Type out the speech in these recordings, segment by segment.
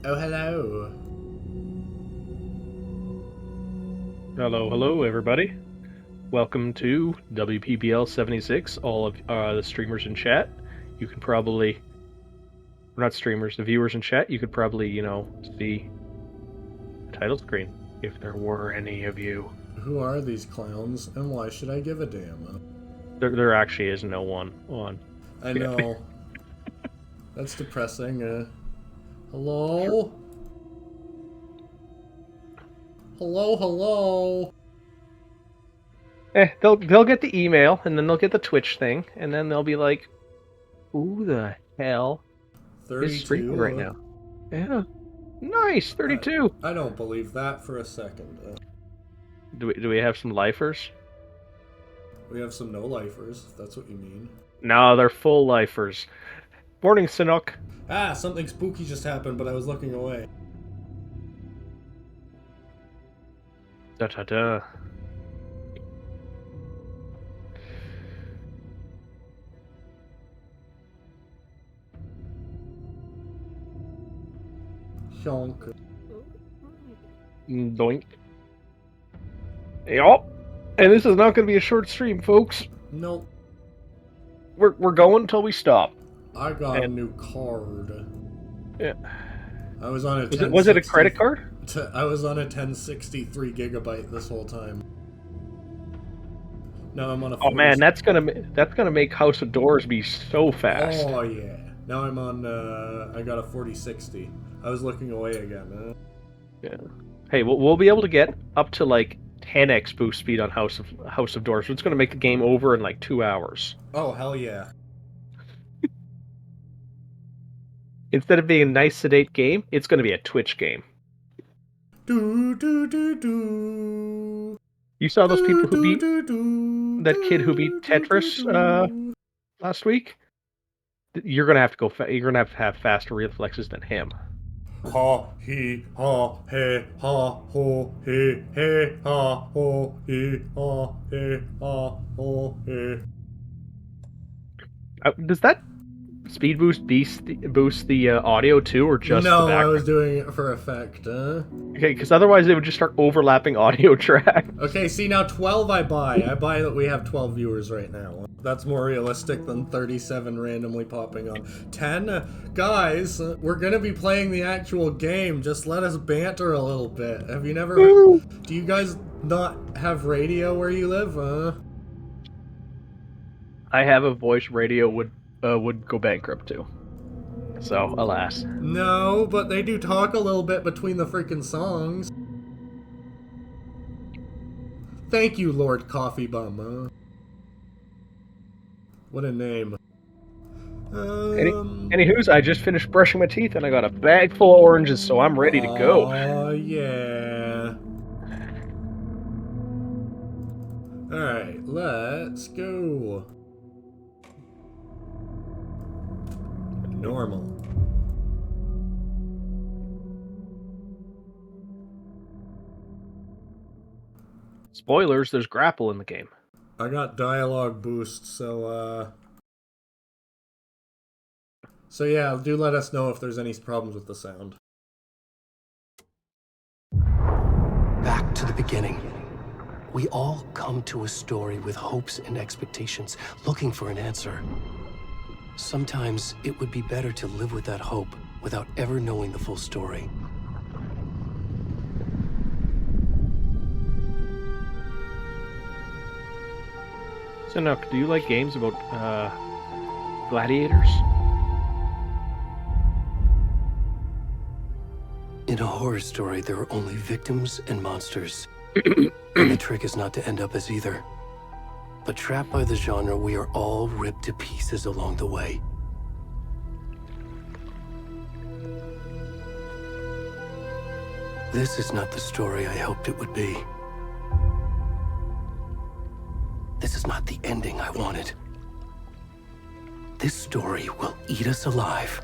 Oh, hello. Hello, everybody. Welcome to WPBL 76. All of the streamers in chat. You can probably, not streamers, the viewers in chat. You could probably, see the title screen if there were any of you. Who are these clowns, and why should I give a damn? There actually is no one on. I Yeah. know. That's depressing. Hello? Hello? They'll get the email, and then they'll get the Twitch thing, and then they'll be like, "Who the hell is streaming 32? right now?" Yeah, nice, 32. I don't believe that for a second. Do we have some lifers? We have some no-lifers, if that's what you mean. No, they're full lifers. Morning, Sinok. Ah, something spooky just happened, but I was looking away. Da da da. Shonk. Doink. Yup. And this is not going to be a short stream, folks. Nope. We're going until we stop. I got a new card. Yeah. I was on a Was it a credit card? I was on a 1063 gigabyte this whole time. Now I'm on a. Oh man, that's gonna make House of Doors be so fast. Oh yeah. Now I'm on. I got a 4060. I was looking away again. Yeah. Hey, we'll be able to get up to like 10x boost speed on House of Doors. So it's gonna make the game over in like 2 hours. Oh hell yeah. Instead of being a nice sedate game, it's gonna be a Twitch game. Do do do do. You saw those people who beat that kid who beat Tetris last week? You're gonna have to go. You're gonna have faster reflexes than him. Ha he ha he ha ho he ha ho he ha ho he. Does that speed boost boost the audio too, or just No, the I background? was doing it for effect. Okay, because otherwise they would just start overlapping audio tracks. Okay, see now 12 I buy that we have 12 viewers right now. That's more realistic than 37 randomly popping on. 10? Guys, we're gonna be playing the actual game. Just let us banter a little bit. Have you never... Do you guys not have radio where you live? I have a voice radio would go bankrupt too. So, alas. No, but they do talk a little bit between the freaking songs. Thank you, Lord Coffee Bum. What a name. Anywho's, I just finished brushing my teeth and I got a bag full of oranges, so I'm ready to go. Oh, yeah. Alright, let's go. Normal. Spoilers, there's grapple in the game. I got dialogue boost, so yeah, do let us know if there's any problems with the sound. Back to the beginning. We all come to a story with hopes and expectations, looking for an answer. Sometimes it would be better to live with that hope without ever knowing the full story. So, Nook, do you like games about gladiators? In a horror story, there are only victims and monsters. And the trick is not to end up as either. But trapped by the genre, we are all ripped to pieces along the way. This is not the story I hoped it would be. This is not the ending I wanted. This story will eat us alive.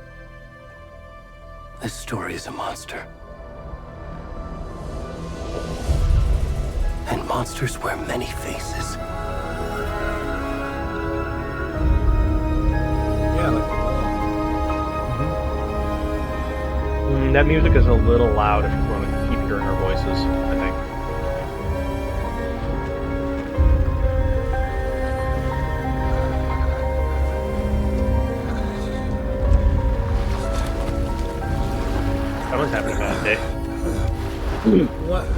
This story is a monster. And monsters wear many faces. Yeah, like That music is a little loud if you want to keep hearing our voices, I think. Someone's having a bad day.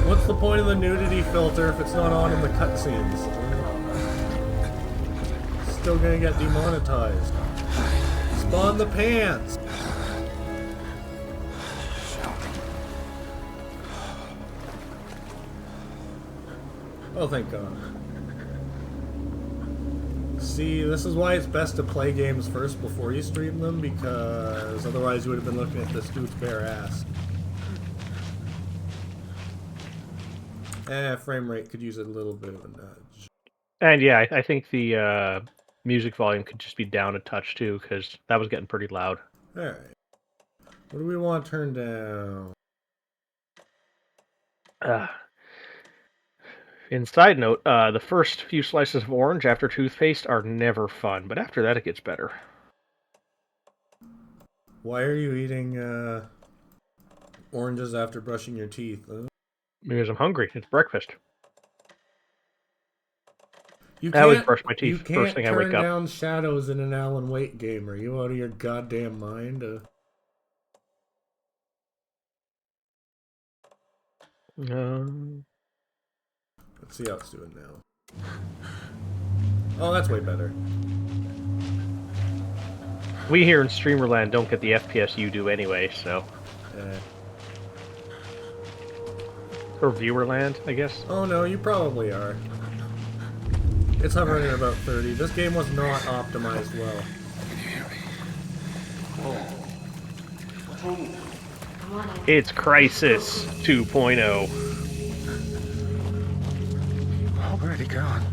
What's the point of the nudity filter if it's not on in the cutscenes? Still gonna get demonetized. Spawn the pants! Oh, thank God. See, this is why it's best to play games first before you stream them, because otherwise you would have been looking at this dude's bare ass. Frame rate could use a little bit of a nudge. And yeah, I think the music volume could just be down a touch too, because that was getting pretty loud. Alright. What do we want turned down? In side note, the first few slices of orange after toothpaste are never fun, but after that it gets better. Why are you eating oranges after brushing your teeth? Because I'm hungry. It's breakfast. You I always brush my teeth first thing I wake up. You can't turn down shadows in an Alan Wake game. Are you out of your goddamn mind? Let's see how it's doing now. Oh, that's way better. We here in Streamerland don't get the FPS you do anyway, so... Or Viewerland, I guess. Oh no, you probably are. It's hovering at about 30. This game was not optimized well. It's Crisis 2.0. Already gone.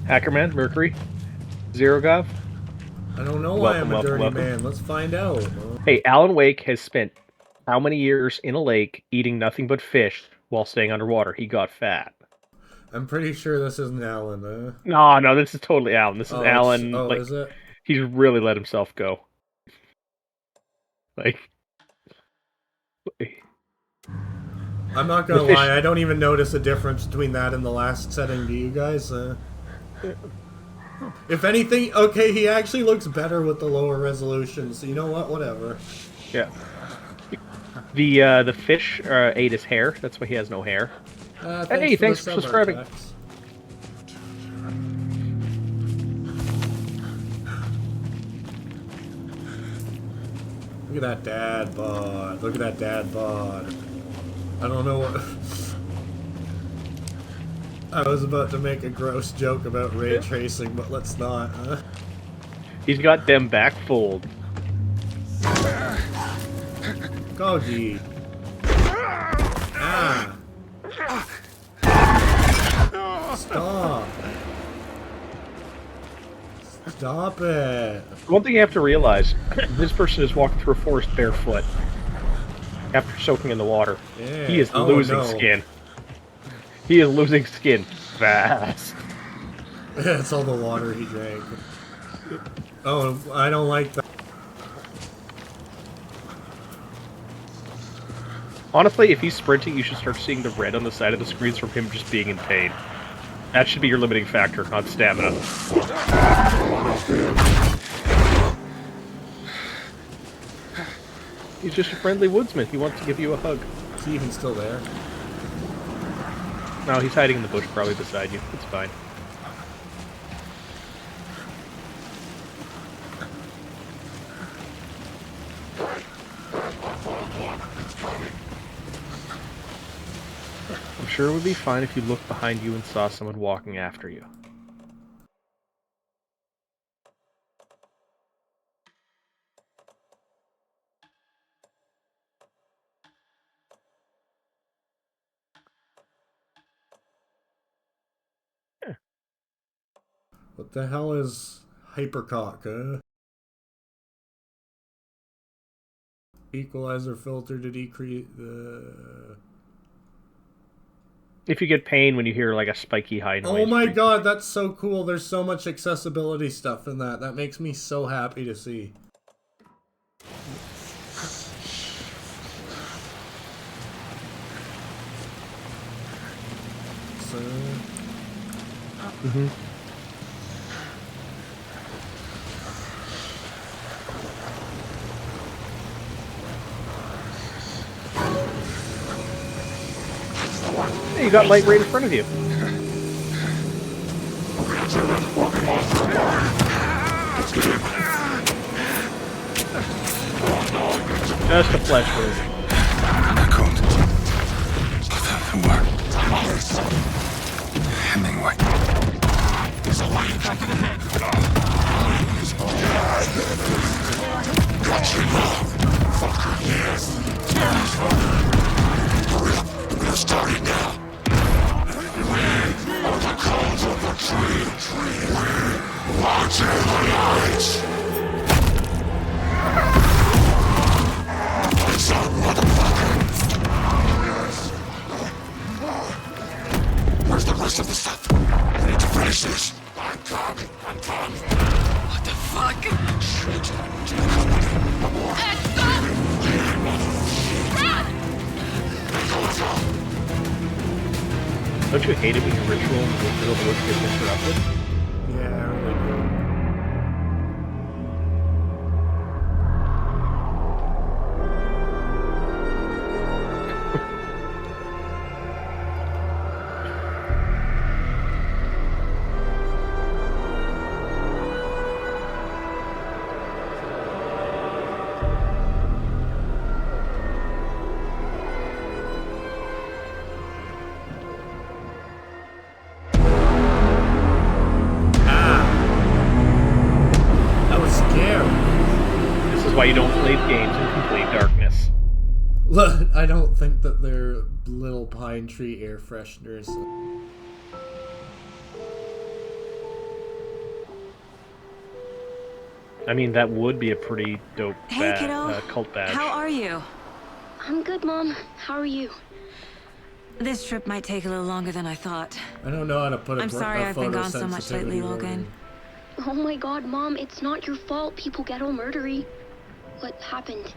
Hackerman, Mercury, Zero Gov. I don't know why I'm a dirty man. Let's find out. Hey, Alan Wake has spent how many years in a lake eating nothing but fish while staying underwater? He got fat. I'm pretty sure this isn't Alan. No, this is totally Alan. This is Alan. Oh, like, is it? He's really let himself go. Like, I'm not gonna lie, I don't even notice a difference between that and the last setting. Do you guys? If anything, okay, he actually looks better with the lower resolution. So you know what? Whatever. Yeah. The fish ate his hair. That's why he has no hair. Hey, thanks for subscribing. Look at that dad bod. Look at that dad bod. I don't know what... I was about to make a gross joke about ray tracing, but let's not, huh? He's got them back fold. Goggy. Ah. Stop. Stop it. One thing you have to realize, this person is walking through a forest barefoot after soaking in the water. Yeah. He is losing skin. He is losing skin fast. That's all the water he drank. Oh, I don't like that. Honestly, if he's sprinting, you should start seeing the red on the side of the screens from him just being in pain. That should be your limiting factor, not stamina. He's just a friendly woodsman. He wants to give you a hug. Is he even still there? No, he's hiding in the bush probably beside you. It's fine. I'm sure it would be fine if you looked behind you and saw someone walking after you. What the hell is hypercock, huh? Equalizer filter to decrease the... If you get pain when you hear like a spiky high noise. Oh my god, that's so cool. There's so much accessibility stuff in that. That makes me so happy to see. So, Mm-hmm. Hey, you got light right in front of you. Just a flesh wound. Hemingway. We're starting now. The cones of the tree. Watching the lights. What's up, motherfucker? Where's the rest of the stuff? I need to finish this. I'm coming. What the fuck? Shit. To the company. Don't you hate it when your ritual in the middle of the woods gets interrupted? yeah, I really do. That was scary. This is why you don't play games in complete darkness. Look, I don't think that they're little pine tree air fresheners. I mean, that would be a pretty dope Hey, kiddo. cult badge. How are you? I'm good, Mom. How are you? This trip might take a little longer than I thought. I don't know how to put a I'm sorry I've been gone so much photosensitivity lately, word Logan. in. Oh my god, Mom, it's not your fault people get all murdery. What happened?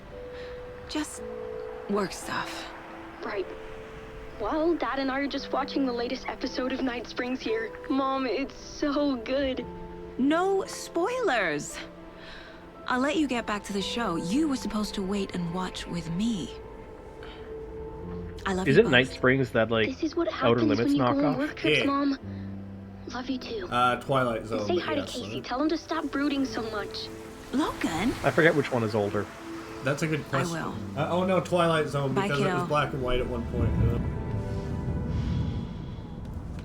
Just work stuff. Right. Well, Dad and I are just watching the latest episode of Night Springs here. Mom, it's so good. No spoilers. I'll let you get back to the show. You were supposed to wait and watch with me. I love Is you it both. Night Springs that, like, This is what Outer happens Limits when you go on knockoff? work trips, Yeah. Mom. Love you too. Twilight Zone. Say but hi to yes, Casey. Tell him to stop brooding so much. Logan? I forget which one is older. That's a good question. will. Oh no, Twilight Zone, Bye, because it was kiddo. black and white at one point.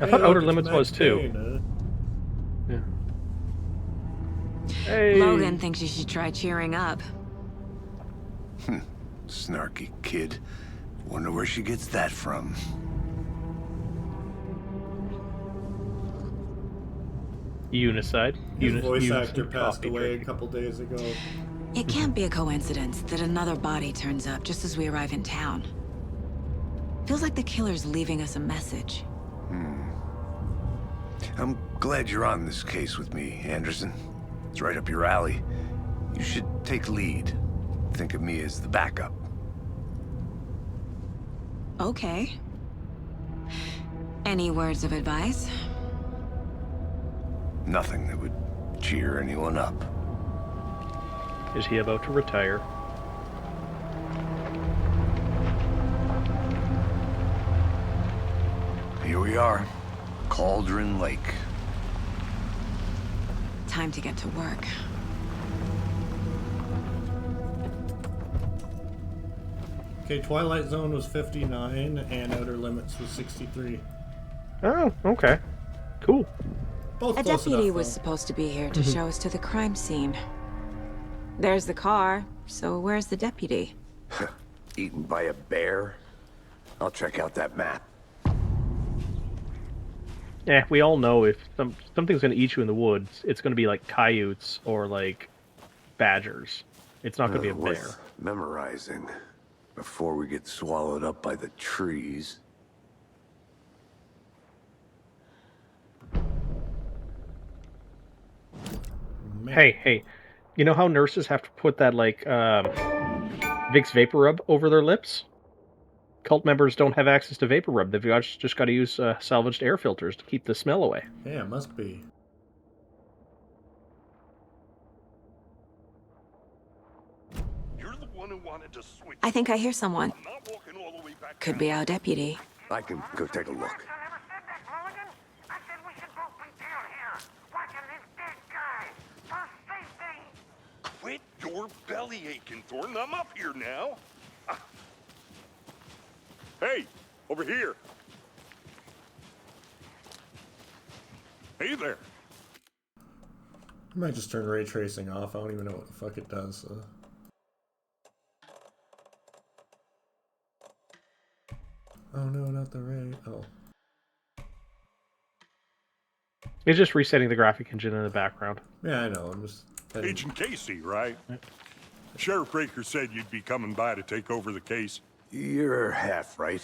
I thought Hey, Outer look, it's Limits Matt was too. Payne, Yeah. Hey. Logan thinks you should try cheering up. Snarky kid. Wonder where she gets that from. Unicide. His voice Unison actor passed coffee away a drinking. couple days ago. It can't be a coincidence that another body turns up just as we arrive in town. Feels like the killer's leaving us a message. I'm glad you're on this case with me, Anderson. It's right up your alley. You should take lead. Think of me as the backup. Okay. Any words of advice? Nothing that would cheer anyone up. Is he about to retire? Here we are. Cauldron Lake. Time to get to work. Okay, Twilight Zone was 59 and Outer Limits was 63. Oh, okay. Cool. Both A close deputy enough, was though. supposed to be here to show us to the crime scene. There's the car, so where's the deputy? Eaten by a bear? I'll check out that map. Yeah, we all know if something's going to eat you in the woods, it's going to be like coyotes or like badgers. It's not going to be a bear. Worth memorizing before we get swallowed up by the trees. Man. Hey, You know how nurses have to put that, like, Vicks Vapor Rub over their lips? Cult members don't have access to Vapor Rub. They've just got to use salvaged air filters to keep the smell away. Yeah, it must be. You're the one who wanted to switch. I think I hear someone. I'm not walking all the way back Could down. be our deputy. I can go take a look. Quit your belly aching, Thornton. I'm up here now. Hey, over here. Hey there. I might just turn ray tracing off. I don't even know what the fuck it does. Oh no, not the ray. Oh. It's just resetting the graphic engine in the background. Yeah, I know. I'm just... Agent Casey, right? Sheriff Breaker said you'd be coming by to take over the case. You're half right.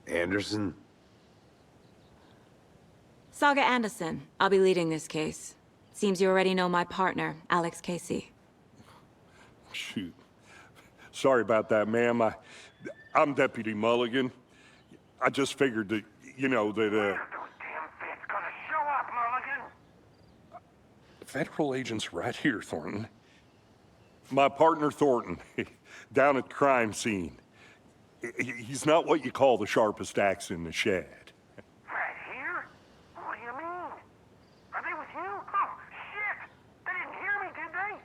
Anderson? Saga Anderson. I'll be leading this case. Seems you already know my partner, Alex Casey. Shoot. Sorry about that, ma'am. I'm Deputy Mulligan. I just figured that, you know, that, Federal agent's right here, Thornton. My partner, Thornton, down at the crime scene. He's not what you call the sharpest axe in the shed. Right here? What do you mean? Are they with you? Oh, shit! They didn't hear me, did they?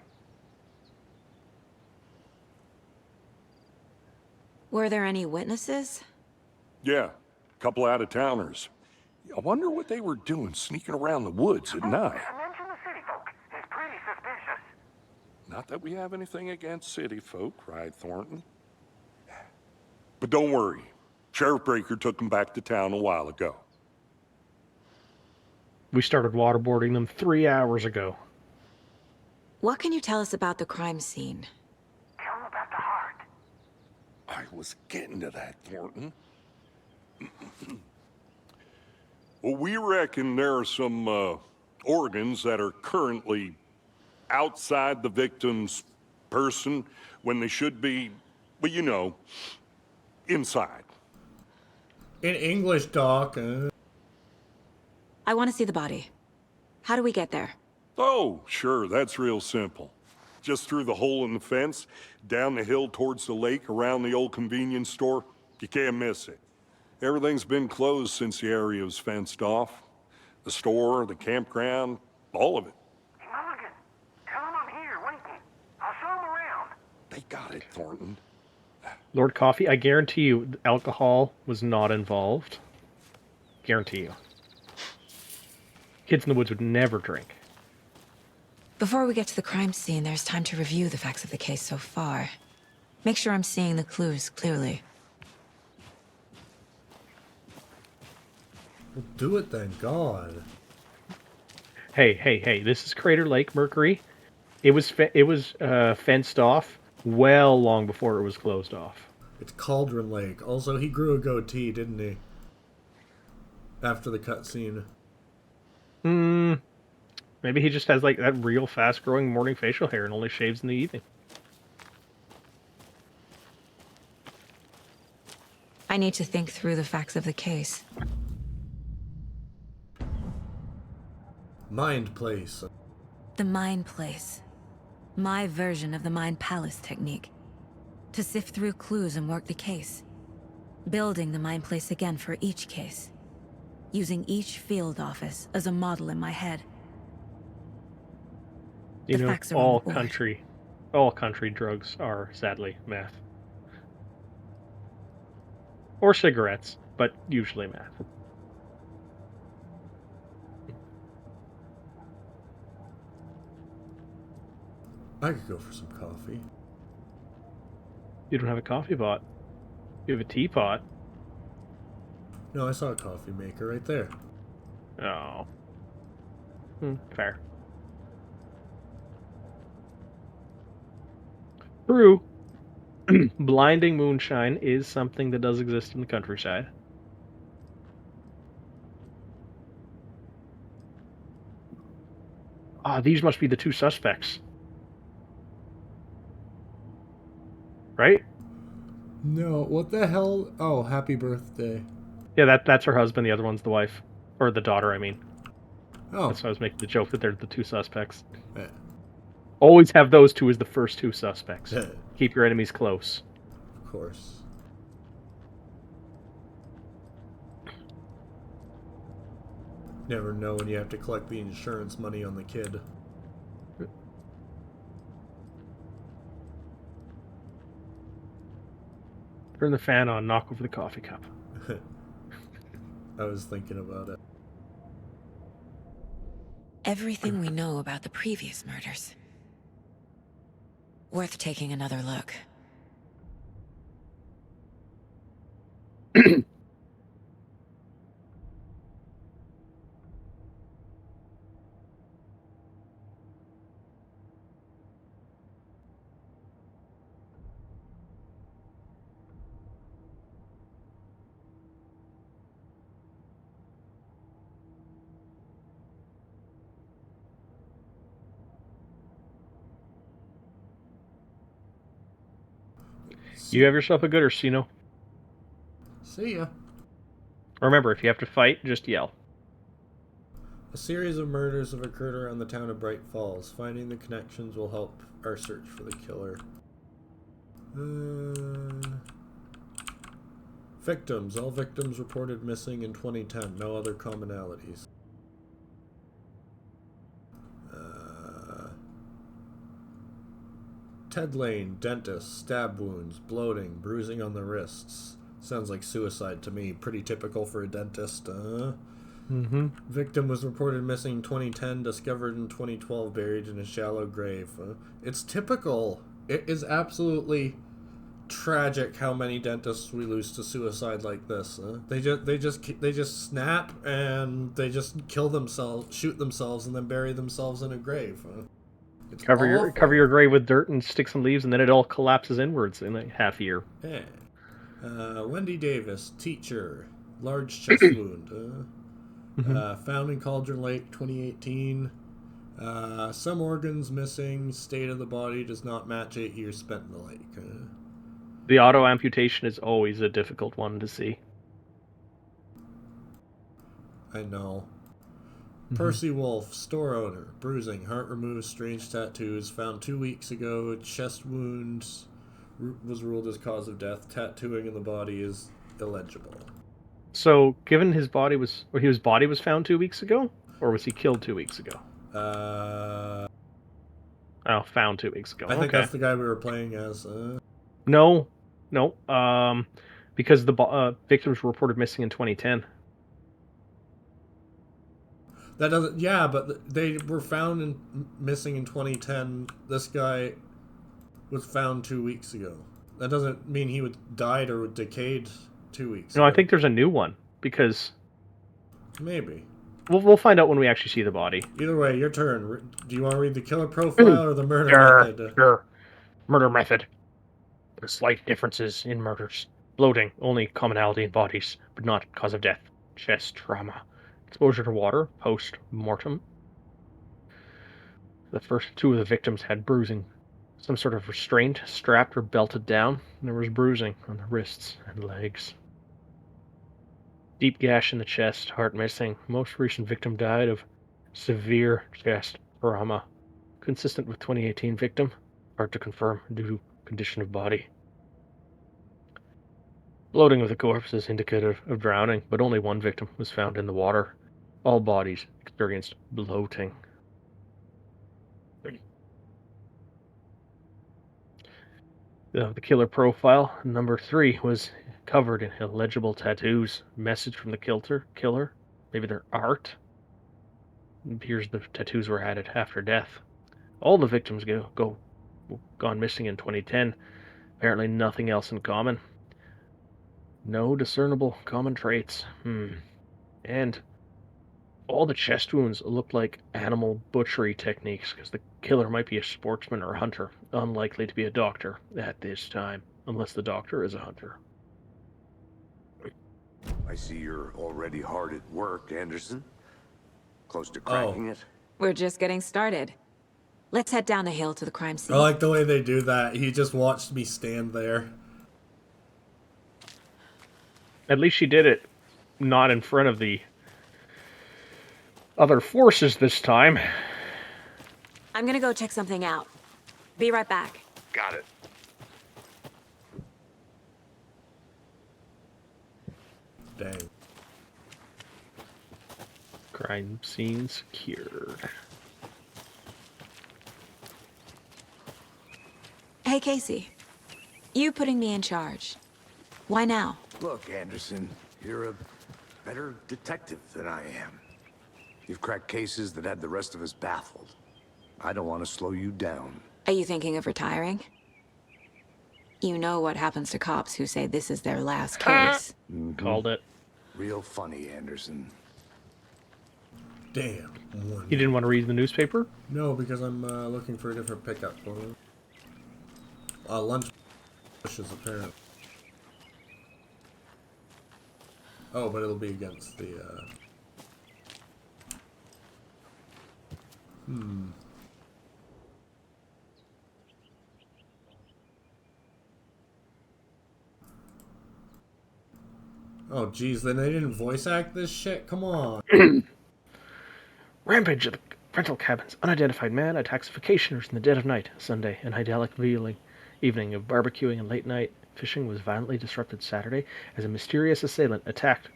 Were there any witnesses? Yeah, a couple out-of-towners. I wonder what they were doing sneaking around the woods at night. Mention the city folk. It's pretty suspicious. Not that we have anything against city folk, cried Thornton. But don't worry. Sheriff Breaker took them back to town a while ago. We started waterboarding them 3 hours ago. What can you tell us about the crime scene? Tell them about the heart. I was getting to that, Thornton. Well, we reckon there are some organs that are currently outside the victim's person when they should be, well, you know, inside. In English, Doc. I want to see the body. How do we get there? Oh, sure, that's real simple. Just through the hole in the fence, down the hill towards the lake, around the old convenience store. You can't miss it. Everything's been closed since the area was fenced off. The store, the campground, all of it. Hey, Mulligan, tell them I'm here waiting. I'll show them around. They got it, Thornton. Lord Coffee, I guarantee you alcohol was not involved. Guarantee you. Kids in the woods would never drink. Before we get to the crime scene, there's time to review the facts of the case so far. Make sure I'm seeing the clues clearly. Well, do it then, God. Hey, this is Crater Lake, Mercury. It was fenced off well long before it was closed off. It's Cauldron Lake. Also, he grew a goatee, didn't he? After the cutscene. Maybe he just has like that real fast-growing morning facial hair and only shaves in the evening. I need to think through the facts of the case. Mind Place. The Mind Place. My version of the Mind Palace technique. To sift through clues and work the case. Building the Mind Place again for each case. Using each field office as a model in my head. You The know, facts are on all the board. country drugs are sadly meth. Or cigarettes, but usually meth. I could go for some coffee. You don't have a coffee pot. You have a teapot. No, I saw a coffee maker right there. Oh. Fair. True. Blinding moonshine is something that does exist in the countryside. these must be the two suspects. Right? No, what the hell? Oh, happy birthday. Yeah, that's her husband. The other one's the wife. Or the daughter, I mean. Oh. That's why I was making the joke that they're the two suspects. Eh. Always have those two as the first two suspects. Eh. Keep your enemies close. Of course. Never know when you have to collect the insurance money on the kid. Turn the fan on, knock over the coffee cup. I was thinking about it. Everything we know about the previous murders. Worth taking another look. You have yourself a good Orsino. See ya. Remember, if you have to fight, just yell. A series of murders have occurred around the town of Bright Falls. Finding the connections will help our search for the killer. Victims. All victims reported missing in 2010. No other commonalities. Ted Lane, dentist, stab wounds, bloating, bruising on the wrists. Sounds like suicide to me. Pretty typical for a dentist. Victim was reported missing in 2010, discovered in 2012, buried in a shallow grave. It's typical. It is absolutely tragic how many dentists we lose to suicide like this. They just snap and they just kill themselves, shoot themselves, and then bury themselves in a grave. It's Cover awful. your grave with dirt and stick some leaves, and then it all collapses inwards in a half year. Yeah. Wendy Davis, teacher, large chest wound. Found in Cauldron Lake, 2018. Some organs missing. State of the body does not match 8 years spent in the lake. The auto amputation is always a difficult one to see. I know. Percy Wolf, store owner, bruising, heart removed, strange tattoos, found 2 weeks ago, chest wounds was ruled as cause of death, tattooing in the body is illegible. So, given his body was found 2 weeks ago, or was he killed 2 weeks ago? Found 2 weeks ago. I think that's the guy we were playing as. No, because the victims were reported missing in 2010. That doesn't. Yeah, but they were found missing in 2010. This guy was found 2 weeks ago. That doesn't mean he died or decayed 2 weeks ago. No, I think there's a new one because maybe we'll find out when we actually see the body. Either way, your turn. Do you want to read the killer profile or the murder method? Sure. Murder method. There's slight differences in murders. Bloating, only commonality in bodies, but not cause of death. Chest trauma. Exposure to water, post-mortem. The first 2 of the victims had bruising. Some sort of restraint, strapped or belted down. And there was bruising on the wrists and legs. Deep gash in the chest, heart missing. Most recent victim died of severe chest trauma. Consistent with 2018 victim. Hard to confirm due to condition of body. Bloating of the corpse is indicative of drowning, but only 1 victim was found in the water. All bodies experienced bloating. The killer profile, number 3, was covered in illegible tattoos. Message from the killer. Maybe they're art. It appears the tattoos were added after death. All the victims gone missing in 2010. Apparently nothing else in common. No discernible common traits. And all the chest wounds look like animal butchery techniques, because the killer might be a sportsman or a hunter. Unlikely to be a doctor at this time, unless the doctor is a hunter. I see you're already hard at work, Anderson. Close to cracking it. We're just getting started. Let's head down the hill to the crime scene. I like the way they do that. He just watched me stand there. At least she did it not in front of the other forces this time. I'm gonna go check something out. Be right back. Got it. Dang. Crime scene secured. Hey, Casey. You putting me in charge. Why now? Look, Anderson, you're a better detective than I am. You've cracked cases that had the rest of us baffled. I don't want to slow you down. Are you thinking of retiring? You know what happens to cops who say this is their last case. Called it. Real funny, Anderson. Damn. One. You didn't want to read the newspaper? No, because I'm looking for a different pickup for him. Lunch bushes, apparently. Oh, but it'll be against the, Oh, geez, then they didn't voice act this shit? Come on. Rampage of the rental cabins. Unidentified man attacks vacationers in the dead of night. Sunday, an idyllic evening of barbecuing and late night fishing was violently disrupted Saturday as a mysterious assailant attacked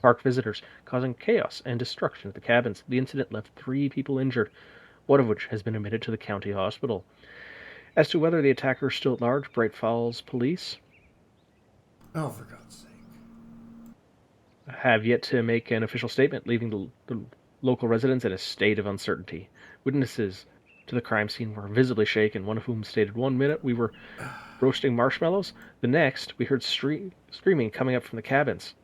park visitors, causing chaos and destruction at the cabins. The incident left 3 people injured, one of which has been admitted to the county hospital. As to whether the attacker is still at large, Bright Falls police Oh, for God's sake. have yet to make an official statement, leaving the local residents in a state of uncertainty. Witnesses to the crime scene were visibly shaken, one of whom stated, "1 minute we were roasting marshmallows, the next we heard screaming coming up from the cabins.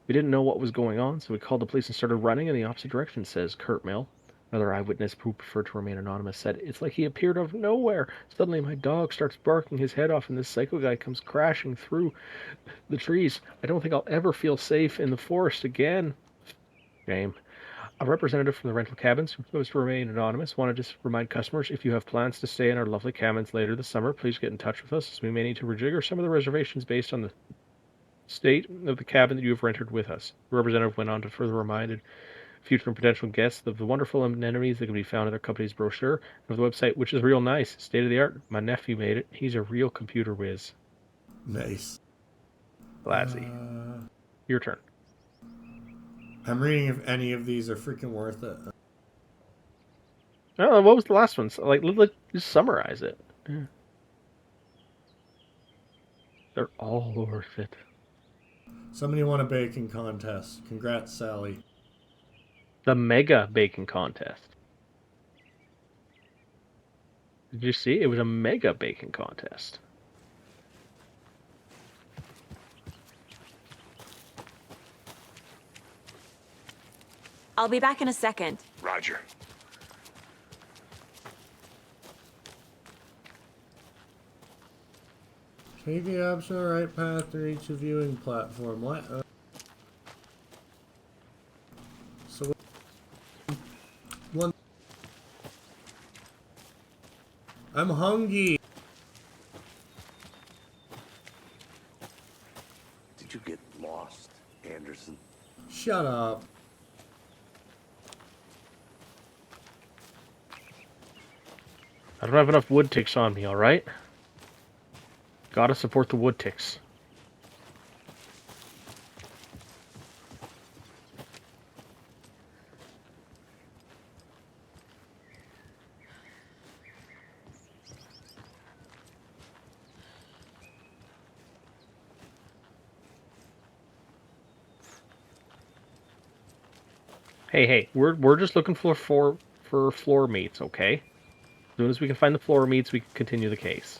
We didn't know what was going on, so we called the police and started running in the opposite direction," says Kurt Mill. Another eyewitness, who preferred to remain anonymous, said, "It's like he appeared out of nowhere. Suddenly my dog starts barking his head off and this psycho guy comes crashing through the trees. I don't think I'll ever feel safe in the forest again." Shame. A representative from the rental cabins, who chose to remain anonymous, wanted to remind customers, if you have plans to stay in our lovely cabins later this summer, please get in touch with us, as we may need to rejigger some of the reservations based on the state of the cabin that you have rented with us. The representative went on to further remind future and potential guests of the wonderful amenities that can be found in their company's brochure and of the website, which is real nice, state of the art. My nephew made it. He's a real computer whiz. Nice. Classy. Your turn. I'm reading if any of these are freaking worth it. Oh, what was the last one? So, let's just summarize it. Yeah. They're all worth it. Somebody won a baking contest. Congrats, Sally. The Mega Baking Contest. Did you see? It was a Mega Baking Contest. I'll be back in a second. Roger. Take the optional right path to reach a viewing platform. What? So, one. I'm hungry. Did you get lost, Anderson? Shut up. I don't have enough wood ticks on me, alright? Gotta support the wood ticks. Hey, we're just looking for floor meats, okay? As soon as we can find the floor meats, we can continue the case.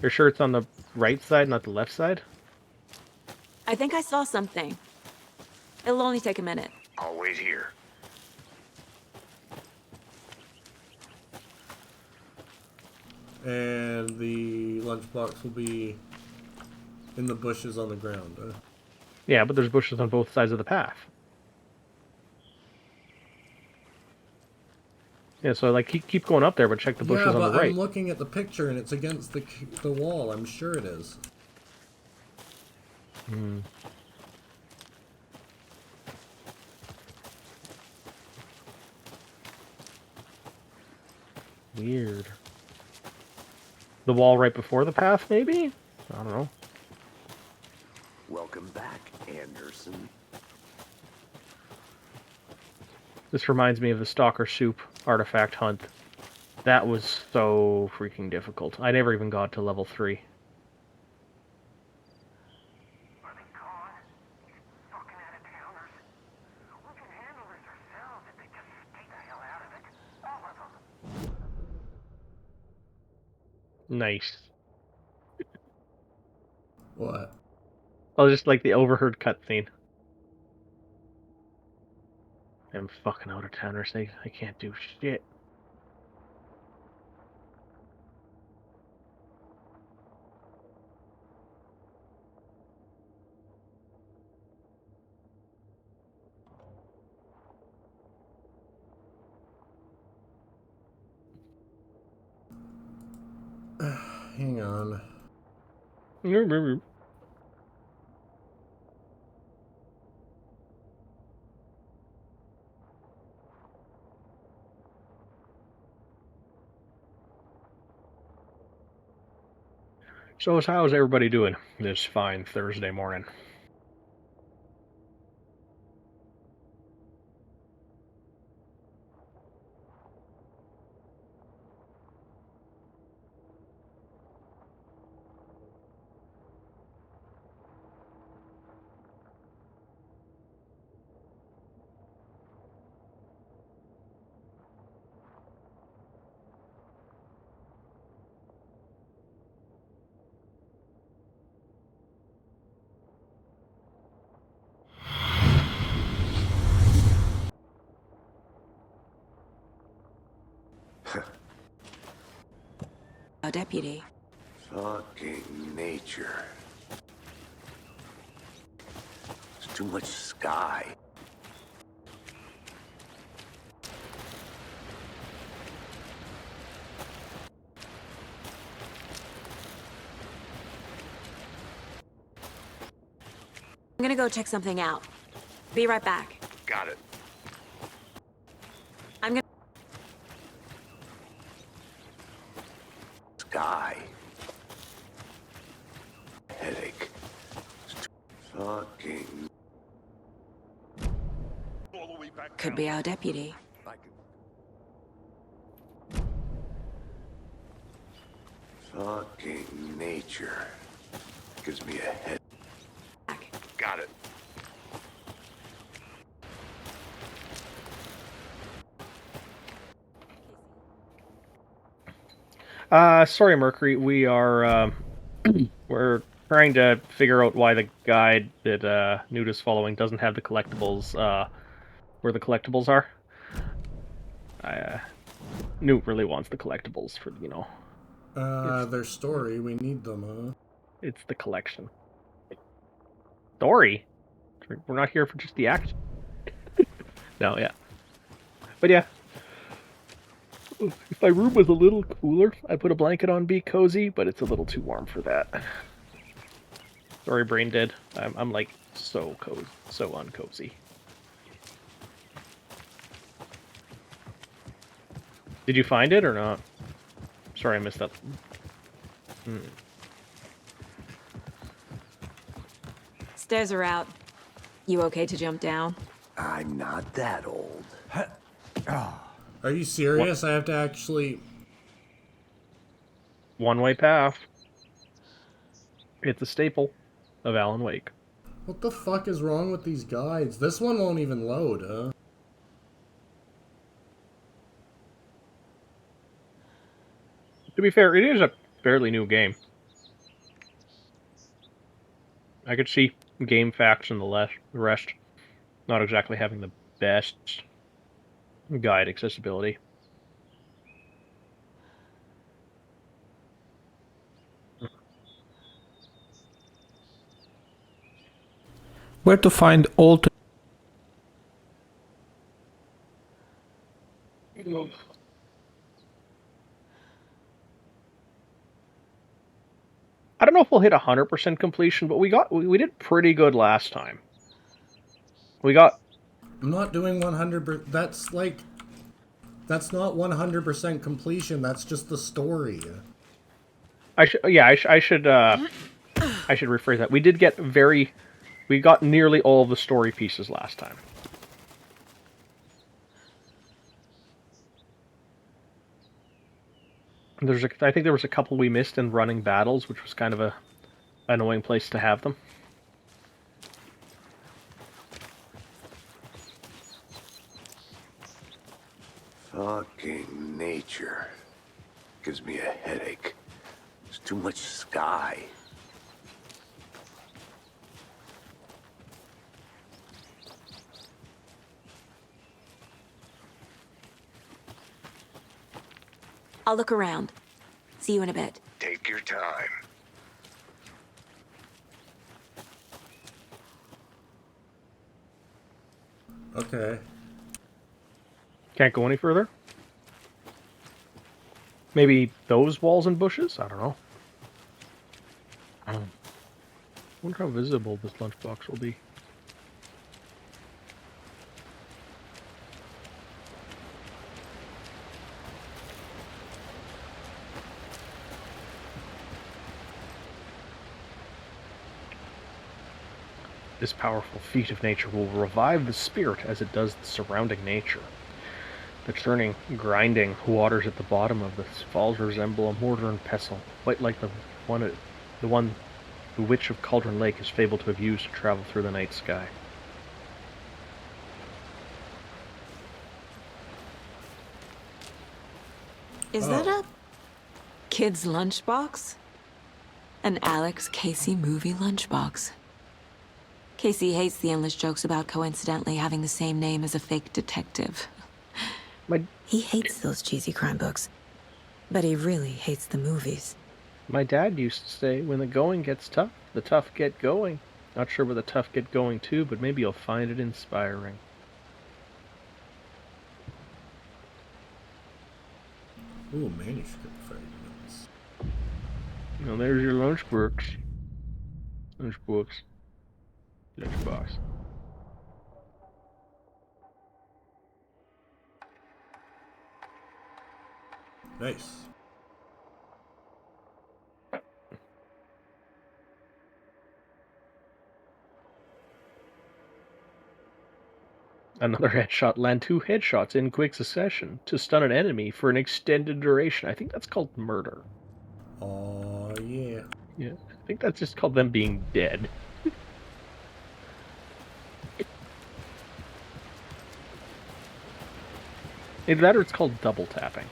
You're sure it's on the right side, not the left side? I think I saw something. It'll only take a minute. I'll wait here. And the lunchbox will be in the bushes on the ground. Yeah, but there's bushes on both sides of the path. Yeah, so like keep going up there, but check the bushes Yeah, on the but right. I'm looking at the picture and it's against the wall. I'm sure it is. Hmm. Weird. The wall right before the path, maybe? I don't know. Welcome back, Anderson. This reminds me of the Stalker Soup artifact hunt. That was so freaking difficult. I never even got to level 3. Are they gone? These fucking out-of-towners. We can handle this ourselves if they just stay the hell out of it. All of them. Nice. What? Oh, just like the overheard cutscene. Them fucking out-of-towners, they can't do shit. Hang on. So how's everybody doing this fine Thursday morning? A deputy. Fucking nature. There's too much sky. I'm gonna go check something out. Be right back. Got it. I'm gonna... Sky. Headache. Fucking. All the way back Could down. be our deputy. I can... Fucking nature. Gives me a head. Got it. Sorry, Mercury. We are we're trying to figure out why the guide that Noot is following doesn't have the collectibles where the collectibles are. Noot really wants the collectibles for Their story. We need them, huh? it's the collection. Story. We're not here for just the action. No, yeah. But yeah. If my room was a little cooler, I'd put a blanket on, be cozy, but it's a little too warm for that. Sorry, brain dead. I'm like so cozy, so uncozy. Did you find it or not? Sorry, I missed that. Stairs are out. You okay to jump down? I'm not that old. Are you serious? I have to actually... One-way path. It's a staple of Alan Wake. What the fuck is wrong with these guides? This one won't even load, huh? To be fair, it is a fairly new game. I could see game facts and the rest not exactly having the best guide accessibility. Where to find I don't know if we'll hit 100% completion, but we did pretty good last time. We got... I'm not doing 100%. That's not 100% completion. That's just the story. I should rephrase that. We got nearly all of the story pieces last time. I think there was a couple we missed in running battles, which was kind of a annoying place to have them. Fucking nature. Gives me a headache. There's too much sky. I'll look around. See you in a bit. Take your time. Okay. Can't go any further? Maybe those walls and bushes? I don't know. I wonder how visible this lunchbox will be. This powerful feat of nature will revive the spirit as it does the surrounding nature. The churning, grinding waters at the bottom of the falls resemble a mortar and pestle, quite like the one the Witch of Cauldron Lake is fabled to have used to travel through the night sky. Is that a kid's lunchbox? An Alex Casey movie lunchbox. Casey hates the endless jokes about coincidentally having the same name as a fake detective. He hates those cheesy crime books, but he really hates the movies. My dad used to say, when the going gets tough, the tough get going. Not sure where the tough get going to, but maybe you'll find it inspiring. Ooh, manuscript fragments. Well, there's your lunchbox. Lunchbox. Nice. Another headshot. Land 2 headshots in quick succession to stun an enemy for an extended duration. I think that's called murder. Oh, yeah. Yeah, I think that's just called them being dead. Either that or it's called double tapping.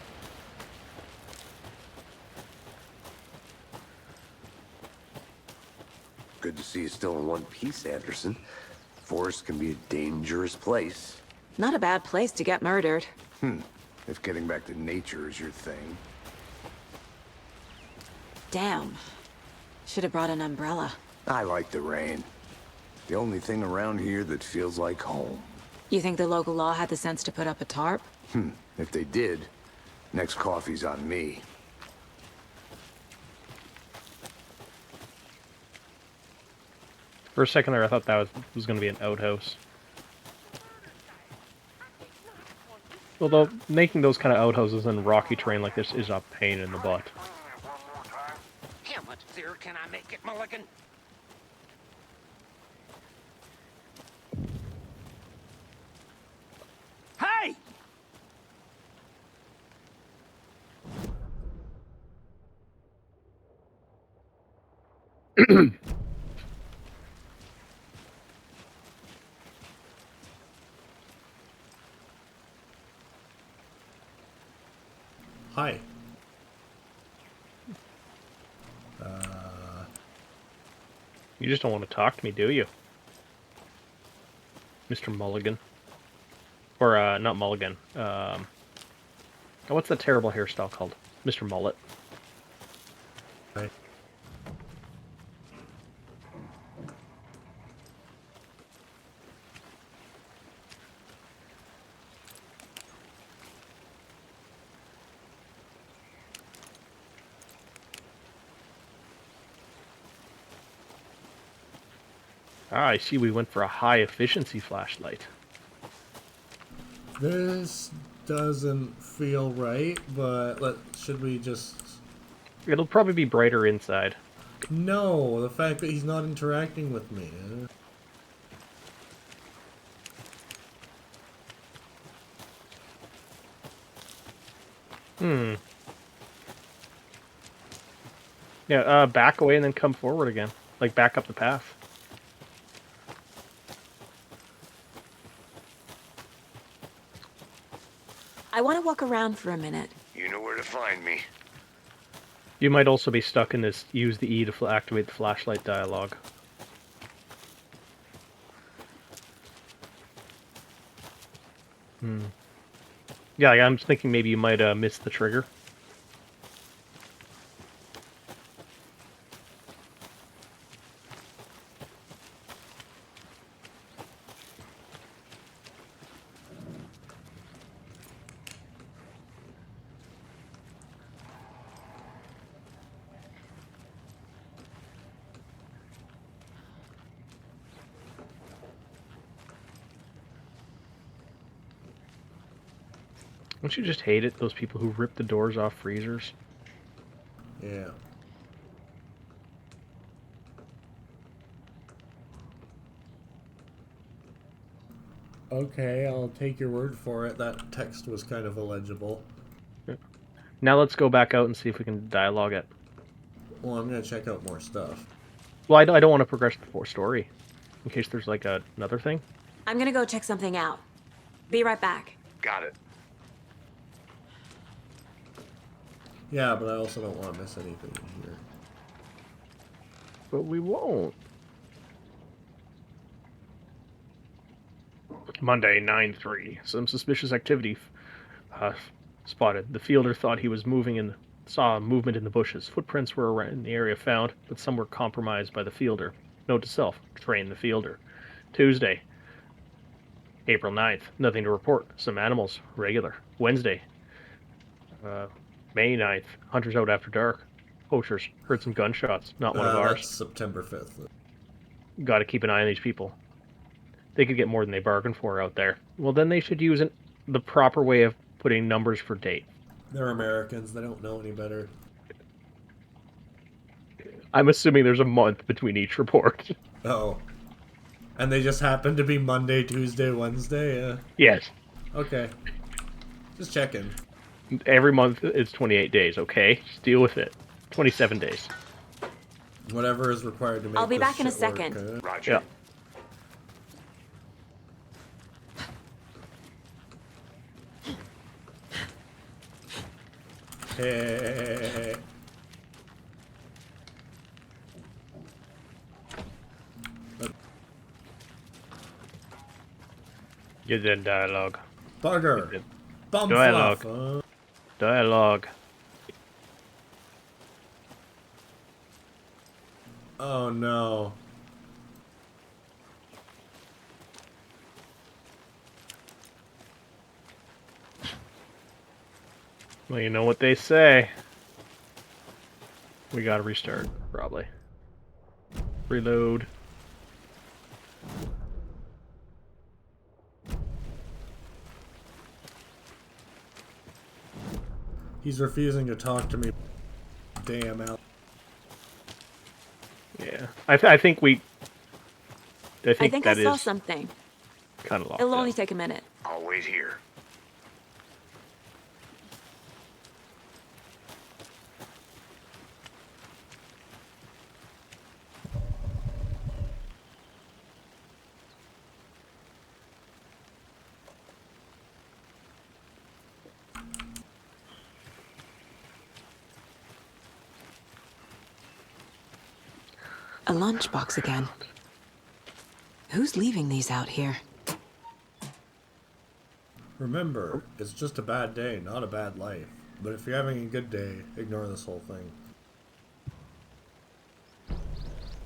Good to see you still in one piece, Anderson. Forest can be a dangerous place. Not a bad place to get murdered. If getting back to nature is your thing. Damn. Should have brought an umbrella. I like the rain. The only thing around here that feels like home. You think the local law had the sense to put up a tarp? If they did, next coffee's on me. For a second there, I thought that was going to be an outhouse. Although, making those kind of outhouses in rocky terrain like this is a pain in the butt. One more time. How much clearer can I make it, Mulligan? Hey! Hi. You just don't want to talk to me, do you? Mr. Mulligan. Or, not Mulligan. What's the terrible hairstyle called? Mr. Mullet. Hi. Ah, I see we went for a high efficiency flashlight. This doesn't feel right, but should we just... It'll probably be brighter inside. No, the fact that he's not interacting with me. Yeah, back away and then come forward again. Like, back up the path. I want to walk around for a minute. You know where to find me. You might also be stuck in this use the E to activate the flashlight dialogue. Yeah, like, I'm thinking maybe you might miss the trigger. Don't you just hate it, those people who rip the doors off freezers? Yeah. Okay, I'll take your word for it. That text was kind of illegible. Now let's go back out and see if we can dialogue it. Well, I'm gonna check out more stuff. Well, I don't want to progress the story, in case there's like another thing. I'm gonna go check something out. Be right back. Got it. Yeah, but I also don't want to miss anything in here. But we won't. Monday, 9/3. Some suspicious activity spotted. The fielder thought he was saw movement in the bushes. Footprints were around in the area found, but some were compromised by the fielder. Note to self, train the fielder. Tuesday, April 9th. Nothing to report. Some animals, regular. Wednesday, May 9th. Hunters out after dark. Poachers. Heard some gunshots. Not one of That's ours. September 5th. Got to keep an eye on these people. They could get more than they bargained for out there. Well, then they should use the proper way of putting numbers for date. They're Americans. They don't know any better. I'm assuming there's a month between each report. Oh. And they just happen to be Monday, Tuesday, Wednesday? Yeah. Yes. Okay. Just checking. Every month is 28 days, okay? Just deal with it. 27 days. Whatever is required to make I'll be this back in a shit work, second. Roger. Yeah. Hey. Get in dialogue. Bugger. Bum Dialogue. fluff. Dialogue. Oh no. Well, you know what they say. We gotta restart, probably. Reload. He's refusing to talk to me. Damn out. Yeah. I think we... I think I that saw is something. kind of locked It'll out. only take a minute. I'll wait here. A lunchbox again. Who's leaving these out here? Remember, it's just a bad day, not a bad life. But if you're having a good day, ignore this whole thing.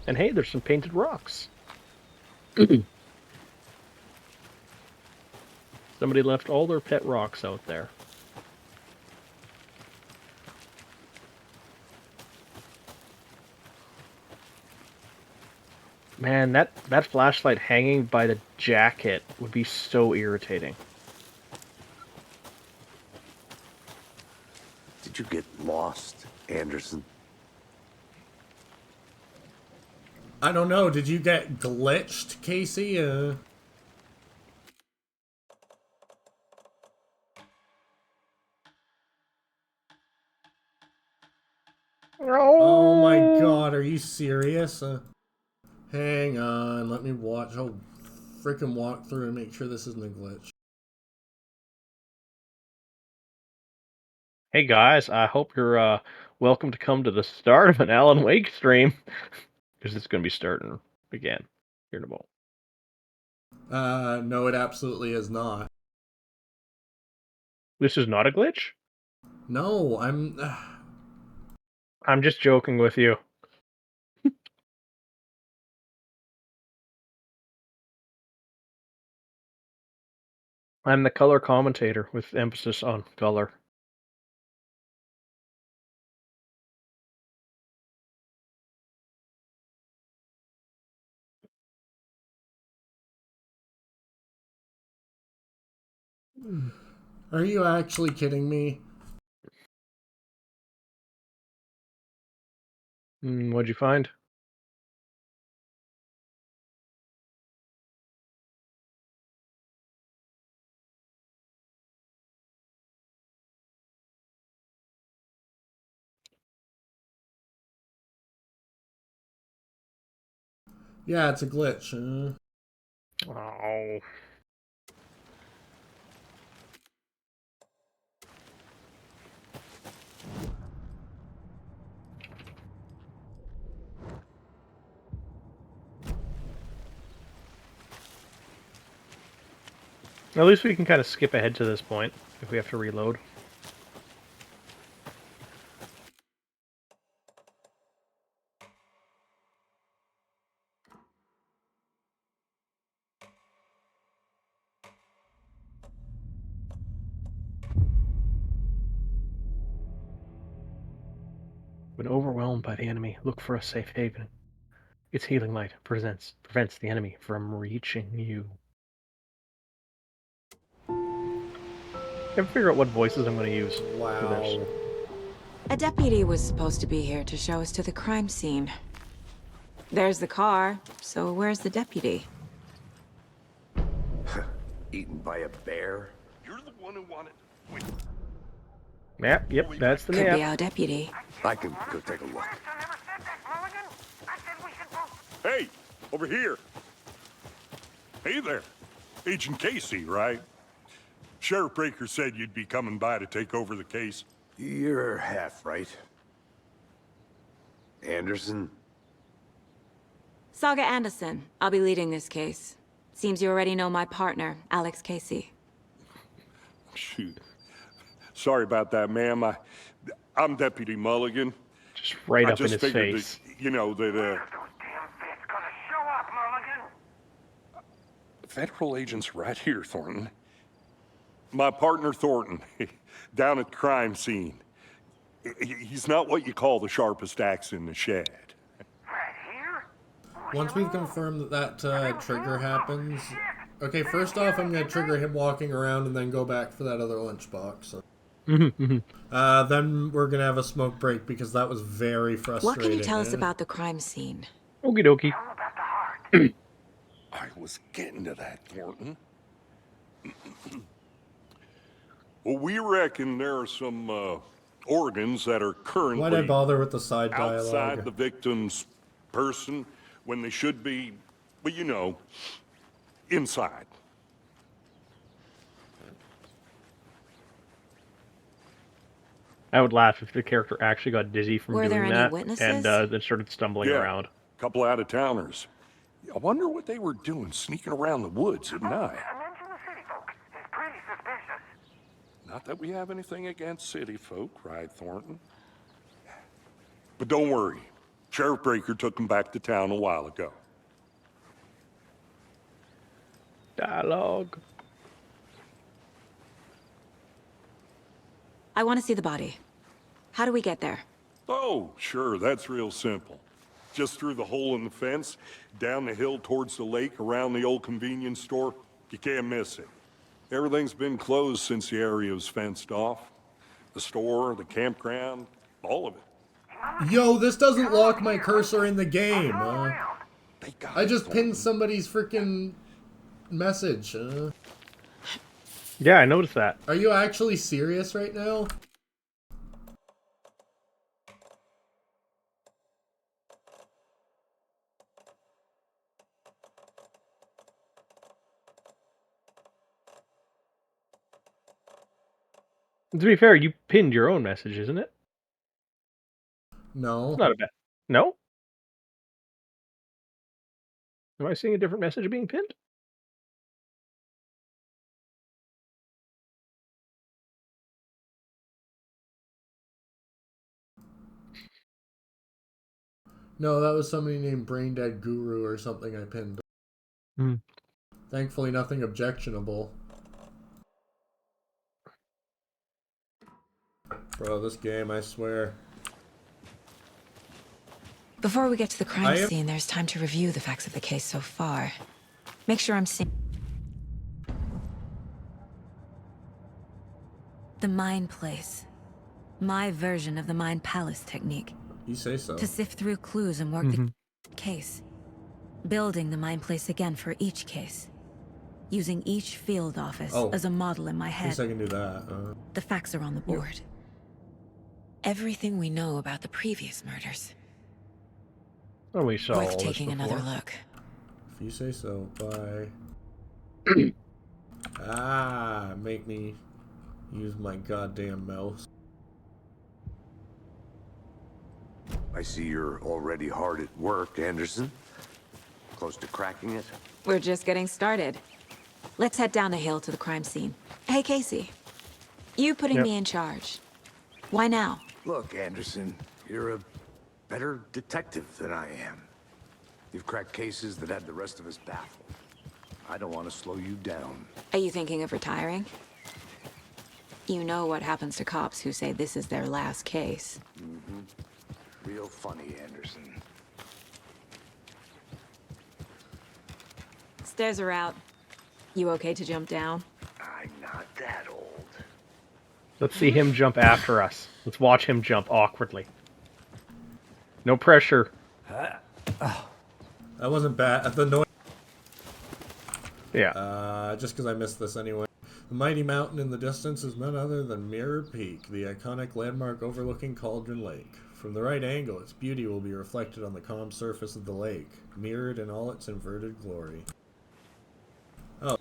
And hey, there's some painted rocks. Somebody left all their pet rocks out there. Man, that flashlight hanging by the jacket would be so irritating. Did you get lost, Anderson? I don't know. Did you get glitched, Casey? Oh my god, are you serious? Hang on, let me watch. I'll freaking walk through and make sure this isn't a glitch. Hey guys, I hope you're welcome to come to the start of an Alan Wake stream. Because it's going to be starting again here in a moment. No, it absolutely is not. This is not a glitch? No, I'm just joking with you. I'm the color commentator with emphasis on color. Are you actually kidding me? What'd you find? Yeah, it's a glitch. Oh. At least we can kind of skip ahead to this point if we have to reload. When overwhelmed by the enemy, look for a safe haven. Its healing light prevents the enemy from reaching you. Never figure out what voices I'm going to use for this. Wow. A deputy was supposed to be here to show us to the crime scene. There's the car, so where's the deputy? Eaten by a bear? You're the one who wanted to wait. Yep, that's the Could map. be our deputy. I can go take a look. I never said that, Mulligan. I said we should both... Hey, over here. Hey there. Agent Casey, right? Sheriff Breaker said you'd be coming by to take over the case. You're half right. Anderson? Saga Anderson. I'll be leading this case. Seems you already know my partner, Alex Casey. Shoot. Sorry about that, ma'am. I'm Deputy Mulligan. Just right I up in just his figured face. that, you know, that, Those damn feds gonna show up, Mulligan. federal agent's right here, Thornton. My partner, Thornton, down at the crime scene. He's not what you call the sharpest axe in the shed. Right here? Once we've confirmed that trigger happens... Okay, first off, I'm going to trigger him walking around and then go back for that other lunchbox. Then we're going to have a smoke break because that was very frustrating. What can you tell us about the crime scene? Okie dokie. All about the heart. I was getting to that, Thornton. Well, we reckon there are some organs that are currently Why'd I bother with the side outside dialogue? the victim's person when they should be, well, you know, inside. I would laugh if the character actually got dizzy from Were doing there any that witnesses? and then started stumbling Yeah, around. a couple out-of-towners. I wonder what they were doing sneaking around the woods at night. I mentioned the city folk. It's pretty suspicious. Not that we have anything against city folk, right, Thornton? But don't worry. Sheriff Breaker took them back to town a while ago. Dialogue. I want to see the body. How do we get there? Oh, sure, that's real simple. Just through the hole in the fence, down the hill towards the lake, around the old convenience store. You can't miss it. Everything's been closed since the area was fenced off. The store, the campground, all of it. Yo, this doesn't lock my cursor in the game. I just pinned somebody's freaking message. Yeah, I noticed that. Are you actually serious right now? To be fair, you pinned your own message, isn't it? No. It's not a bad. No? Am I seeing a different message being pinned? No, that was somebody named Braindead Guru or something I pinned. Hmm. Thankfully, nothing objectionable. Bro, this game, I swear. Before we get to the crime scene, there's time to review the facts of the case so far. Make sure I'm seeing... The Mind Place. My version of the Mind Palace technique. You say so. To sift through clues and work the case. Building the Mind Place again for each case. Using each field office as a model in my head. At least I can do that. The facts are on the board. Everything we know about the previous murders. Oh, we saw all Worth this taking another before. look. If you say so, bye. Make me use my goddamn mouse. I see you're already hard at work, Anderson. Close to cracking it? We're just getting started. Let's head down the hill to the crime scene. Hey, Casey. You putting me in charge. Why now? Look, Anderson, you're a better detective than I am. You've cracked cases that had the rest of us baffled. I don't want to slow you down. Are you thinking of retiring? You know what happens to cops who say this is their last case. Real funny, Anderson. Stairs are out. You okay to jump down? I'm not that old. Let's see him jump after us. Let's watch him jump awkwardly. No pressure. That wasn't bad. The noise. Yeah. Just because I missed this anyway. The mighty mountain in the distance is none other than Mirror Peak, the iconic landmark overlooking Cauldron Lake. From the right angle, its beauty will be reflected on the calm surface of the lake, mirrored in all its inverted glory. Oh.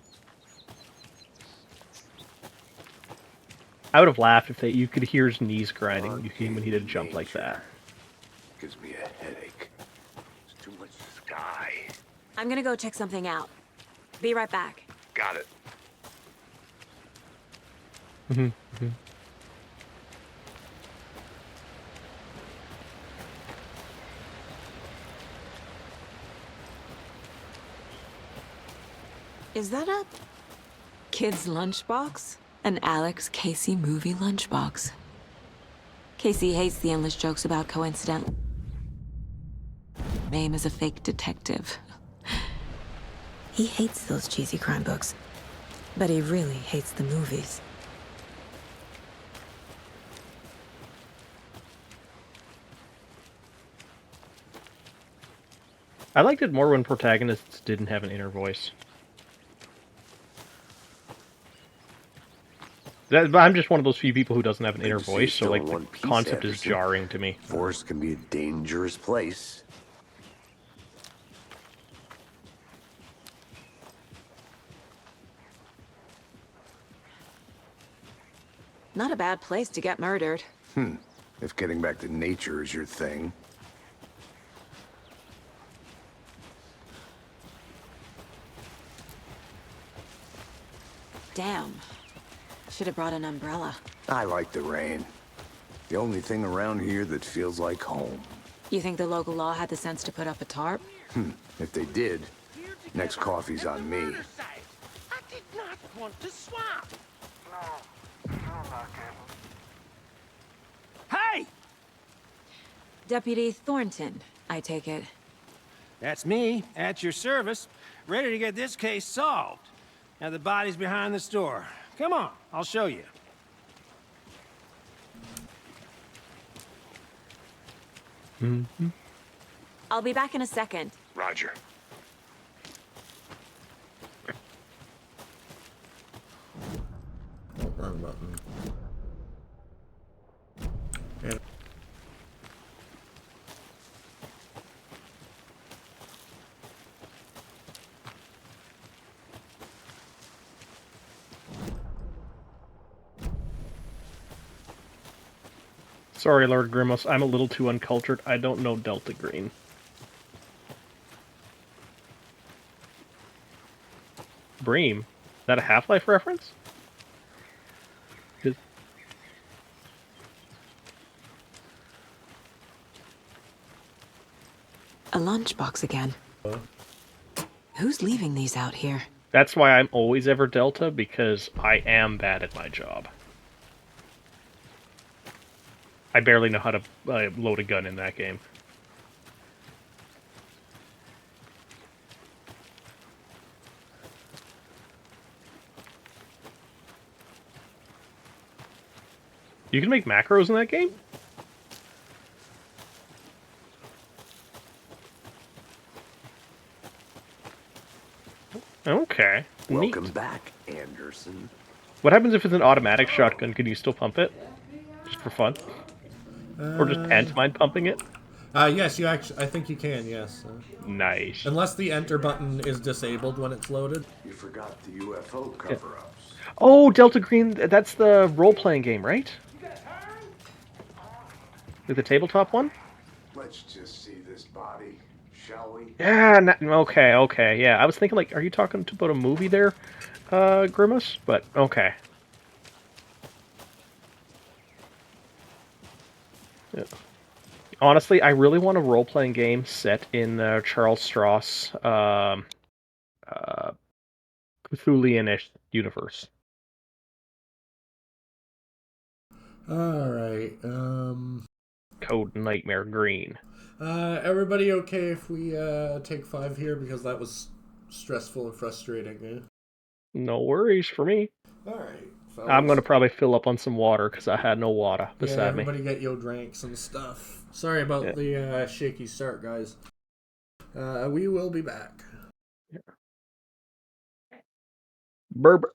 I would have laughed if you could hear his knees grinding when he did a jump like that. Gives me a headache. There's too much sky. I'm gonna go check something out. Be right back. Got it. Is that a kid's lunchbox? An Alex Casey movie lunchbox. Casey hates the endless jokes about coincidence. Name is a fake detective. He hates those cheesy crime books, but he really hates the movies. I liked it more when protagonists didn't have an inner voice. I'm just one of those few people who doesn't have an inner voice, so like the concept is jarring to me. Forest can be a dangerous place. Not a bad place to get murdered. If getting back to nature is your thing. Damn. Should have brought an umbrella. I like the rain. The only thing around here that feels like home. You think the local law had the sense to put up a tarp? If they did, next coffee's on me. I did not want to swap. No, I'm not getting. Hey! Deputy Thornton, I take it. That's me, at your service, ready to get this case solved. Now the body's behind the store. Come on, I'll show you. I'll be back in a second. Roger. Oh, wrong button. Yeah. Sorry, Lord Grimos, I'm a little too uncultured. I don't know Delta Green. Bream? Is that a Half-Life reference? A lunchbox again. Who's leaving these out here? That's why I'm always ever Delta, because I am bad at my job. I barely know how to load a gun in that game. You can make macros in that game? Okay. Welcome Neat. back, Anderson. What happens if it's an automatic shotgun? Can you still pump it? Just for fun? Or just pantomime pumping it? Yes, you actually. I think you can. Yes. Nice. Unless the enter button is disabled when it's loaded. You forgot the UFO cover-ups. Oh, Delta Green, that's the role-playing game, right? Like the tabletop one? Let's just see this body, shall we? Yeah, okay, yeah. I was thinking, like, are you talking about a movie there, Grimace? But, okay. Yeah. Honestly, I really want a role-playing game set in Charles Strauss, Cthulhian-ish universe. Alright, Code Nightmare Green. everybody okay if we, take 5 here? Because that was stressful and frustrating, eh? No worries for me. Alright, fellas. I'm gonna probably fill up on some water, because I had no water Yeah, beside me. everybody get your drinks and stuff. Sorry about the, shaky start, guys. We will be back. Burp.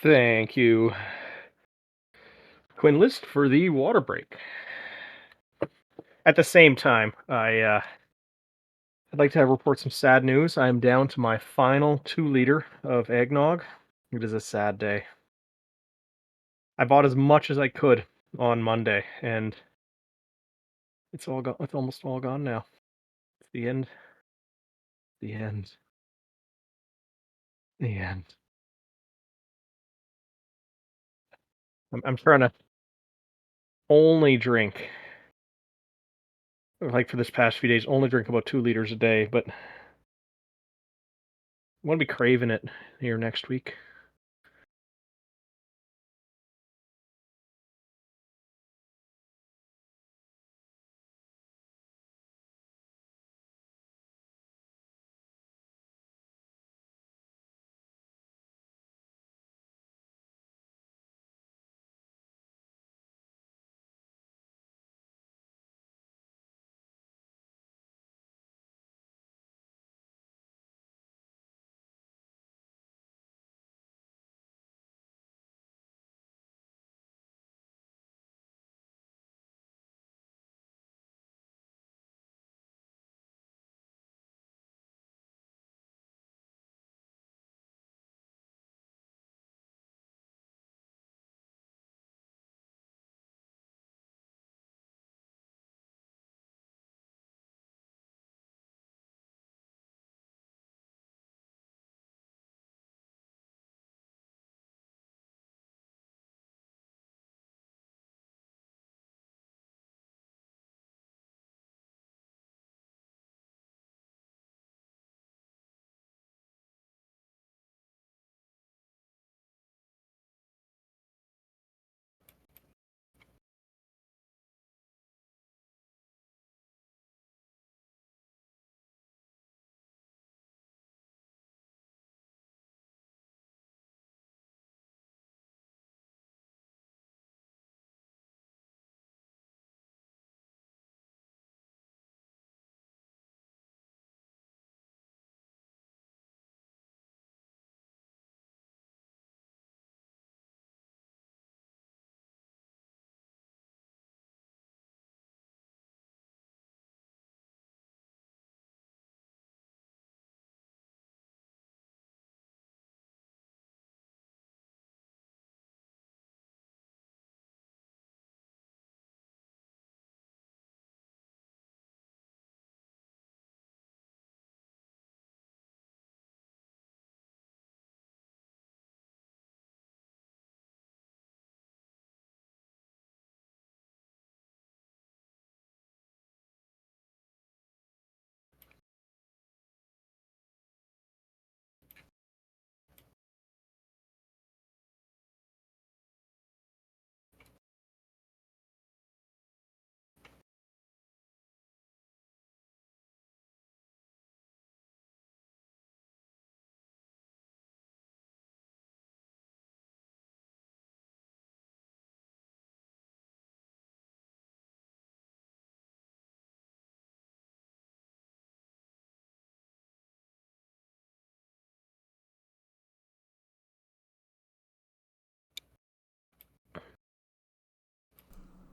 Thank you. Quinn, list for the water break. At the same time, I'd like to report some sad news. I am down to my final 2 liter of eggnog. It is a sad day. I bought as much as I could on Monday, and it's all gone. It's almost all gone now. It's the end. The end. The end. I'm trying to only drink, like for this past few days, only drink about 2 liters a day, but I'm gonna be craving it here next week.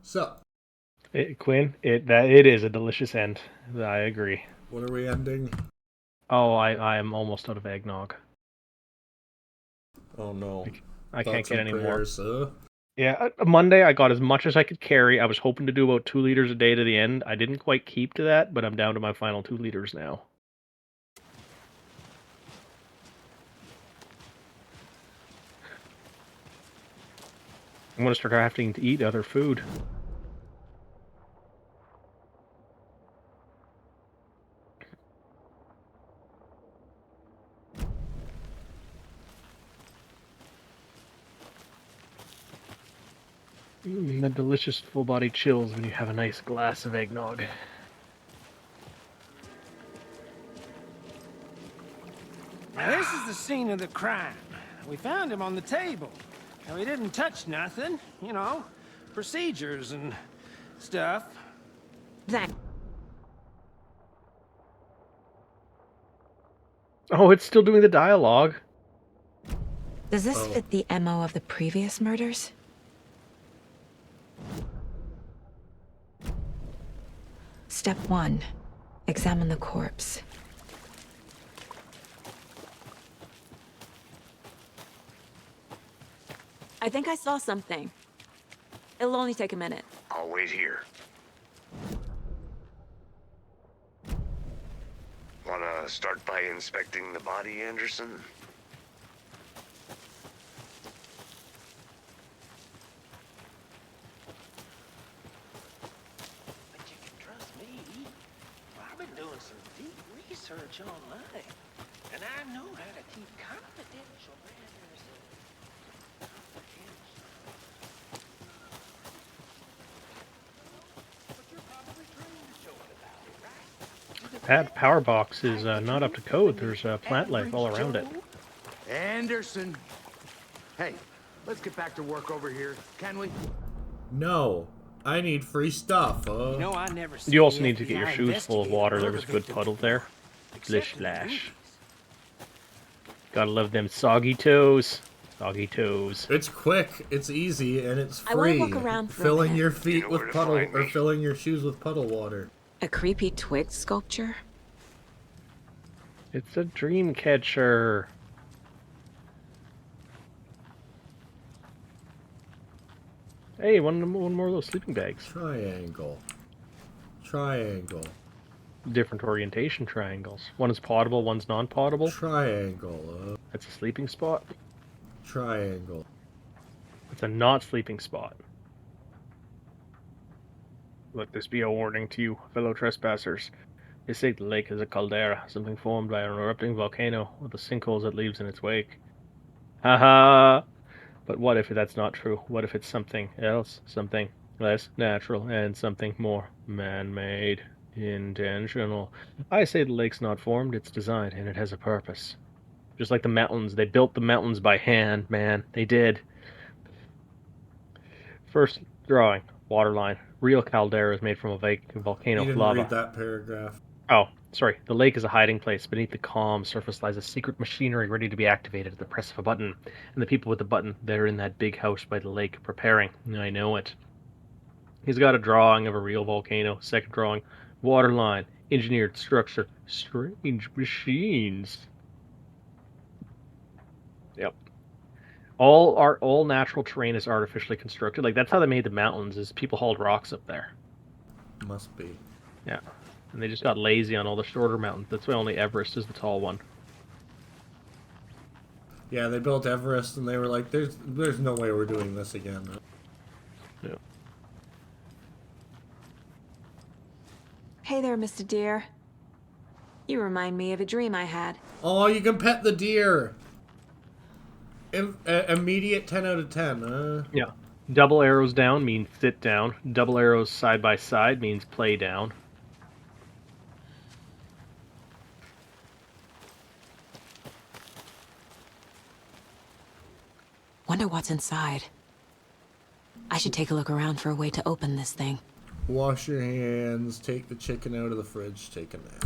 So, Quinn, it is a delicious end. I agree. what are we ending? Oh, I am almost out of eggnog. Oh no. I can't Thoughts get and any more. prayers, Yeah, Monday I got as much as I could carry. I was hoping to do about 2 liters a day to the end. I didn't quite keep to that, but I'm down to my final 2 liters now. I'm gonna start having to eat other food. The delicious full-body chills when you have a nice glass of eggnog. Now, this is the scene of the crime. We found him on the table. And we didn't touch nothing, you know, procedures and stuff. That Oh, it's still doing the dialogue. Does this fit the MO of the previous murders? Step 1. Examine the corpse. I think I saw something. It'll only take a minute. I'll wait here. Wanna start by inspecting the body, Anderson? But you can trust me. I've been doing some deep research online, and I know how to keep confidential matters. But you're probably trained to it about it, right? That power box is not up to code. There's plant life all around it. Anderson! Hey, let's get back to work over here, can we? No. I need free stuff. No, I never seen You also the need to get your FBI shoes full of water. There was a investigate good murder puddle there. victims, Splish except in the splash. movies. Gotta love them soggy toes. Soggy toes. It's quick, it's easy, and it's I wanna free. walk around for a Filling minute. your feet You know where with to puddle, find or me. filling your shoes with puddle water. A creepy twig sculpture? It's a dream catcher. Hey, one more of those sleeping bags. Triangle. Triangle. Different orientation triangles. One is potable, one's non-potable. Triangle. That's a sleeping spot. Triangle. It's a not sleeping spot. Let this be a warning to you, fellow trespassers. They say the lake is a caldera, something formed by an erupting volcano with the sinkholes it leaves in its wake. Haha! But what if that's not true? What if it's something else? Something less natural and something more man-made, intentional. I say the lake's not formed, it's designed, and it has a purpose. Just like the mountains. They built the mountains by hand, man. They did. First drawing, waterline. Real caldera is made from a volcano You didn't lava. read that paragraph. Oh, sorry. The lake is a hiding place. Beneath the calm surface lies a secret machinery ready to be activated at the press of a button. And the people with the button, they're in that big house by the lake, preparing. I know it. He's got a drawing of a real volcano. Second drawing, waterline, engineered structure, strange machines. Yep. All natural terrain is artificially constructed. Like, that's how they made the mountains, is people hauled rocks up there. Must be. Yeah. And they just got lazy on all the shorter mountains. That's why only Everest is the tall one. Yeah, they built Everest and they were like, there's no way we're doing this again. Yeah. Hey there, Mr. Deer. You remind me of a dream I had. Oh, you can pet the deer! Immediate 10 out of 10, Yeah. Double arrows down means sit down. Double arrows side by side means play down. Wonder what's inside. I should take a look around for a way to open this thing. Wash your hands, take the chicken out of the fridge, take a nap.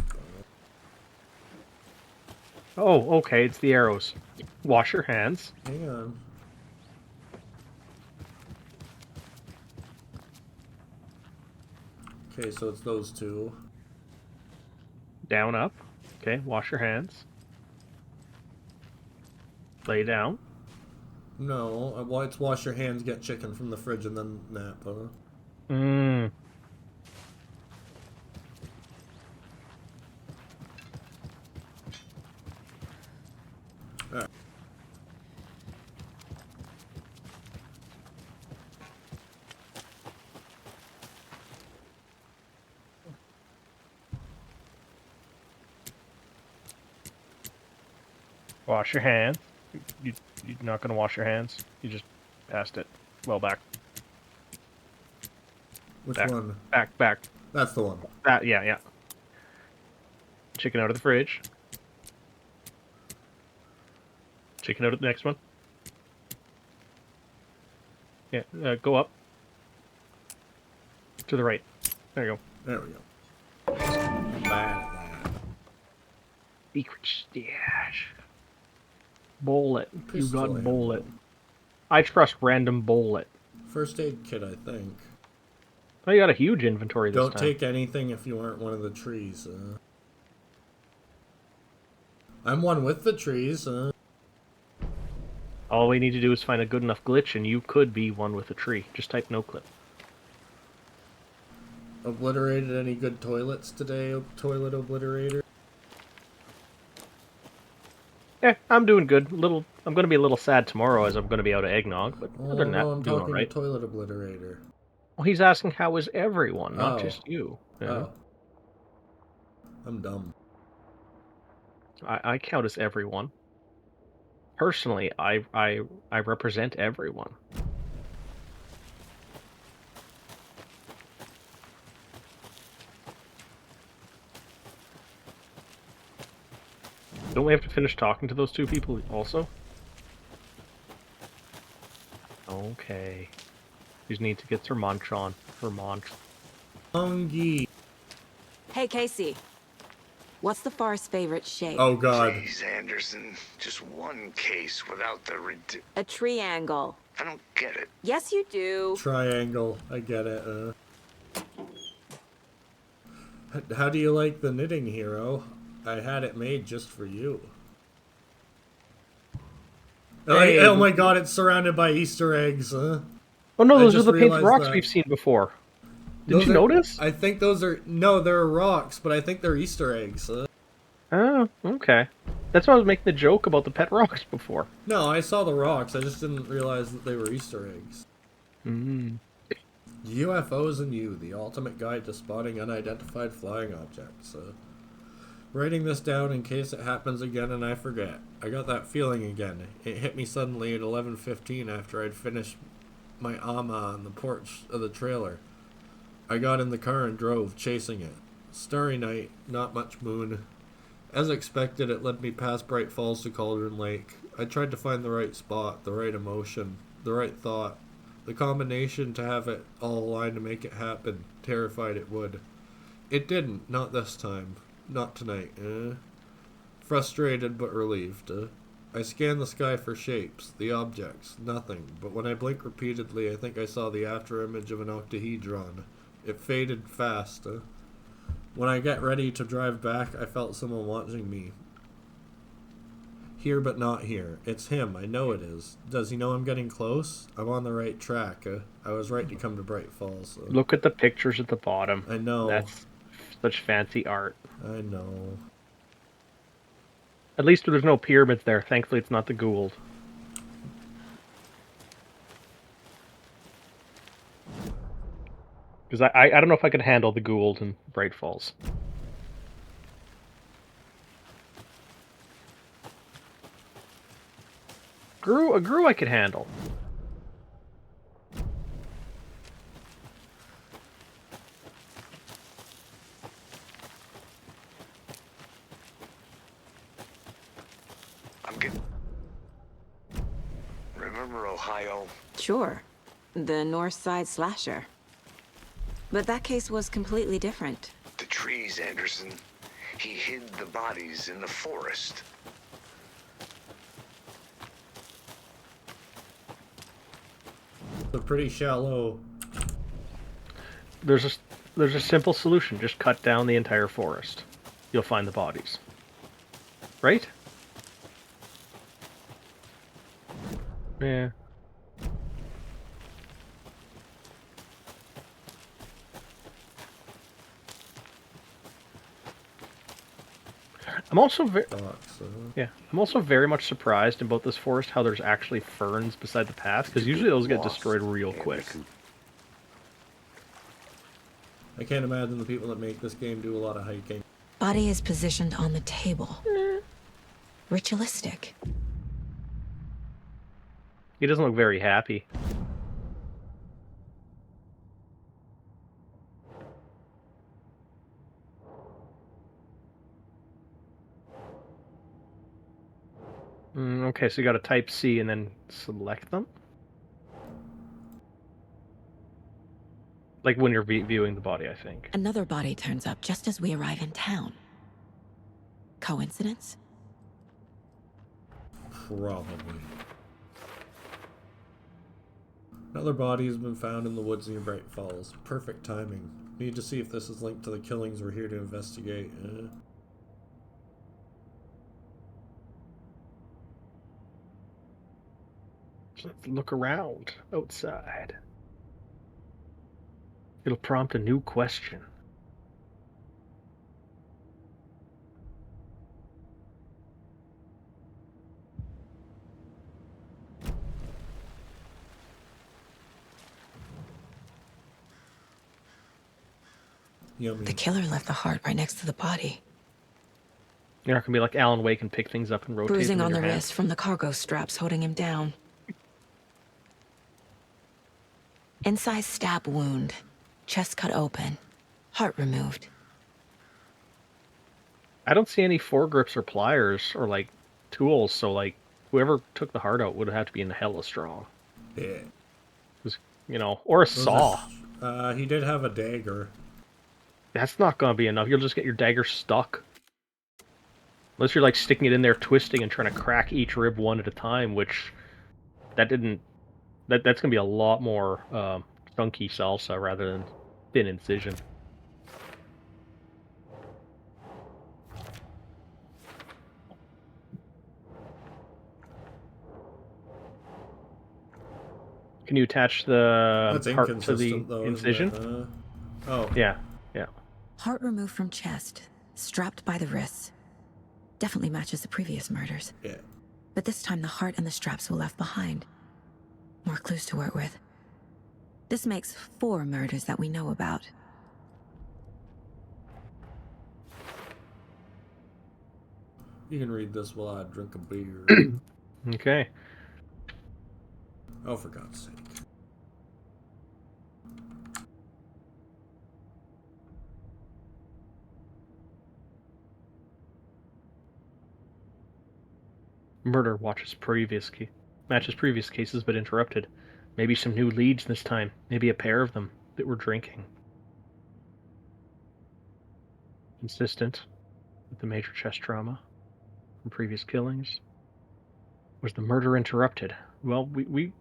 Oh, okay, it's the arrows. Wash your hands. Hang on. Okay, so it's those two. Down, up. Okay, wash your hands. Lay down. No, it's wash your hands, get chicken from the fridge, and then nap, Mmm. Alright. Wash your hands. You're not going to wash your hands. You just passed it. Well, back. Which Back. one? Back. That's the one. Yeah. Chicken out of the fridge. Chicken out of the next one. Yeah, go up. To the right. There you go. There we go. Bad at that. Secret stash. Bullet. You Pistol got ammo. bullet. I trust random bullet. First aid kit, I think. Oh, you got a huge inventory this Don't time. take anything if you aren't one of the trees. I'm one with the trees. All we need to do is find a good enough glitch, and you could be one with a tree. Just type no clip. Obliterated any good toilets today, toilet obliterator? Yeah, I'm doing good. I'm going to be a little sad tomorrow as I'm going to be out of eggnog, but Oh, other than that, no, I'm I'm doing talking alright. to toilet obliterator. Well, he's asking how is everyone, not Oh. just you. Yeah. Oh. I'm dumb. I count as everyone. Personally, I represent everyone. Don't we have to finish talking to those two people also? Okay. We just need to get her munch on. Her munch. Hungry. Hey, Casey. What's the forest's favorite shape? Oh, God. Jeez, Anderson. Just one case without the A triangle. I don't get it. Yes, you do. Triangle. I get it. How do you like the knitting, hero? I had it made just for you. Hey, oh my god, it's surrounded by Easter eggs. Oh no, I those are just the painted realized rocks that. we've seen before. Did Those you are- notice? I think those are... No, they're rocks, but I think they're Easter eggs. Oh, okay. That's why I was making the joke about the pet rocks before. No, I saw the rocks. I just didn't realize that they were Easter eggs. UFOs and You, the ultimate guide to spotting unidentified flying objects. Writing this down in case it happens again and I forget. I got that feeling again. It hit me suddenly at 11:15 after I'd finished my ama on the porch of the trailer. I got in the car and drove, chasing it. Starry night, not much moon. As expected, it led me past Bright Falls to Cauldron Lake. I tried to find the right spot, the right emotion, the right thought. The combination to have it all aligned to make it happen, terrified it would. It didn't, not this time. Not tonight, Frustrated but relieved, I scanned the sky for shapes, the objects, nothing. But when I blinked repeatedly, I think I saw the afterimage of an octahedron. It faded fast, When I get ready to drive back, I felt someone watching me. Here but not here. It's him, I know it is. Does he know I'm getting close? I'm on the right track, I was right to come to Bright Falls. Look at the pictures at the bottom. I know. That's such fancy art. I know. At least there's no pyramids there. Thankfully, it's not the Gould. Because I don't know if I could handle the Gould in Bright Falls. A Gru I could handle. I'm getting... Remember Ohio? Sure. The North Side Slasher. But that case was completely different. The trees, Anderson. He hid the bodies in the forest. They're pretty shallow. There's a simple solution. Just cut down the entire forest. You'll find the bodies. Right? Yeah. I'm also I'm also very much surprised about this forest how there's actually ferns beside the path, because usually those get destroyed real quick. I can't imagine the people that make this game do a lot of hiking. Body is positioned on the table. Ritualistic. He doesn't look very happy. Okay, so you gotta type C and then select them? Like when you're viewing the body, I think. Another body turns up just as we arrive in town. Coincidence? Probably. Another body has been found in the woods near Bright Falls. Perfect timing. Need to see if this is linked to the killings we're here to investigate. Let's look around outside. It'll prompt a new question. Yummy. The killer left the heart right next to the body. You're not gonna be like Alan Wake and pick things up and rotate Bruising them on in the your hand. wrist from the cargo straps holding him down. Incised stab wound. Chest cut open. Heart removed. I don't see any foregrips or pliers or like tools, so like whoever took the heart out would have to be in hella strong. Yeah. You know, or a Those saw. He did have a dagger. That's not gonna be enough. You'll just get your dagger stuck. Unless you're like sticking it in there, twisting and trying to crack each rib one at a time, which that's gonna be a lot more chunky salsa rather than thin incision. Can you attach the That's part to inconsistent, the though, incision? isn't it? Oh. Yeah. Heart removed from chest. Strapped by the wrists. Definitely matches the previous murders. Yeah. But this time the heart and the straps were left behind. More clues to work with. This makes 4 murders that we know about. You can read this while I drink a beer. Okay. Oh, for God's sake. Murder matches previous cases, but interrupted. Maybe some new leads this time. Maybe a pair of them that were drinking. Consistent with the major chest trauma from previous killings. Was the murder interrupted? Well, we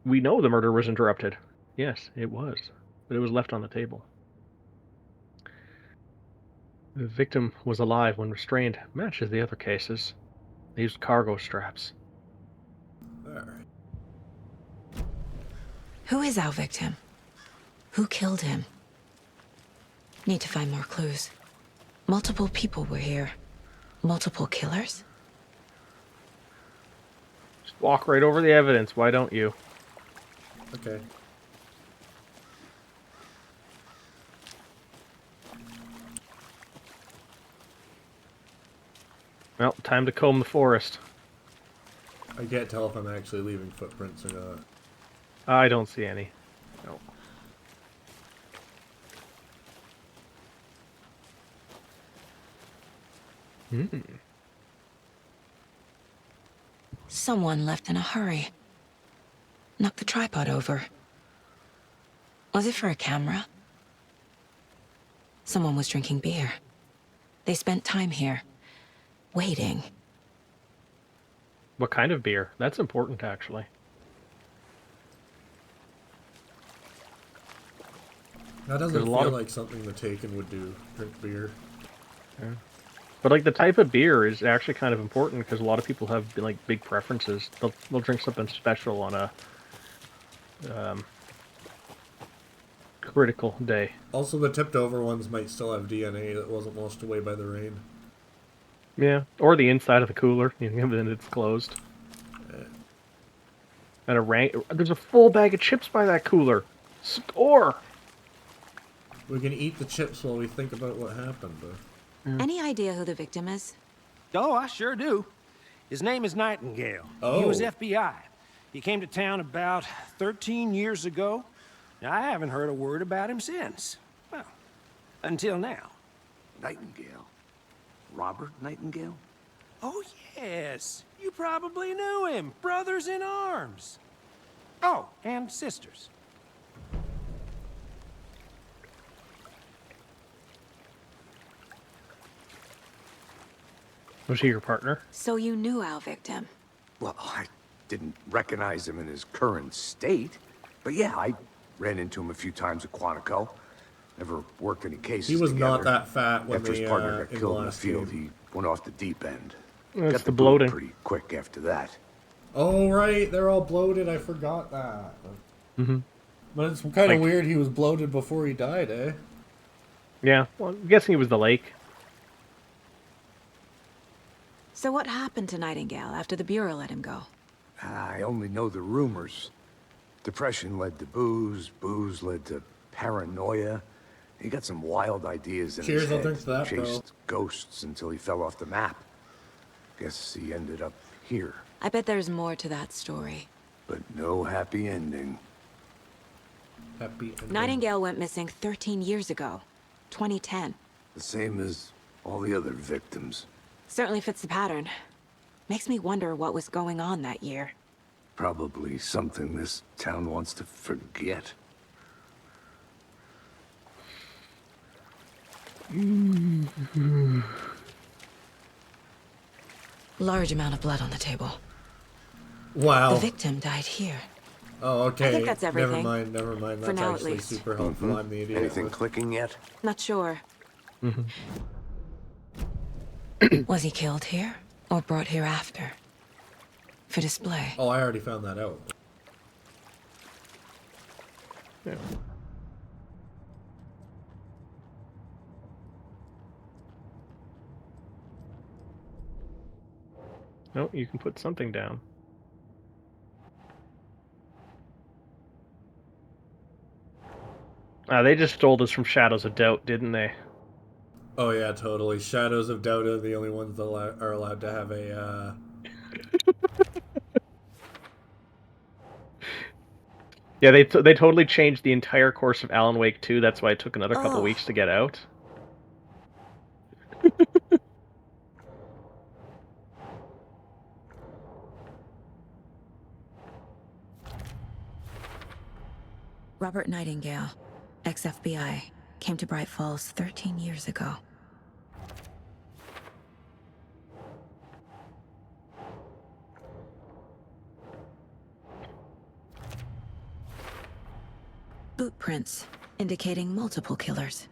know the murder was interrupted. Yes, it was. But it was left on the table. The victim was alive when restrained. Matches the other cases. They used cargo straps. Alright. Who is our victim? Who killed him? Need to find more clues. Multiple people were here. Multiple killers? Just walk right over the evidence, why don't you? Okay. Well, time to comb the forest. I can't tell if I'm actually leaving footprints or not. I don't see any. No. Someone left in a hurry. Knocked the tripod over. Was it for a camera? Someone was drinking beer. They spent time here. Waiting. What kind of beer? That's important, actually. That doesn't There's a lot feel of- like something the Taken would do. Drink beer. Yeah. But like the type of beer is actually kind of important because a lot of people have like big preferences. They'll drink something special on a critical day. Also, the tipped over ones might still have DNA that wasn't washed away by the rain. Yeah, or the inside of the cooler, then it's closed. And there's a full bag of chips by that cooler. Score! We can eat the chips while we think about what happened. Any idea who the victim is? Oh, I sure do. His name is Nightingale. Oh. He was FBI. He came to town about 13 years ago. Now, I haven't heard a word about him since. Well, until now. Nightingale? Robert Nightingale? Oh, yes. You probably knew him. Brothers in arms. Oh, and sisters. Was he your partner? So you knew our victim. Well, I didn't recognize him in his current state. But yeah, I ran into him a few times at Quantico. Never worked any cases He was together. not that fat when After his partner got in the killed in the last field, game. he went off the deep end. That's Got the boot bloating. pretty quick after that. Oh, right, they're all bloated. I forgot that. Mm-hmm. But it's kind of Like- weird he was bloated before he died, eh? Yeah, well, I'm guessing it was the lake. So what happened to Nightingale after the Bureau let him go? I only know the rumors. Depression led to booze, booze led to paranoia. He got some wild ideas in Cheers, his I'll head. drink to that, bro. Chased ghosts until he fell off the map. Guess he ended up here. I bet there's more to that story. But no happy ending. Happy ending. Nightingale went missing 13 years ago. 2010. The same as all the other victims. Certainly fits the pattern. Makes me wonder what was going on that year. Probably something this town wants to forget. Large amount of blood on the table. Wow. The victim died here. Oh, okay. I think that's everything. Never mind. For That's now, at actually least. super helpful. I'm the idiot. Anything clicking yet? Not sure. Was he killed here or brought here after? For display. Oh, I already found that out. Yeah. No, you can put something down. They just stole this from Shadows of Doubt, didn't they? Oh yeah, totally. Shadows of Doubt are the only ones that are allowed to have a. Yeah, they totally changed the entire course of Alan Wake 2. That's why it took another couple Oh. weeks to get out. Robert Nightingale, ex-FBI, came to Bright Falls 13 years ago. Boot prints indicating multiple killers.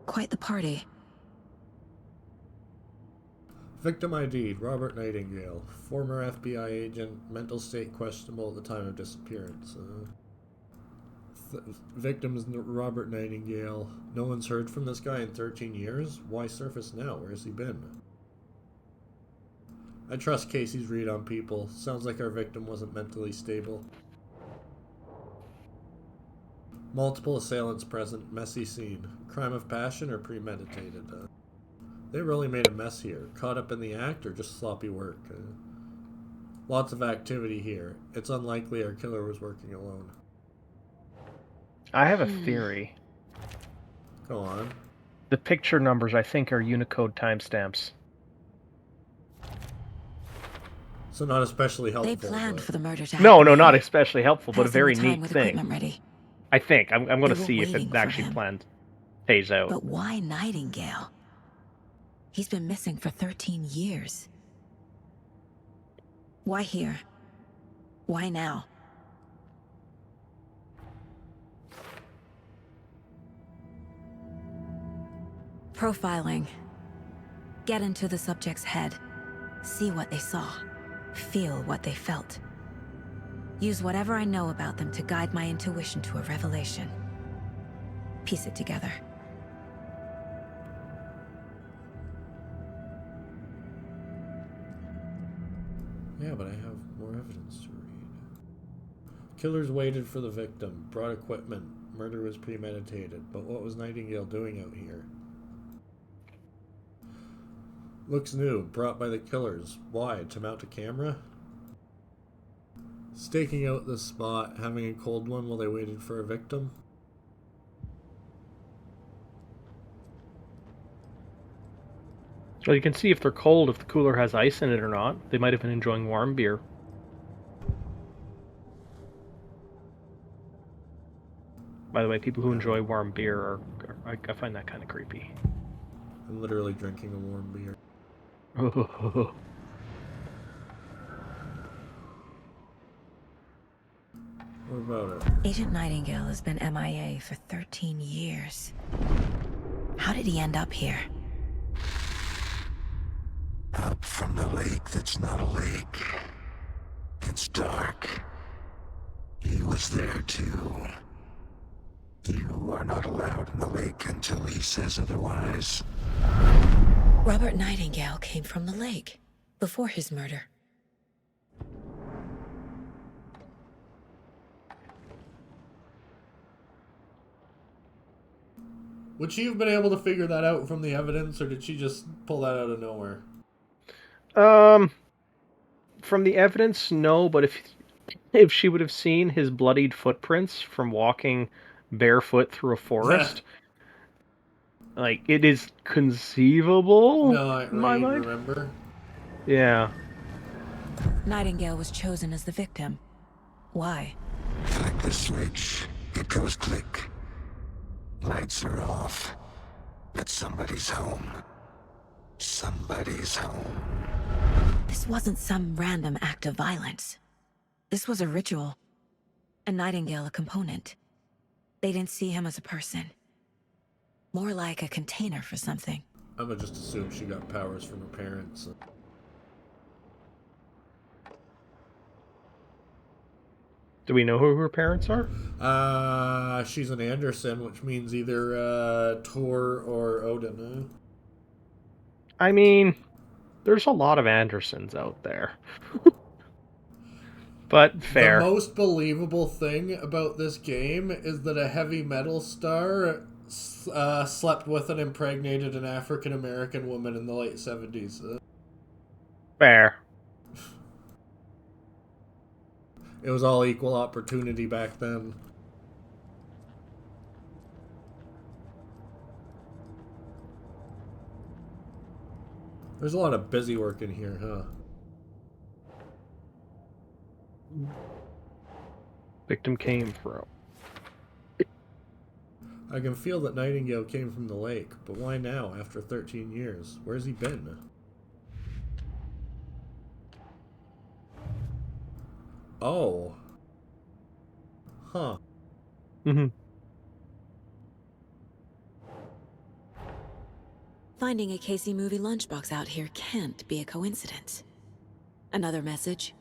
Quite the party. Victim ID'd Robert Nightingale, former FBI agent, mental state questionable at the time of disappearance. Victim's Robert Nightingale. No one's heard from this guy in 13 years? Why surface now? Where has he been? I trust Casey's read on people. Sounds like our victim wasn't mentally stable. Multiple assailants present. Messy scene. Crime of passion or premeditated? They really made a mess here. Caught up in the act or just sloppy work? Lots of activity here. It's unlikely our killer was working alone. I have a theory. Go on. The picture numbers, I think, are Unicode timestamps. So not especially helpful. They planned but- for the murder to No, happen not here, especially helpful, but a passing very the time neat with thing. equipment ready. I think. I'm going to They were see if waiting it for actually him. pays out. But why Nightingale? He's been missing for 13 years. Why here? Why now? Profiling. Get into the subject's head. See what they saw. Feel what they felt. Use whatever I know about them to guide my intuition to a revelation. Piece it together. Yeah, but I have more evidence to read. Killers waited for the victim, brought equipment. Murder was premeditated. But what was Nightingale doing out here? Looks new, brought by the killers. Why? To mount a camera? Staking out the spot, having a cold one while they waited for a victim? Well, you can see if they're cold, if the cooler has ice in it or not. They might have been enjoying warm beer. By the way, people who enjoy warm beer I find that kind of creepy. I'm literally drinking a warm beer. What about it? Agent Nightingale has been MIA for 13 years. How did he end up here? Up from the lake that's not a lake. It's dark. He was there too. You are not allowed in the lake until he says otherwise. Robert Nightingale came from the lake before his murder. Would she have been able to figure that out from the evidence, or did she just pull that out of nowhere? From the evidence, no, but if she would have seen his bloodied footprints from walking barefoot through a forest, like, it is conceivable No, I in my mind. remember. Yeah. Nightingale was chosen as the victim. Why? Flick the switch. It goes click. Lights are off. But somebody's home. Somebody's home. This wasn't some random act of violence. This was a ritual. And Nightingale a component. They didn't see him as a person. More like a container for something. I'm gonna just assume she got powers from her parents. Do we know who her parents are? She's an Anderson, which means either Thor or Odin. I mean, there's a lot of Andersons out there. But fair. The most believable thing about this game is that a heavy metal star slept with and impregnated an African American woman in the late 70s. Fair. It was all equal opportunity back then. There's a lot of busy work in here, huh? Victim came from. I can feel that Nightingale came from the lake, but why now, after 13 years? Where's he been? Oh. Huh. Mm-hmm. Finding a Casey movie lunchbox out here can't be a coincidence. Another message?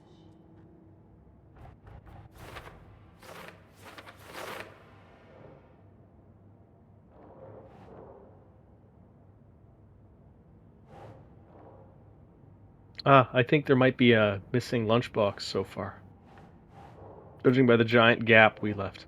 I think there might be a missing lunchbox so far. Judging by the giant gap we left.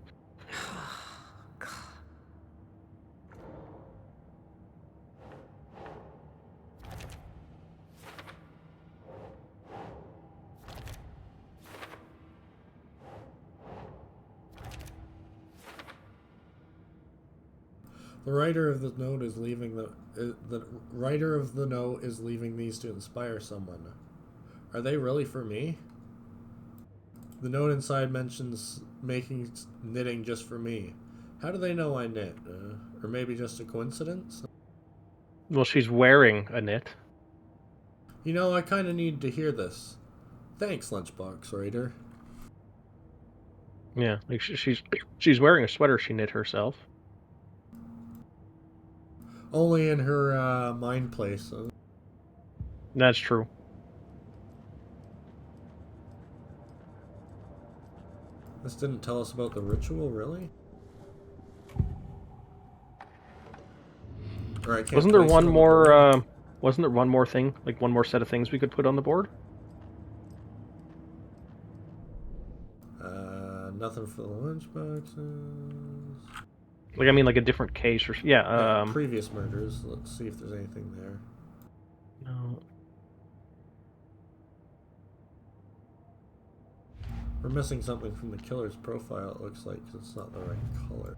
The writer of the note is leaving the writer of the note is leaving these to inspire someone. Are they really for me? The note inside mentions making knitting just for me. How do they know I knit? Or maybe just a coincidence? Well, she's wearing a knit. You know, I kind of need to hear this. Thanks, Lunchbox Writer. Yeah, like she's wearing a sweater she knit herself. Only in her mind place. That's true. This didn't tell us about the ritual, really? Wasn't there one more? Wasn't there one more thing, like one more set of things we could put on the board? Nothing for the lunchboxes. Like, I mean, like a different case or yeah. Previous murders. Let's see if there's anything there. No. We're missing something from the killer's profile. It looks like 'cause it's not the right color.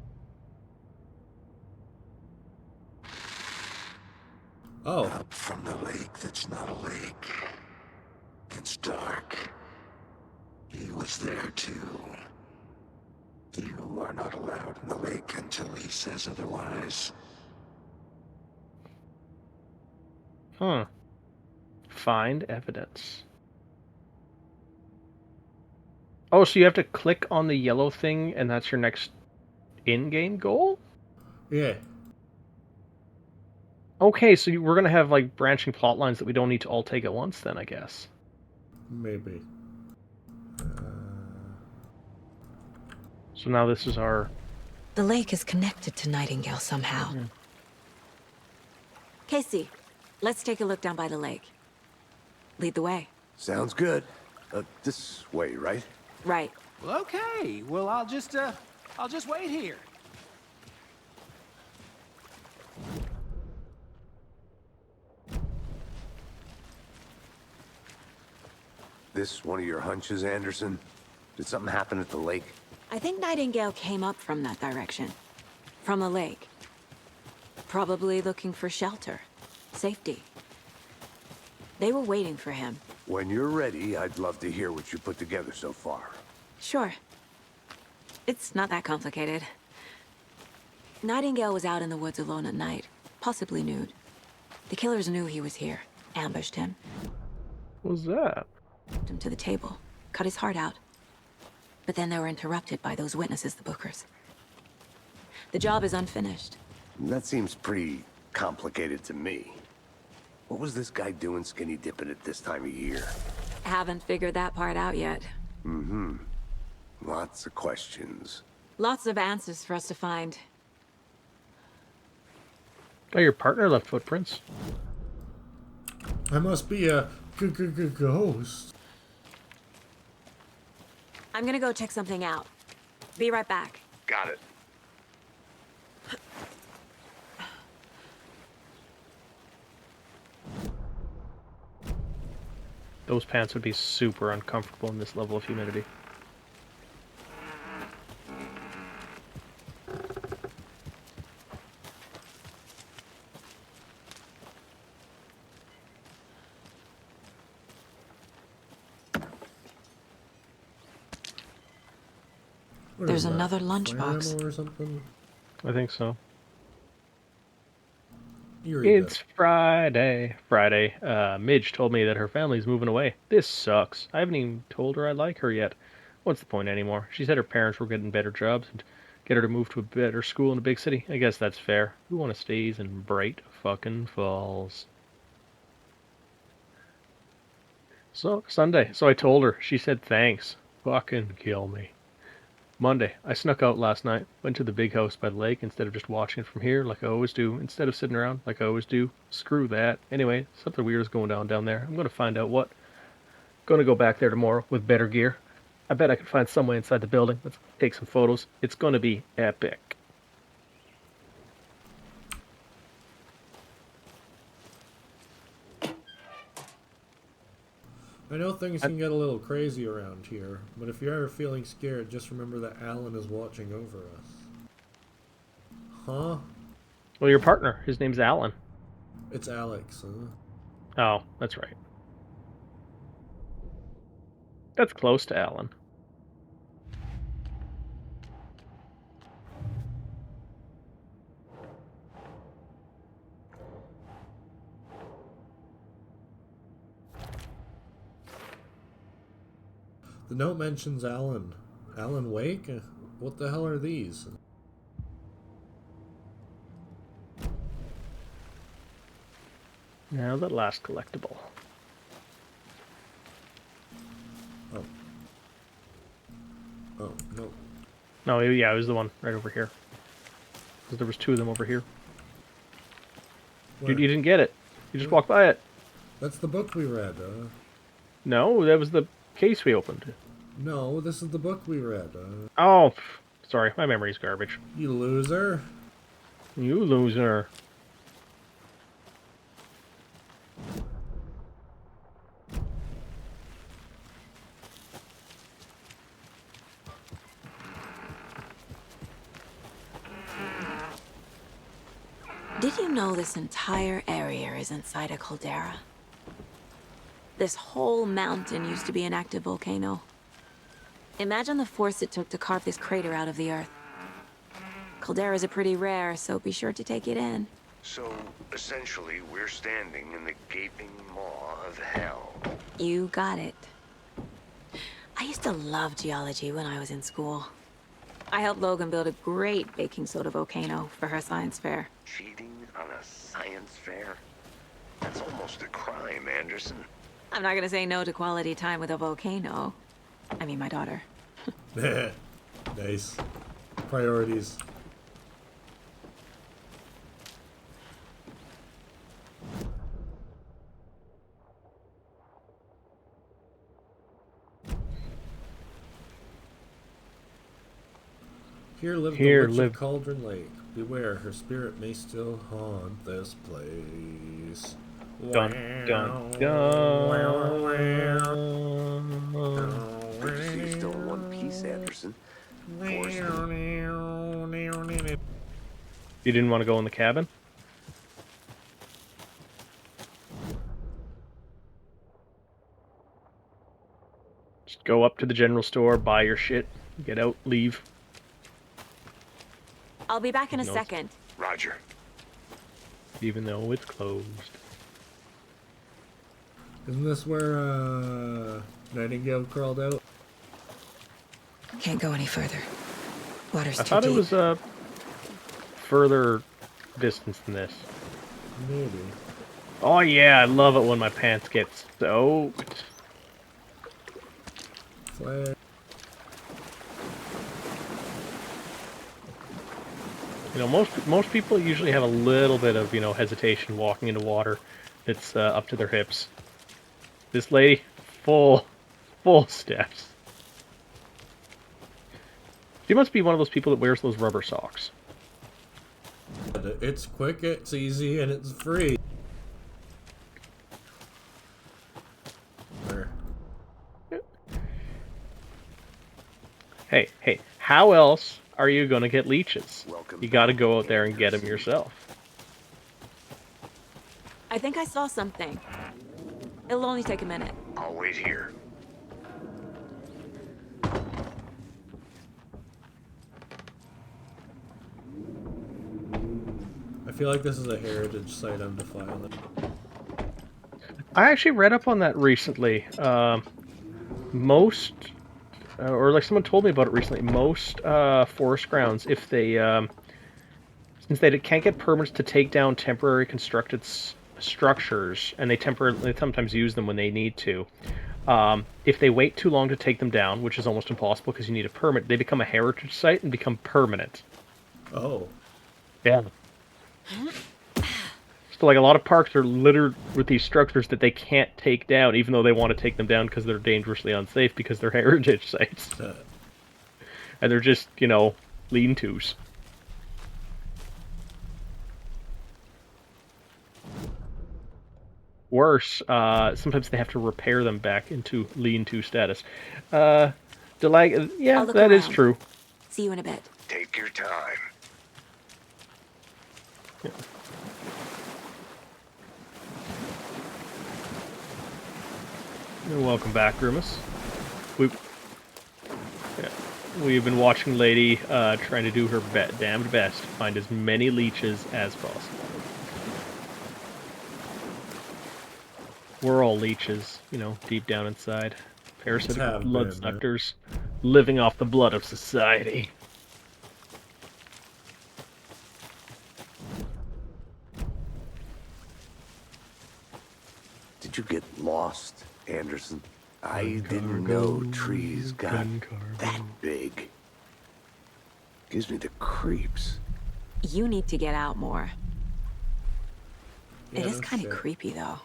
Oh. Up from the lake that's not a lake. It's dark. He was there too. You are not allowed in the lake until he says otherwise. Huh. Find evidence. Oh, so you have to click on the yellow thing, and that's your next in-game goal? Yeah. Okay, so we're gonna have like branching plot lines that we don't need to all take at once, then I guess. Maybe. So now this is our. The lake is connected to Nightingale somehow. Yeah. Casey, let's take a look down by the lake. Lead the way. Sounds good. This way, right? Right. Well, okay. Well, I'll just wait here. This one of your hunches, Anderson? Did something happen at the lake? I think Nightingale came up from that direction. From the lake. Probably looking for shelter. Safety. They were waiting for him. When you're ready, I'd love to hear what you put together so far. Sure. It's not that complicated. Nightingale was out in the woods alone at night, possibly nude. The killers knew he was here, ambushed him. What was that? Took him to the table, cut his heart out. But then they were interrupted by those witnesses, the Bookers. The job is unfinished. That seems pretty complicated to me. What was this guy doing skinny dipping at this time of year? Haven't figured that part out yet. Mm-hmm. Lots of questions. Lots of answers for us to find. Oh, your partner left footprints. I must be a ghost. I'm gonna go check something out. Be right back. Got it. Those pants would be super uncomfortable in this level of humidity. What There's is that? another lunchbox. Flannel or something? I think so. You read It's Friday. Midge told me that her family's moving away. This sucks. I haven't even told her I like her yet. What's the point anymore? She said her parents were getting better jobs and get her to move to a better school in a big city. I guess that's fair. Who want to stays in Bright fucking Falls? So, Sunday. So I told her. She said thanks. Fucking kill me. Monday, I snuck out last night, went to the big house by the lake instead of just watching it from here like I always do, instead of sitting around like I always do. Screw that. Anyway, something weird is going down there. I'm going to find out what. Going to go back there tomorrow with better gear. I bet I can find some way inside the building. Let's take some photos. It's going to be epic. I know things can get a little crazy around here, but if you're ever feeling scared, just remember that Alan is watching over us. Huh? Well, your partner, his name's Alan. It's Alex, huh? Oh, that's right. That's close to Alan. The note mentions Alan. Alan Wake? What the hell are these? Now the last collectible. Oh. Oh, no. No, yeah, it was the one right over here. Because there was two of them over here. Where? You didn't get it. You just walked by it. That's the book we read, No, that was the case we opened. No, this is the book we read, Oh, sorry, my memory's garbage. You loser. You loser. Did you know this entire area is inside a caldera? This whole mountain used to be an active volcano. Imagine the force it took to carve this crater out of the earth. Calderas are pretty rare, so be sure to take it in. So, essentially, we're standing in the gaping maw of hell. You got it. I used to love geology when I was in school. I helped Logan build a great baking soda volcano for her science fair. Cheating on a science fair? That's almost a crime, Anderson. I'm not gonna say no to quality time with a volcano. I mean, my daughter. Nice. Priorities. Here lived the witch of Cauldron Lake. Beware, her spirit may still haunt this place. Dun, dun, dun. Good to see you still in one piece, Anderson. You didn't want to go in the cabin? Just go up to the general store, buy your shit, get out, leave. I'll be back in a second. Roger. Even though it's closed. Isn't this where Nightingale crawled out? Can't go any further. Water's too deep. I thought it was a further distance than this. Maybe. Oh yeah, I love it when my pants get soaked. Flare. You know, most people usually have a little bit of, you know, hesitation walking into water that's up to their hips. This lady, full steps. She must be one of those people that wears those rubber socks. It's quick, it's easy, and it's free. Hey, how else are you gonna get leeches? You gotta go out there and get them yourself. I think I saw something. It'll only take a minute. I'll wait here. I feel like this is a heritage site I'm defiling. I actually read up on that recently. Most, or like someone told me about it recently, most forest grounds, if they, since they can't get permits to take down temporary constructed structures, and they sometimes use them when they need to, if they wait too long to take them down, which is almost impossible because you need a permit, they become a heritage site and become permanent. Oh. Yeah. So like a lot of parks are littered with these structures that they can't take down, even though they want to take them down because they're dangerously unsafe because they're heritage sites. And they're just, you know, lean-tos. Worse, sometimes they have to repair them back into lean-to status. Yeah, that is true. See you in a bit. Take your time. Yeah. Welcome back, Grimace. We've been watching Lady trying to do her damned best to find as many leeches as possible. We're all leeches, you know, deep down inside. Parasitic blood suckers, living off the blood of society. Did you get lost, Anderson? I didn't know trees got that big. Gives me the creeps. You need to get out more. Yeah, it is no kind of shit. creepy, though.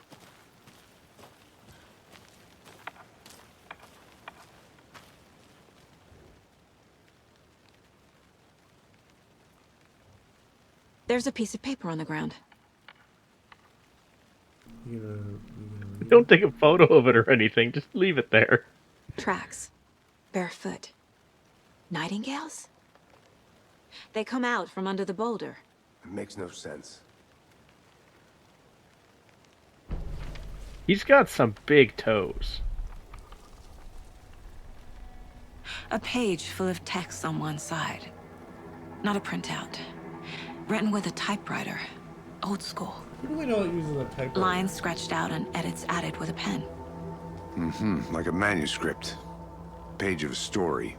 There's a piece of paper on the ground. Don't take a photo of it or anything, just leave it there. Tracks. Barefoot. Nightingales? They come out from under the boulder. It makes no sense. He's got some big toes. A page full of text on one side. Not a printout. Written with a typewriter. Old school. Who do we know it uses a typewriter? Lines scratched out and edits added with a pen. Mm-hmm, like a manuscript. page of a story.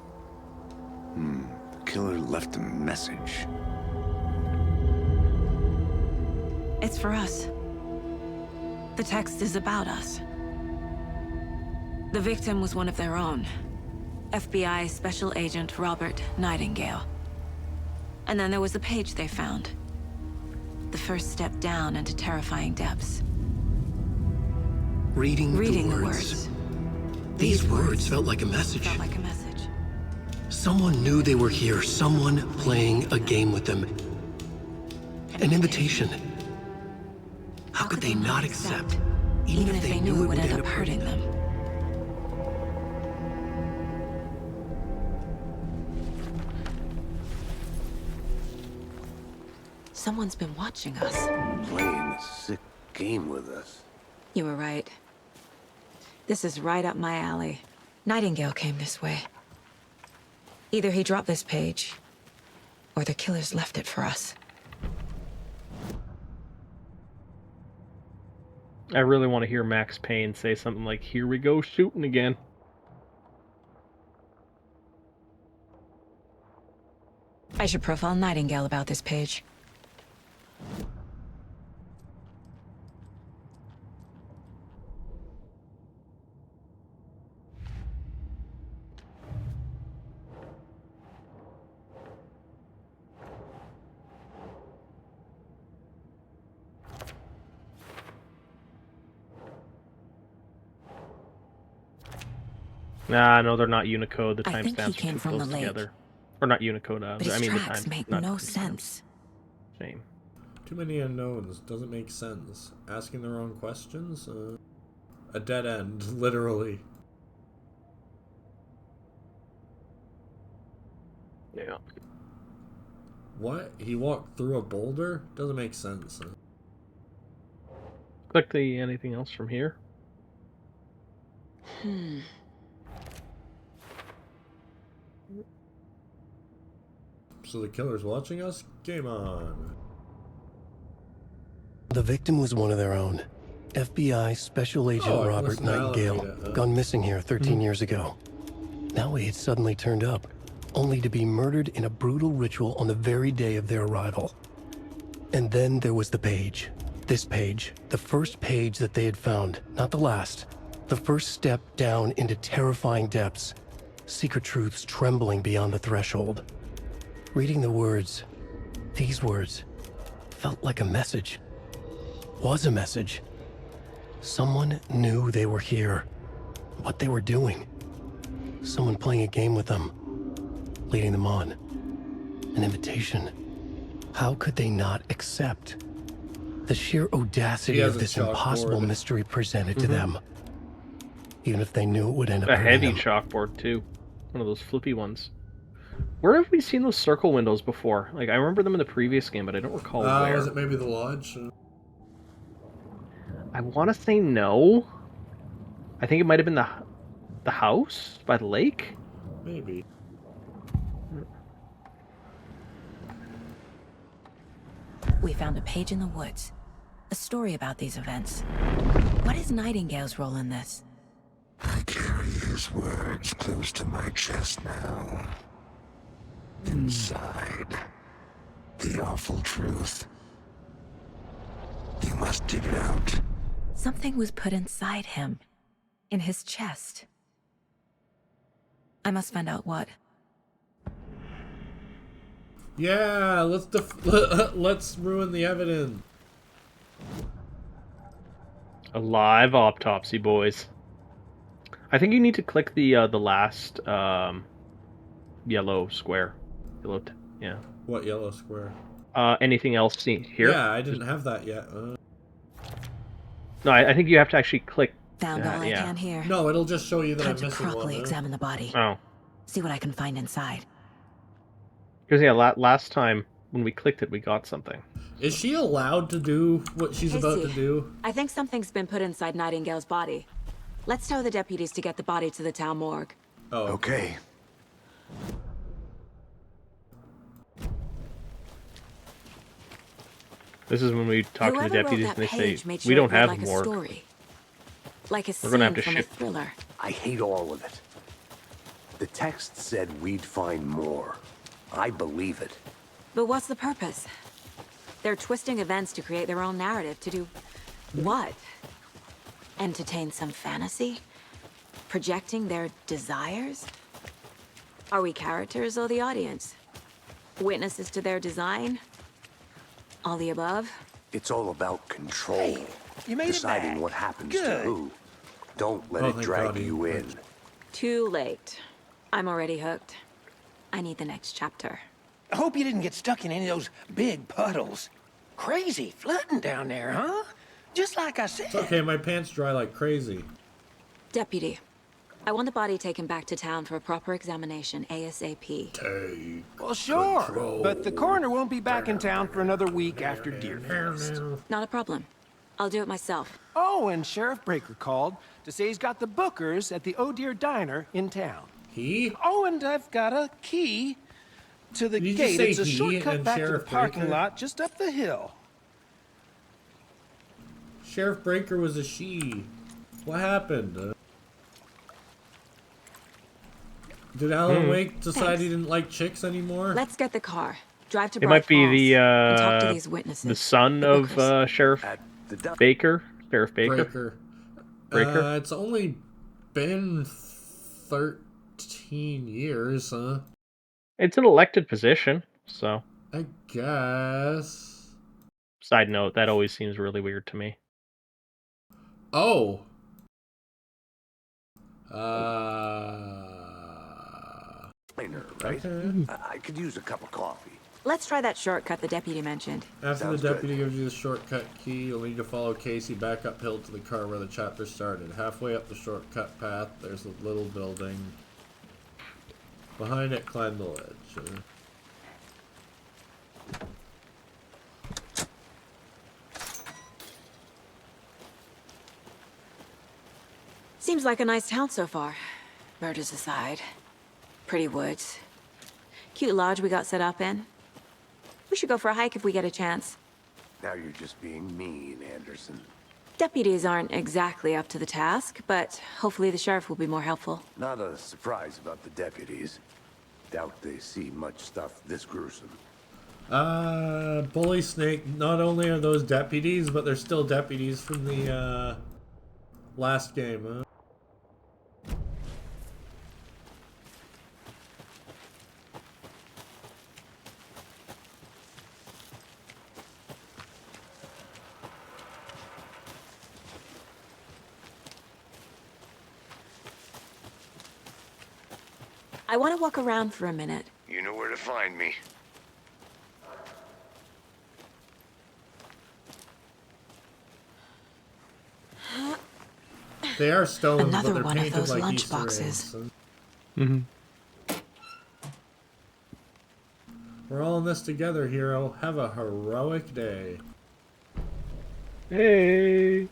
The killer left a message. It's for us. The text is about us. The victim was one of their own. FBI Special Agent Robert Nightingale. And then there was the page they found. The first step down into terrifying depths. Reading the words. These words felt like a message. Felt like a message. Someone knew they were here. Someone playing a game with them. An invitation. How could they not accept? Even if they knew it would end up hurting them. Someone's been watching us. Playing a sick game with us. You were right. This is right up my alley. Nightingale came this way. Either he dropped this page, or the killers left it for us. I really want to hear Max Payne say something like, "Here we go shooting again." I should profile Nightingale about this page. Nah, no, they're not Unicode. The I think he timestamps are came too from close the lake. together. Or not Unicode, But his I mean the tracks time. make not no timestamps. sense. Same. Too many unknowns. Doesn't make sense. Asking the wrong questions? A dead end, literally. Yeah. What? He walked through a boulder? Doesn't make sense. Click the anything else from here. So the killer's watching us? Game on. The victim was one of their own. FBI Special Agent I Robert must validate Nightingale, it, gone missing here 13 years ago. Now he had suddenly turned up, only to be murdered in a brutal ritual on the very day of their arrival. And then there was the page. This page, the first page that they had found, not the last. The first step down into terrifying depths. Secret truths trembling beyond the threshold. Reading the words, these words, felt like a message. Was a message. Someone knew they were here. What they were doing. Someone playing a game with them. Leading them on. An invitation. How could they not accept? The sheer audacity of this impossible mystery presented to them. Even if they knew it would end up A heavy hurting them. chalkboard too. One of those flippy ones. Where have we seen those circle windows before? Like, I remember them in the previous game, but I don't recall where. Was it maybe the lodge? I want to say no. I think it might have been the house by the lake. Maybe. We found a page in the woods. A story about these events. What is Nightingale's role in this? I carry his words close to my chest now. Inside, the awful truth. You must dig it out. Something was put inside him. In his chest. I must find out what. Yeah, let's ruin the evidence. A live autopsy, boys. I think you need to click the last yellow square. Yeah. What yellow square? Anything else seen here? Yeah, I didn't have that yet. No, I think you have to actually click. Found all I can here. No, it'll just show you that Time I'm to missing one. properly examine the body. Oh. See what I can find inside. Because last time when we clicked it, we got something. Is she allowed to do what she's about to do? I think something's been put inside Nightingale's body. Let's tell the deputies to get the body to the town morgue. Oh. Okay. This is when we talk to the deputies and they say, made we sure don't it read have like more. A story. Like a We're gonna have scene to from a shift. thriller. I hate all of it. The text said we'd find more. I believe it. But what's the purpose? They're twisting events to create their own narrative. To do what? Entertain some fantasy? Projecting their desires? Are we characters or the audience? Witnesses to their design? All the above? It's all about control. Hey, you made Deciding it back. what happens Good. to who. Don't let Oh, it thank drag God he you in. worked. Too late. I'm already hooked. I need the next chapter. I hope you didn't get stuck in any of those big puddles. Crazy flooding down there, huh? Just like I said. It's okay, my pants dry like crazy. Deputy, I want the body taken back to town for a proper examination ASAP. Take Well, sure. control. But the coroner won't be back in town for another week after Deerfest. Not a problem. I'll do it myself. Oh, and Sheriff Breaker called to say he's got the bookers at the Oh Dear Diner in town. He? Oh, and I've got a key to the Did you gate. say It's a he shortcut and back to the Sheriff parking Breaker? lot just up the hill. Sheriff Breaker was a she. What happened? Did Alan Wake decide Thanks. he didn't like chicks anymore? Let's get the car. Drive to It might Bright be Falls the and talk to these witnesses. the son the of bookers. Sheriff At the Baker. Sheriff Baker. Breaker. Breaker? It's only been 13 years, huh? It's an elected position, so. I guess. Side note, that always seems really weird to me. Oh. diner, right? Okay. I could use a cup of coffee. Let's try that shortcut the deputy mentioned. After Sounds the good. deputy gives you the shortcut key, you'll need to follow Casey back uphill to the car where the chapter started. Halfway up the shortcut path, there's a little building. Behind it, climb the ledge. Seems like a nice town so far. Murders aside. Pretty woods. Cute lodge we got set up in. We should go for a hike if we get a chance. Now you're just being mean, Anderson. Deputies aren't exactly up to the task, but hopefully the sheriff will be more helpful. Not a surprise about the deputies. Doubt they see much stuff this gruesome. Bully Snake, not only are those deputies, but they're still deputies from the, last game, huh? I want to walk around for a minute. You know where to find me. They are stones, Another but they're one of painted those like lunch Easter boxes. eggs. Mm-hmm. We're all in this together, hero. Have a heroic day. Hey.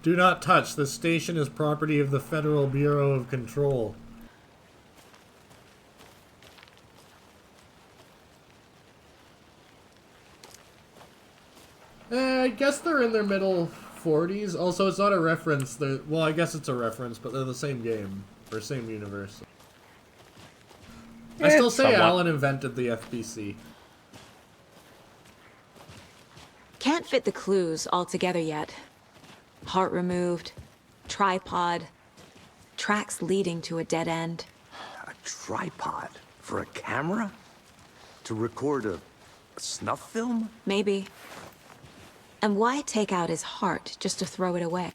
Do not touch. This station is property of the Federal Bureau of Control. I guess they're in their middle 40s. Also, it's not a reference. Well, I guess it's a reference, but they're the same game. Or same universe. I still say somewhat. Alan invented the FBC. Can't fit the clues all together yet. Heart removed, tripod, tracks leading to a dead end. A tripod? For a camera? To record a snuff film? Maybe. And why take out his heart just to throw it away?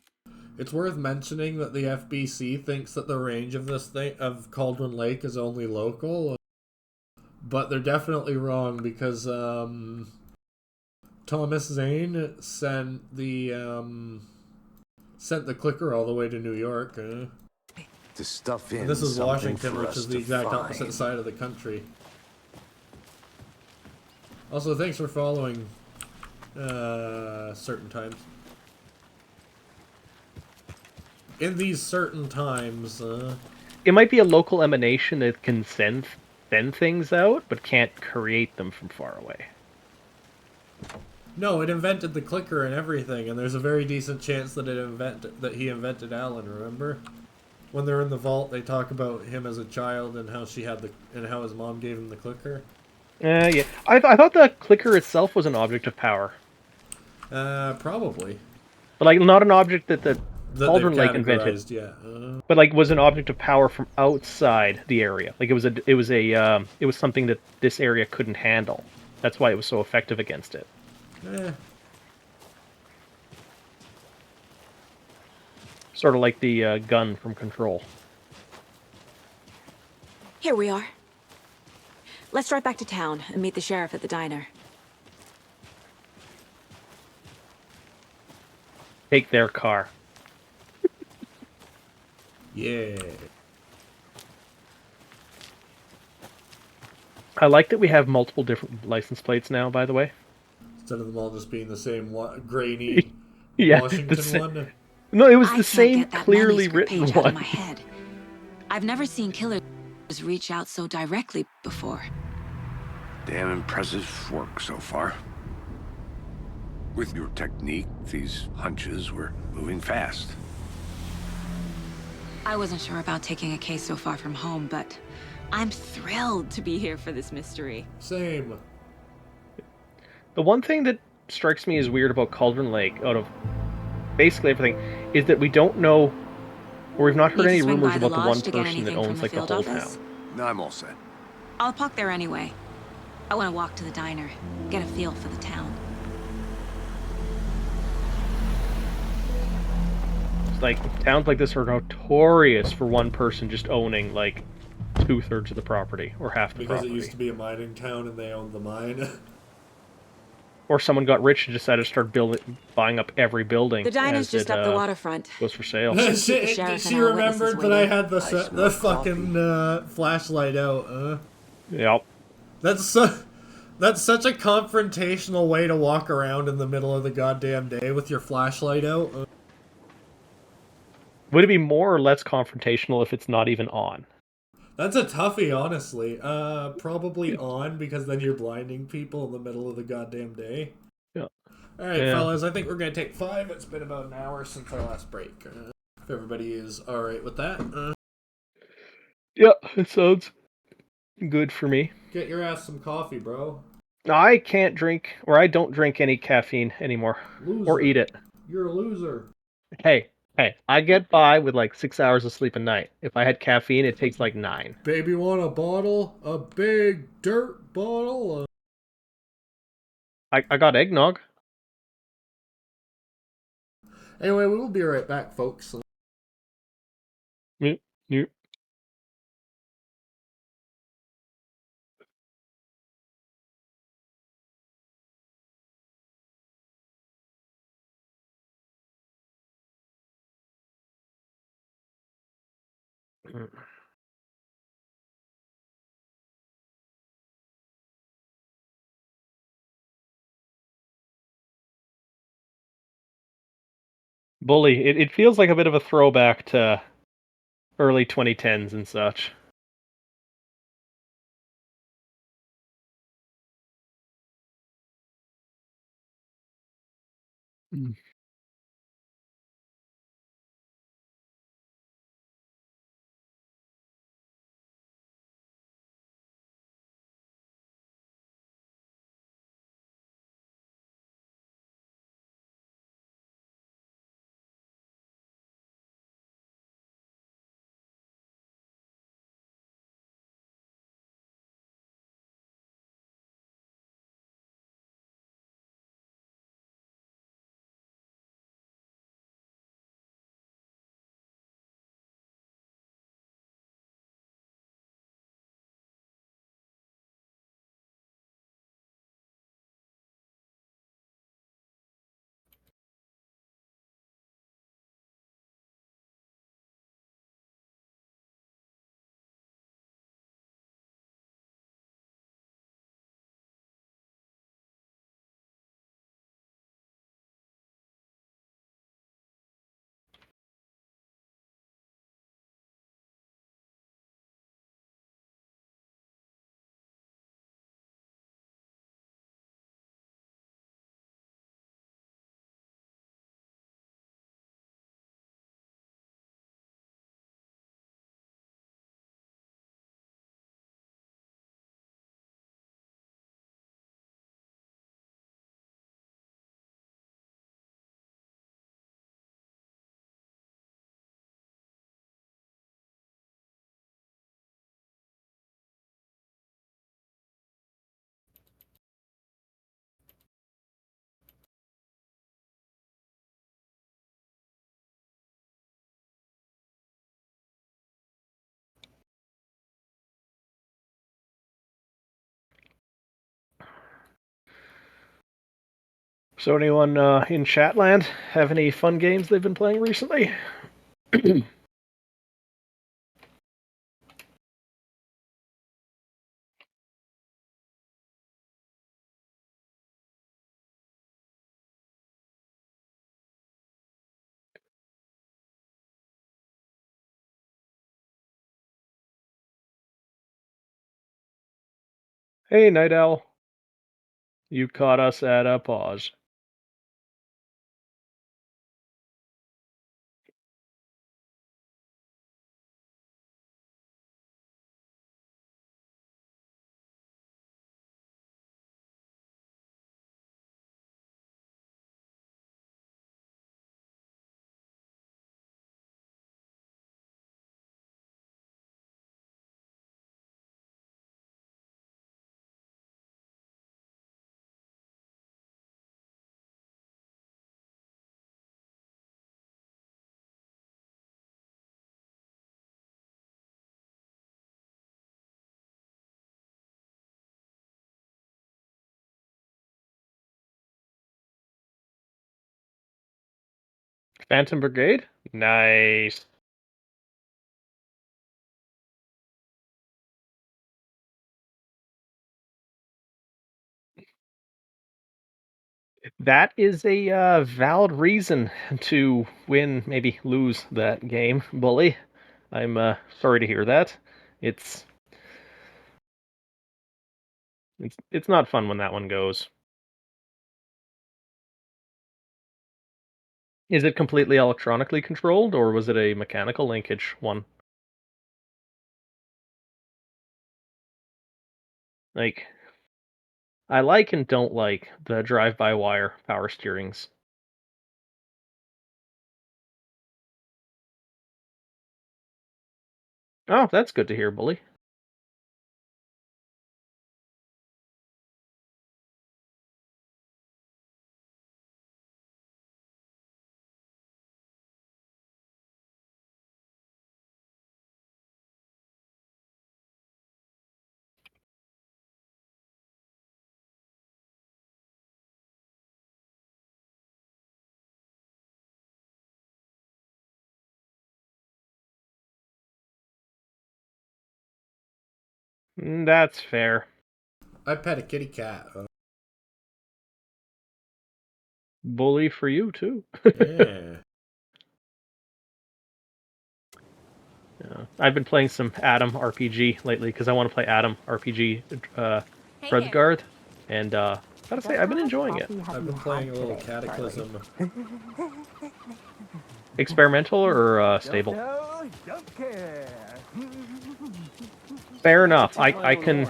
It's worth mentioning that the FBC thinks that the range of this thing of Cauldron Lake is only local, but they're definitely wrong because Thomas Zane sent the clicker all the way to New York. To stuff in And this is something Washington, for which us is the to exact find. opposite side of the country. Also, thanks for following certain times. In these certain times, It might be a local emanation that can send send things out, but can't create them from far away. No, it invented the clicker and everything, and there's a very decent chance that he invented Alan. Remember, when they're in the vault, they talk about him as a child and how how his mom gave him the clicker. Yeah. I thought the clicker itself was an object of power. Probably. But like, not an object that That Cauldron Lake invented. Yeah. But like, was an object of power from outside the area. Like, it was something that this area couldn't handle. That's why it was so effective against it. Sort of like the gun from Control. Here we are. Let's drive back to town and meet the sheriff at the diner. Take their car. Yeah. I like that we have multiple different license plates now, by the way. Instead of them all just being the same grainy Washington one. No, it was the can't same get that clearly manuscript written page out of one. my head. I've never seen killers reach out so directly before. Damn impressive work so far. With your technique, these hunches were moving fast. I wasn't sure about taking a case so far from home, but I'm thrilled to be here for this mystery. Same. The one thing that strikes me as weird about Cauldron Lake, out of basically everything, is that we don't know, or we've not heard any rumors about the one person that owns like the whole town. No, I'm all set. I'll park there anyway. I want to walk to the diner, get a feel for the town. Like, towns like this are notorious for one person just owning like 2/3 of the property or half the property. Because it used to be a mining town and they owned the mine. Or someone got rich and decided to start buying up every building. The diner's just up the waterfront. Goes for sale. she remembered that I had the fucking flashlight out. Yep. That's such a confrontational way to walk around in the middle of the goddamn day with your flashlight out. Would it be more or less confrontational if it's not even on? That's a toughie, honestly. Probably on, because then you're blinding people in the middle of the goddamn day. Yeah. Alright, fellas, I think we're gonna take 5. It's been about an hour since our last break. If everybody is alright with that. Yeah, it sounds good for me. Get your ass some coffee, bro. I can't drink, or I don't drink any caffeine anymore. Loser. Or eat it. You're a loser. Hey, I get by with like 6 hours of sleep a night. If I had caffeine, it takes like 9. Baby want a bottle? A big dirt bottle? I got eggnog. Anyway, we will be right back, folks. Yep. Bully, it feels like a bit of a throwback to early 2010s and such. So anyone in Chatland have any fun games they've been playing recently? Hey, Night Owl. You caught us at a pause. Phantom Brigade? Nice. That is a valid reason to win, maybe lose that game, Bully. I'm sorry to hear that. It's not fun when that one goes. Is it completely electronically controlled, or was it a mechanical linkage one? Like, I like and don't like the drive-by-wire power steerings. Oh, that's good to hear, Bully. That's fair. I pet a kitty cat. Bully for you, too. Yeah. Yeah. I've been playing some Adam RPG lately because I want to play Adam RPG Redguard, and gotta say I've been enjoying it. I've been playing a little Cataclysm. Experimental or stable? Don't care. Fair enough. I can,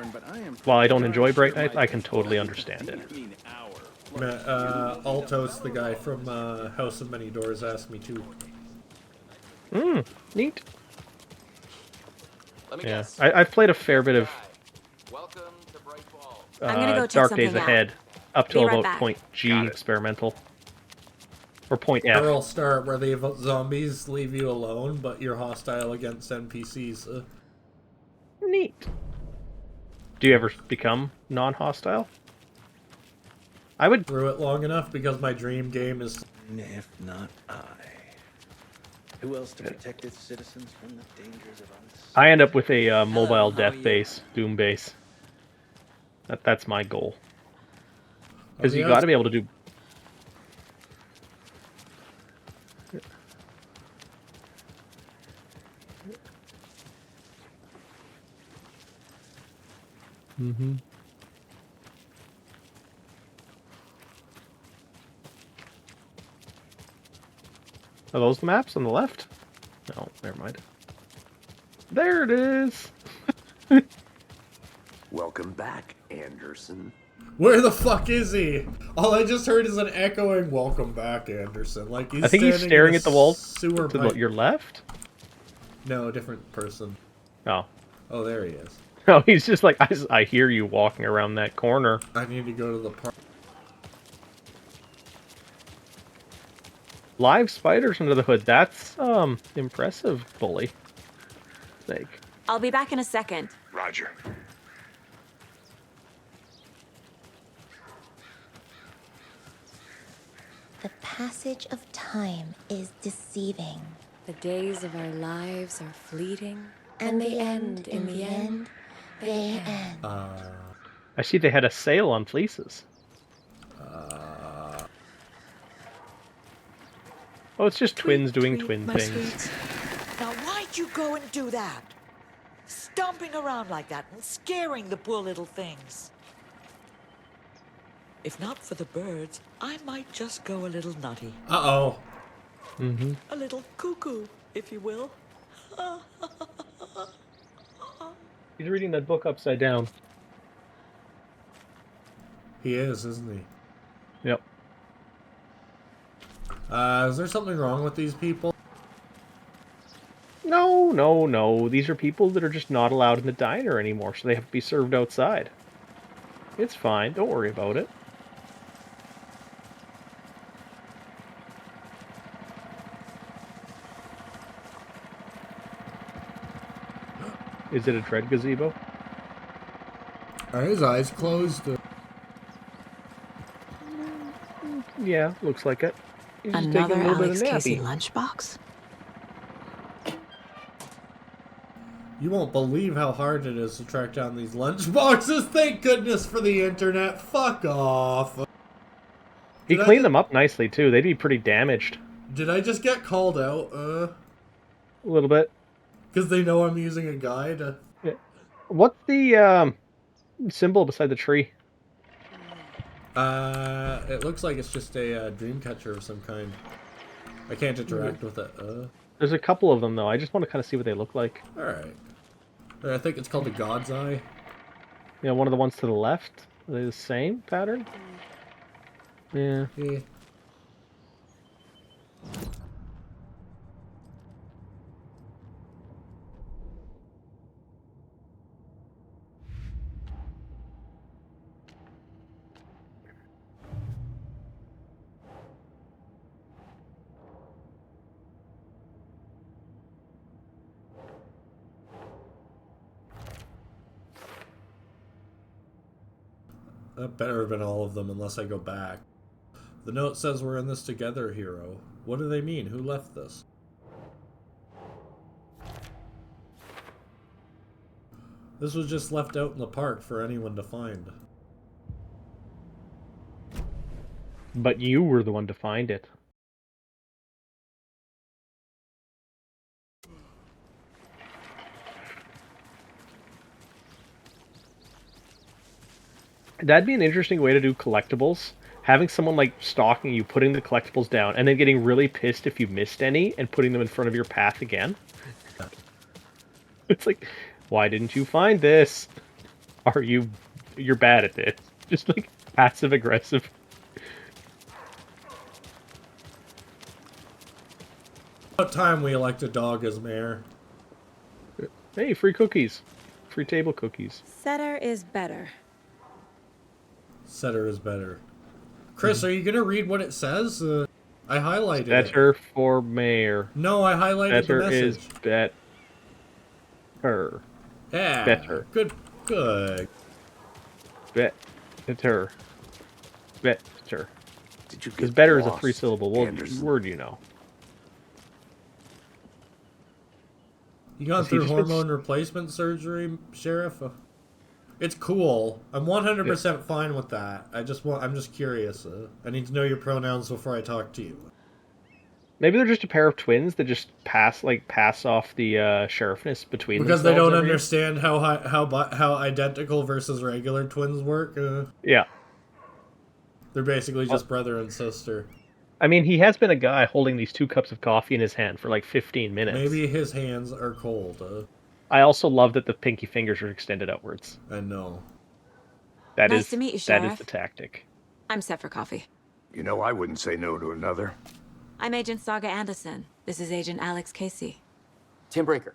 while I don't enjoy Bright Nights, I can totally understand it. Altos, the guy from House of Many Doors, asked me to. Neat. Yeah, I've played a fair bit of I'm gonna go check Dark something Days out. Ahead, up Be till right about back. point G experimental. Or point F. Earl start where the zombies leave you alone, but you're hostile against NPCs. Neat. Do you ever become non-hostile? I would through it long enough because my dream game is. If not I. Who else to protect its citizens from the dangers of us? I end up with a mobile death base, Doom base. That's my goal. Because you got to be able to do. Mm-hmm. Are those the maps on the left? No, never mind. There it is! Welcome back, Anderson. Where the fuck is he? All I just heard is an echoing "Welcome back, Anderson." Like he's. I think he's staring at the wall sewer to your left. No, different person. Oh. Oh, there he is. No, he's just like, I hear you walking around that corner. I need to go to the park. Live spiders under the hood. That's impressive, Bully. Like. I'll be back in a second. Roger. The passage of time is deceiving. The days of our lives are fleeting, And they end in the end. They end. I see they had a sale on fleeces. Oh, it's just twins doing twin my things. sweets. Now, why'd you go and do that? Stomping around like that and scaring the poor little things. If not for the birds, I might just go a little nutty. Uh-oh. Mm-hmm. A little cuckoo, if you will. He's reading that book upside down. He is, isn't he? Yep. Is there something wrong with these people? No, no, no. These are people that are just not allowed in the diner anymore, so they have to be served outside. It's fine. Don't worry about it. Is it a tread gazebo? Are his eyes closed? Yeah, looks like it. He's just Another taking a little Alex bit of Casey nappy. lunchbox? You won't believe how hard it is to track down these lunch boxes. Thank goodness for the internet. Fuck off. He cleaned them up nicely, too. They'd be pretty damaged. Did I just get called out? A little bit. Because they know I'm using a guide? Yeah. What's the symbol beside the tree? It looks like it's just a dream catcher of some kind. I can't interact with it. There's a couple of them, though. I just want to kind of see what they look like. Alright. I think it's called the God's Eye. Yeah, one of the ones to the left. Are they the same pattern? Yeah. Yeah. That better have been all of them unless I go back. The note says we're in this together, hero. What do they mean? Who left this? This was just left out in the park for anyone to find. But you were the one to find it. That'd be an interesting way to do collectibles. Having someone like stalking you, putting the collectibles down, and then getting really pissed if you missed any, and putting them in front of your path again. It's like, why didn't you find this? You're bad at this. Just like passive aggressive. About time we elect a dog as mayor. Hey, free cookies. Free table cookies. Setter is better. Setter is better. Chris, are you going to read what it says? I highlighted Better for mayor. No, I highlighted the message. Better is better. Yeah. Better. Good. Good. Better. Better. Did you Because get better is a lost, 3-syllable word, you know. You gone through hormone replacement surgery, Sheriff? It's cool. I'm 100% fine with that. I'm just curious. I need to know your pronouns before I talk to you. Maybe they're just a pair of twins that just pass off the sheriffness between them. Because they don't understand how identical versus regular twins work. Yeah. They're basically just brother and sister. I mean, he has been a guy holding these 2 cups of coffee in his hand for like 15 minutes. Maybe his hands are cold. I also love that the pinky fingers are extended outwards. I know. Nice to meet you, Sheriff. That is the tactic. I'm set for coffee. You know, I wouldn't say no to another. I'm Agent Saga Anderson. This is Agent Alex Casey. Tim Breaker.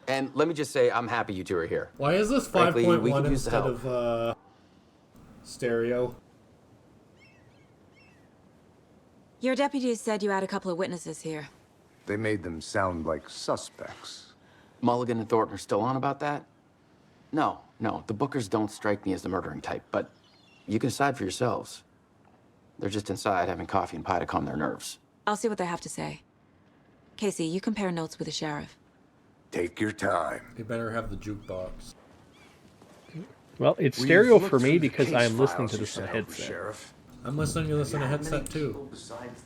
And let me just say, I'm happy you two are here. Why is this 5.1 instead of stereo? Your deputies said you had a couple of witnesses here. They made them sound like suspects. Mulligan and Thornton are still on about that? No, the Bookers don't strike me as the murdering type, but you can decide for yourselves. They're just inside having coffee and pie to calm their nerves. I'll see what they have to say. Casey, you compare notes with the sheriff. Take your time. You better have the jukebox. Well, it's We've stereo looked for me through the because case I'm listening files to you this on a sent over, headset. Sheriff. I'm listening to this on a headset too.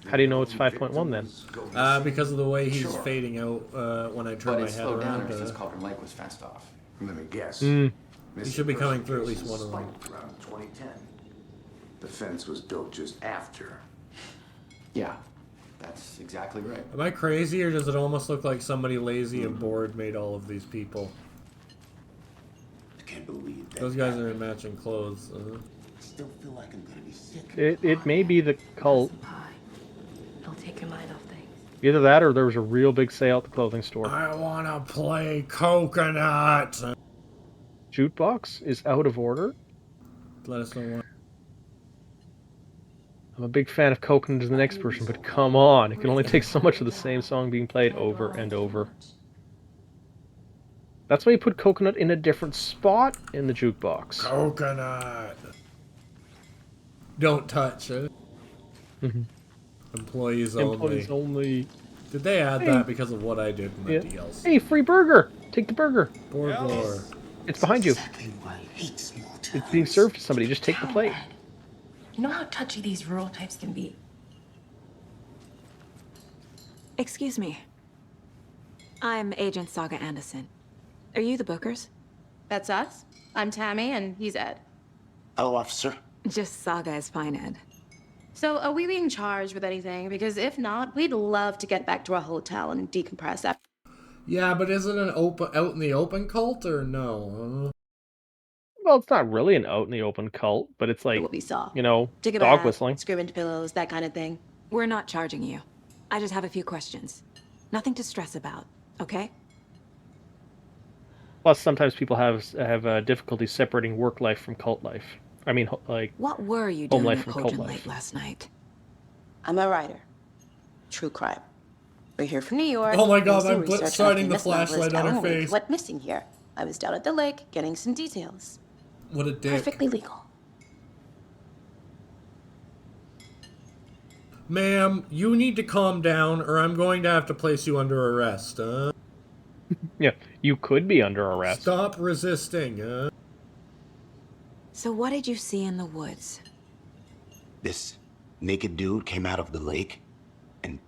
How do you know it's 5.1 then? Because of the way he's fading out when I turn But my it's head slowed down around. ever since Cauldron Lake was fenced off. Let me guess. He should be coming through at least one of them. Around 2010. The fence was built just after. Yeah, that's exactly right. Am I crazy, or does it almost look like somebody lazy and bored made all of these people? I can't believe that. Those guys are in matching clothes. Still feel like I'm gonna be sick. It may be the cult. It'll take your mind off things. Either that or there was a real big sale at the clothing store. I wanna play coconut! Jukebox is out of order. Let us know why. I'm a big fan of Coconut as the next person, but come on, it can only take so much of the same song being played over and over. That's why you put Coconut in a different spot in the jukebox. Coconut! Don't touch it. Employees only. Employees only. Did they add that because of what I did in the DLC? Hey, free burger! Take the burger. Borglor. It's behind you. It's being served to somebody. Just take the plate. You know how touchy these rural types can be. Excuse me. I'm Agent Saga Anderson. Are you the Bookers? That's us. I'm Tammy, and he's Ed. Hello, officer. Just Saga is fine, Ed. So, are we being charged with anything? Because if not, we'd love to get back to our hotel and decompress after. Yeah, but is it an out in the open cult or no? Well, it's not really an out in the open cult, but it's like, What we saw. you know, Take a dog bath, whistling. scream into pillows, that kind of thing. We're not charging you. I just have a few questions. Nothing to stress about, okay? Plus, sometimes people have difficulty separating work life from cult life. I mean, like, What were you home doing life at from cult Cauldron life. Lake last night? I'm a writer. True crime. We're here from New York. Oh my God, doing some I'm research on a starting the famous novelist, flashlight on her Alan Wake. face. Went missing here. I was down at the lake getting some details. What a dick. Perfectly legal. Ma'am, you need to calm down or I'm going to have to place you under arrest, Yeah, you could be under arrest. Stop resisting, So what did you see in the woods? This naked dude came out of the lake, and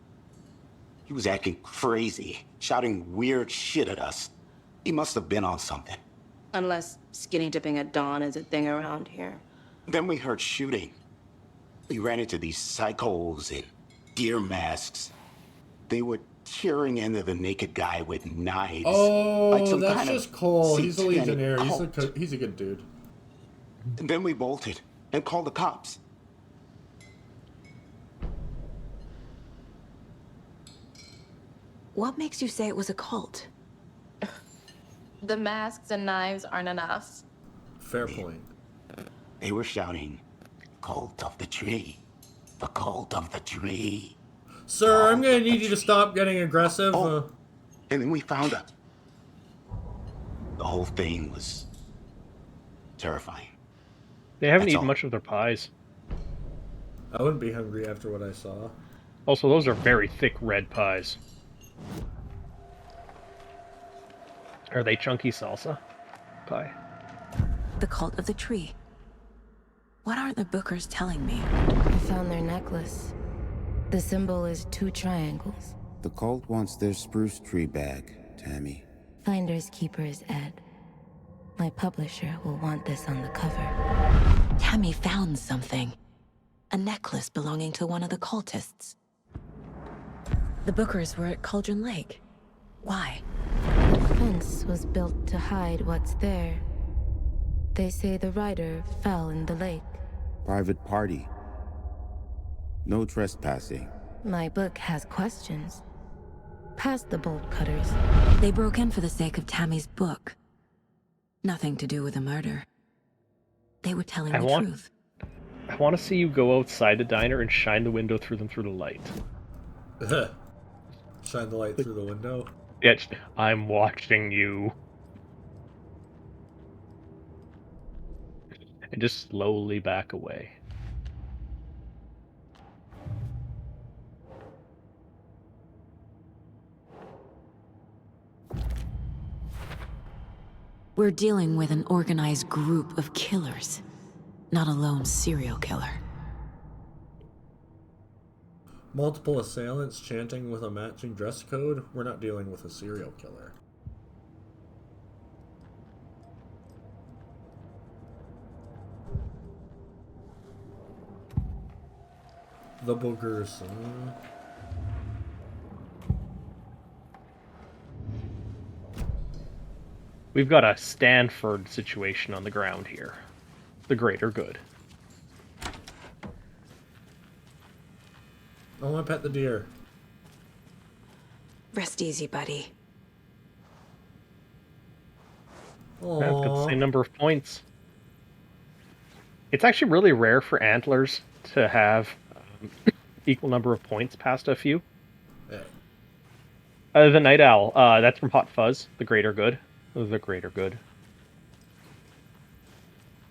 he was acting crazy, shouting weird shit at us. He must have been on something. Unless skinny dipping at dawn is a thing around here. Then we heard shooting. We ran into these psychos in deer masks. They were tearing into the naked guy with knives. Oh, like some that's kind of just Cole. He's a satanic legionnaire. cult. He's a good dude. And then we bolted and called the cops. What makes you say it was a cult? The masks and knives aren't enough. Fair point. They were shouting, "Cult of the tree. The cult of the tree." Sir, I'm gonna need you to stop getting aggressive. And then we found out. The whole thing was terrifying. They haven't That's eaten all. much of their pies. I wouldn't be hungry after what I saw. Also, those are very thick red pies. Are they chunky salsa pie? The cult of the tree. What aren't the Bookers telling me? I found their necklace. The symbol is 2 triangles. The cult wants their spruce tree back, Tammy. Finders keepers, Ed. My publisher will want this on the cover. Tammy found something. A necklace belonging to one of the cultists. The Bookers were at Cauldron Lake. Why? The fence was built to hide what's there. They say the rider fell in the lake. Private party. No trespassing. My book has questions. Past the bolt cutters. They broke in for the sake of Tammy's book. Nothing to do with a murder. They were telling the truth. I want to see you go outside the diner and shine the window through them through the light. Shine the light through the window. Yeah, I'm watching you. And just slowly back away. We're dealing with an organized group of killers, not a lone serial killer. Multiple assailants chanting with a matching dress code? We're not dealing with a serial killer. The boogers. We've got a Stanford situation on the ground here. The greater good. I want to pet the deer. Rest easy, buddy. Yeah, it's got the same number of points. It's actually really rare for antlers to have equal number of points past a few. Yeah. The Night Owl, that's from Hot Fuzz, the greater good. The greater good.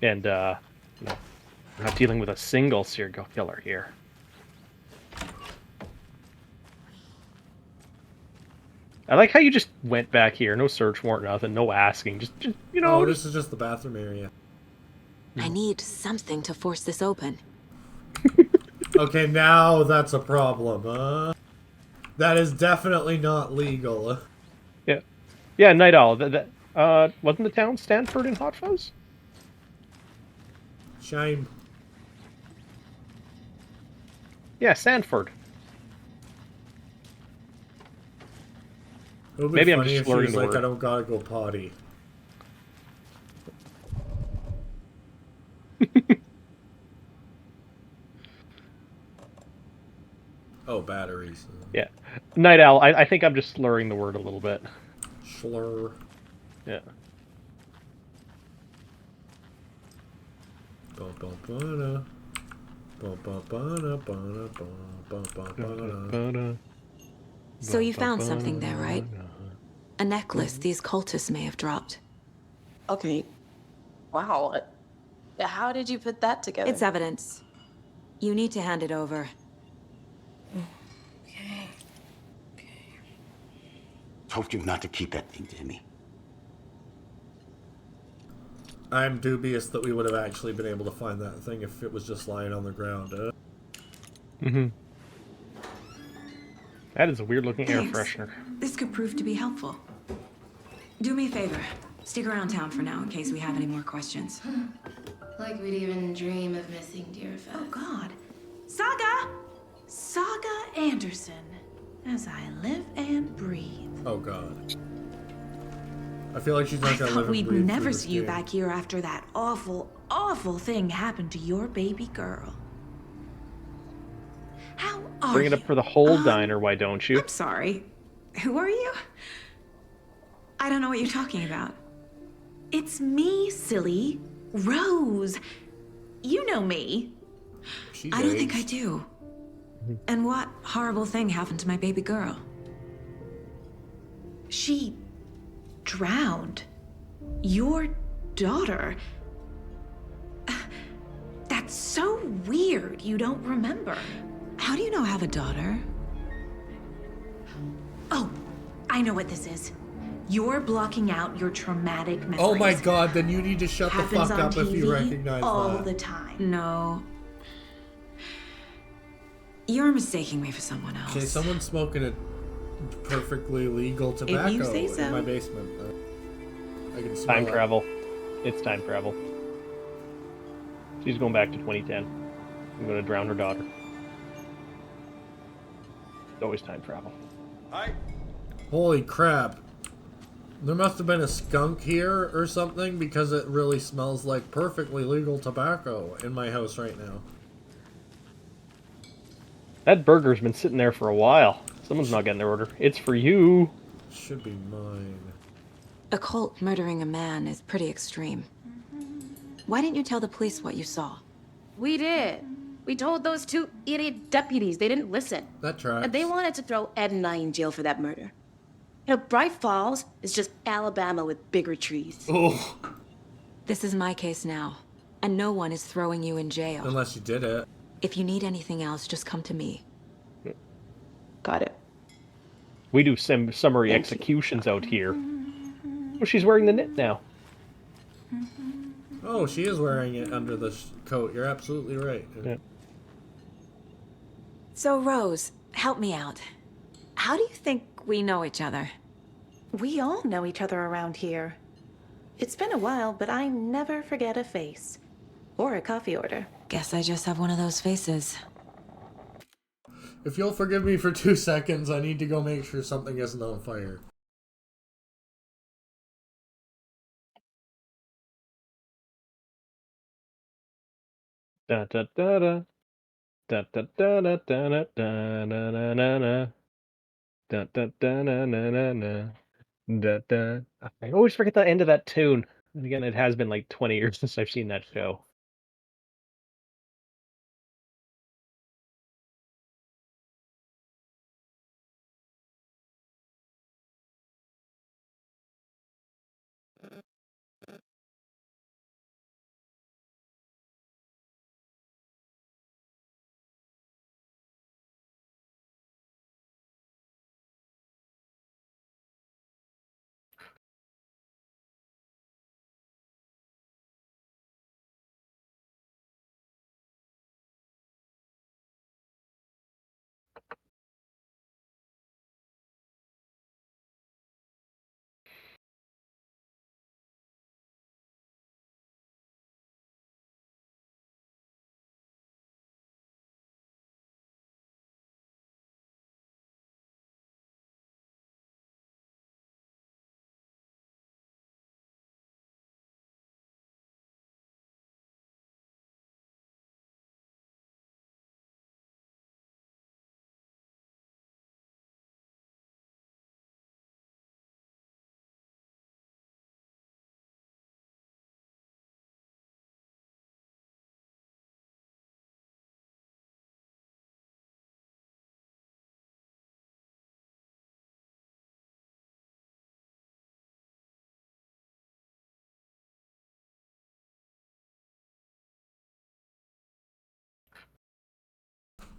And, no, we're not dealing with a single serial killer here. I like how you just went back here, no search warrant, nothing, no asking, just you know. Oh, this is just the bathroom area. I need something to force this open. Okay, now that's a problem, That is definitely not legal. Yeah. Yeah, Night Owl. Wasn't the town Stanford in Hot Fuzz? Shame. Yeah, Stanford. It would be Maybe I'm funny just if she slurring was the like, word. I don't gotta go potty. Oh, batteries. Yeah. Night Owl, I think I'm just slurring the word a little bit. Slur. Yeah. So you found something there, right? A necklace these cultists may have dropped. Okay. Wow. How did you put that together? It's evidence. You need to hand it over. Okay. Told you not to keep that thing, Jimmy. I'm dubious that we would have actually been able to find that thing if it was just lying on the ground. Mm-hmm. That is a weird-looking air Thanks. freshener. This could prove to be helpful. Do me a favor. Stick around town for now in case we have any more questions. Like we'd even dream of missing dear Fez. Oh, God. Saga! Saga Anderson. As I live and breathe. Oh, God. I feel like she's not I gonna thought live and we'd breathe never through this see you game. back here after that awful, awful thing happened to your baby girl. How are Bring it you? up for the whole diner, why don't you? I'm sorry. Who are you? I don't know what you're talking about. It's me, silly. Rose. You know me. I don't think I do. And what horrible thing happened to my baby girl? She drowned. Your daughter. That's so weird you don't remember. How do you know I have a daughter? Oh, I know what this is. You're blocking out your traumatic memories. Oh my God, then you need to shut the Happens fuck on up if you TV recognize all that. the time. No. You're mistaking me for someone else. Okay, someone's smoking a perfectly legal tobacco you say so. in my basement. I can smell Time it. travel. It's time travel. She's going back to 2010. I'm going to drown her daughter. It's always time travel. Holy crap. There must have been a skunk here or something because it really smells like perfectly legal tobacco in my house right now. That burger's been sitting there for a while. Someone's not getting their order. It's for you. Should be mine. A cult murdering a man is pretty extreme. Why didn't you tell the police what you saw? We did. We told those two idiot deputies. They didn't listen. That tracks. And they wanted to throw Ed and I in jail for that murder. You know, Bright Falls is just Alabama with bigger trees. Oh. This is my case now, and no one is throwing you in jail. Unless you did it. If you need anything else, just come to me. Got it. We do some summary executions out here. Oh, she's wearing the knit now. Oh, she is wearing it under the coat. You're absolutely right. Yeah. So, Rose, help me out. How do you think we know each other? We all know each other around here. It's been a while, but I never forget a face. Or a coffee order. Guess I just have one of those faces. If you'll forgive me for 2 seconds, I need to go make sure something isn't on fire. Da da da da. Da da da da da da da na na na. Da da da na na na na. Da da. I always forget the end of that tune. And again, it has been like 20 years since I've seen that show.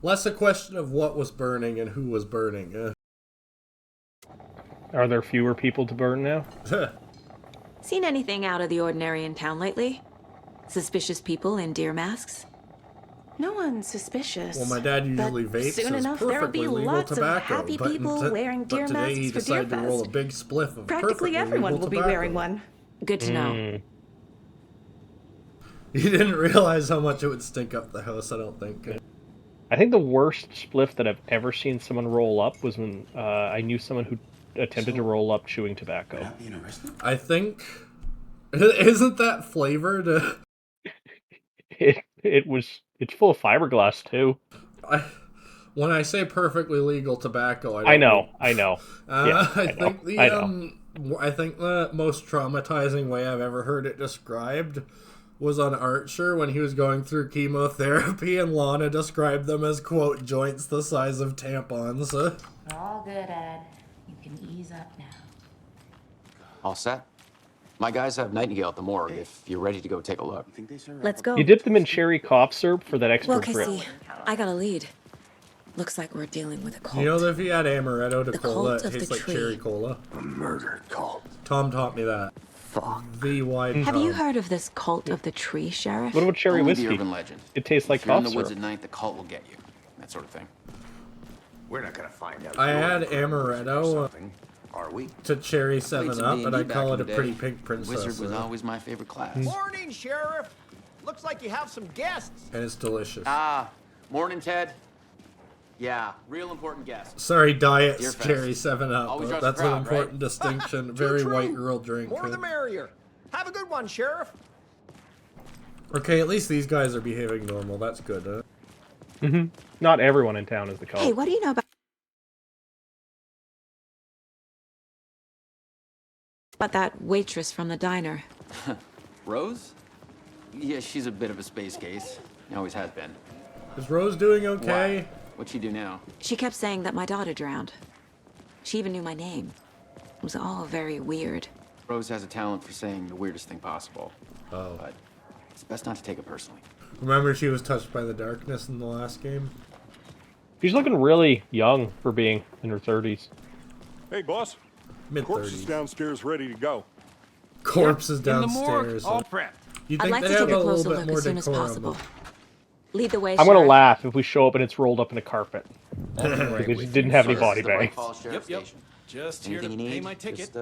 Less a question of what was burning and who was burning. Are there fewer people to burn now? Seen anything out of the ordinary in town lately? Suspicious people in deer masks? No one's suspicious. Well, my dad usually vapes soon as enough, there'll be perfectly legal lots of tobacco, happy people wearing deer but today he masks for Deer decided to roll a Fest. big spliff of Practically perfectly everyone legal will be tobacco. wearing one. Good to know. You didn't realize how much it would stink up the house, I don't think. I think the worst spliff that I've ever seen someone roll up was when I knew someone who attempted to roll up chewing tobacco. I think... Isn't that flavored? It's full of fiberglass too. When I say perfectly legal tobacco, I know. Yeah, I think the most traumatizing way I've ever heard it described was on Archer when he was going through chemotherapy, and Lana described them as, quote, joints the size of tampons. All good, Ed. You can ease up now. All set? My guys have Nightingale at the morgue if you're ready to go take a look. Let's go. You dip them in cherry cough syrup for that extra Well, grip. Casey, I got a lead. Looks like we're dealing with a cult. You know that if you add amaretto to The cola, cult it of tastes the like tree. cherry cola. A murder cult. Tom taught me that. Fuck. V-wide Have Tom. you heard of this cult of the tree, Sheriff? What about cherry Only whiskey? the urban legend. It tastes like If you're in cough the woods syrup. at night, the cult will get you. That sort of thing. We're not gonna find out. I you're add the criminals or amaretto something, are we? to cherry Played 7 some Up, D&D and I back call in it a the day. pretty pink princess. Wizard was always my favorite class. Morning, Sheriff. Looks like you have some guests. And it's delicious. Ah, morning, Ted. Yeah, real important guest. Sorry, diet Deer Fest. cherry 7 Up. Always draws That's a crowd, an important right? distinction. Too Very true. white girl drink. More the merrier. Have a good one, Sheriff. Okay, at least these guys are behaving normal. That's good. Not everyone in town is the cult. Hey, what do you know about that waitress from the diner? Rose? Yeah, she's a bit of a space case. Always has been. Is Rose doing okay? Why? What'd she do now? She kept saying that my daughter drowned. She even knew my name. It was all very weird. Rose has a talent for saying the weirdest thing possible. Oh. But it's best not to take it personally. Remember she was touched by the darkness in the last game? She's looking really young for being in her 30s. Hey, boss. Mid-30s. Corpse is downstairs ready to go. corpses In the morgue, downstairs. all prepped. You I'd think like they to have take a a little closer bit look more as soon as decorum? possible. Lead the way, I'm gonna Sheriff. laugh if we show up and it's rolled up in a carpet. I'll be right Because with you didn't you, have any sir. body This is the White bags. Falls Sheriff Station. Just Anything here you to pay need, my ticket. just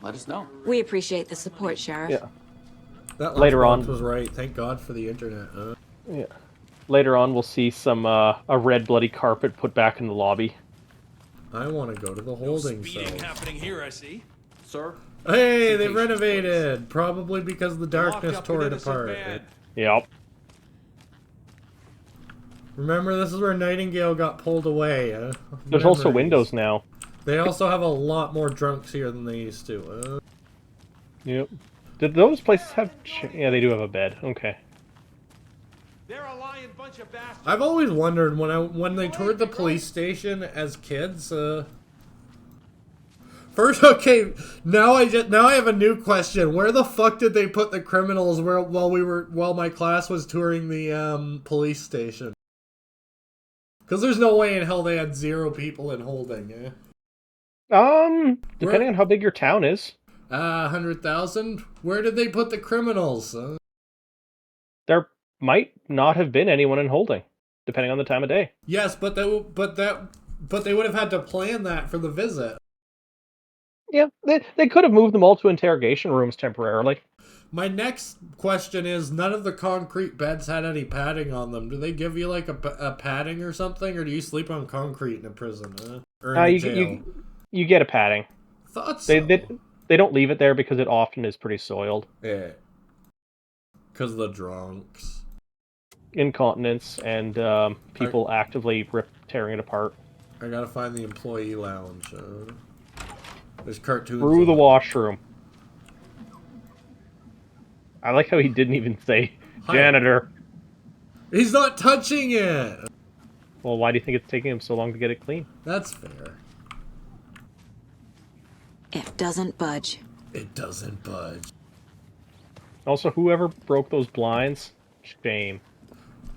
let us know. We appreciate the support, Sheriff. Yeah. That Later lunchbox on- was right. Thank God for the internet. Yeah. Later on, we'll see some a red bloody carpet put back in the lobby. I want to go to the holding Speeding cell. happening here, I see. Sir? Hey, Some they patience, renovated. Probably because the darkness Locked up tore an it innocent apart. man. Yep. Remember, this is where Nightingale got pulled away. There's also Memories. windows now. They also have a lot more drunks here than they used to. Yep. Did those places have... Yeah, they do have a bed. Okay. They're a lying bunch of bastards. I've always wondered when they toured the police station as kids. First, okay, now I have a new question. Where the fuck did they put the criminals while my class was touring the police station? Because there's no way in hell they had 0 people in holding. Depending on how big your town is. 100,000. Where did they put the criminals? There might not have been anyone in holding, depending on the time of day. Yes, but they would have had to plan that for the visit. Yeah, they could have moved them all to interrogation rooms temporarily. My next question is, none of the concrete beds had any padding on them. Do they give you like a padding or something, or do you sleep on concrete in a prison? Or in a jail? You get a padding. Thought so. They don't leave it there because it often is pretty soiled. Yeah. Because of the drunks. Incontinence and people actively tearing it apart. I gotta find the employee lounge. There's cartoons. Through the washroom. I like how he didn't even say janitor. He's not touching it! Well, why do you think it's taking him so long to get it clean? That's fair. It doesn't budge. It doesn't budge. Also, whoever broke those blinds, shame.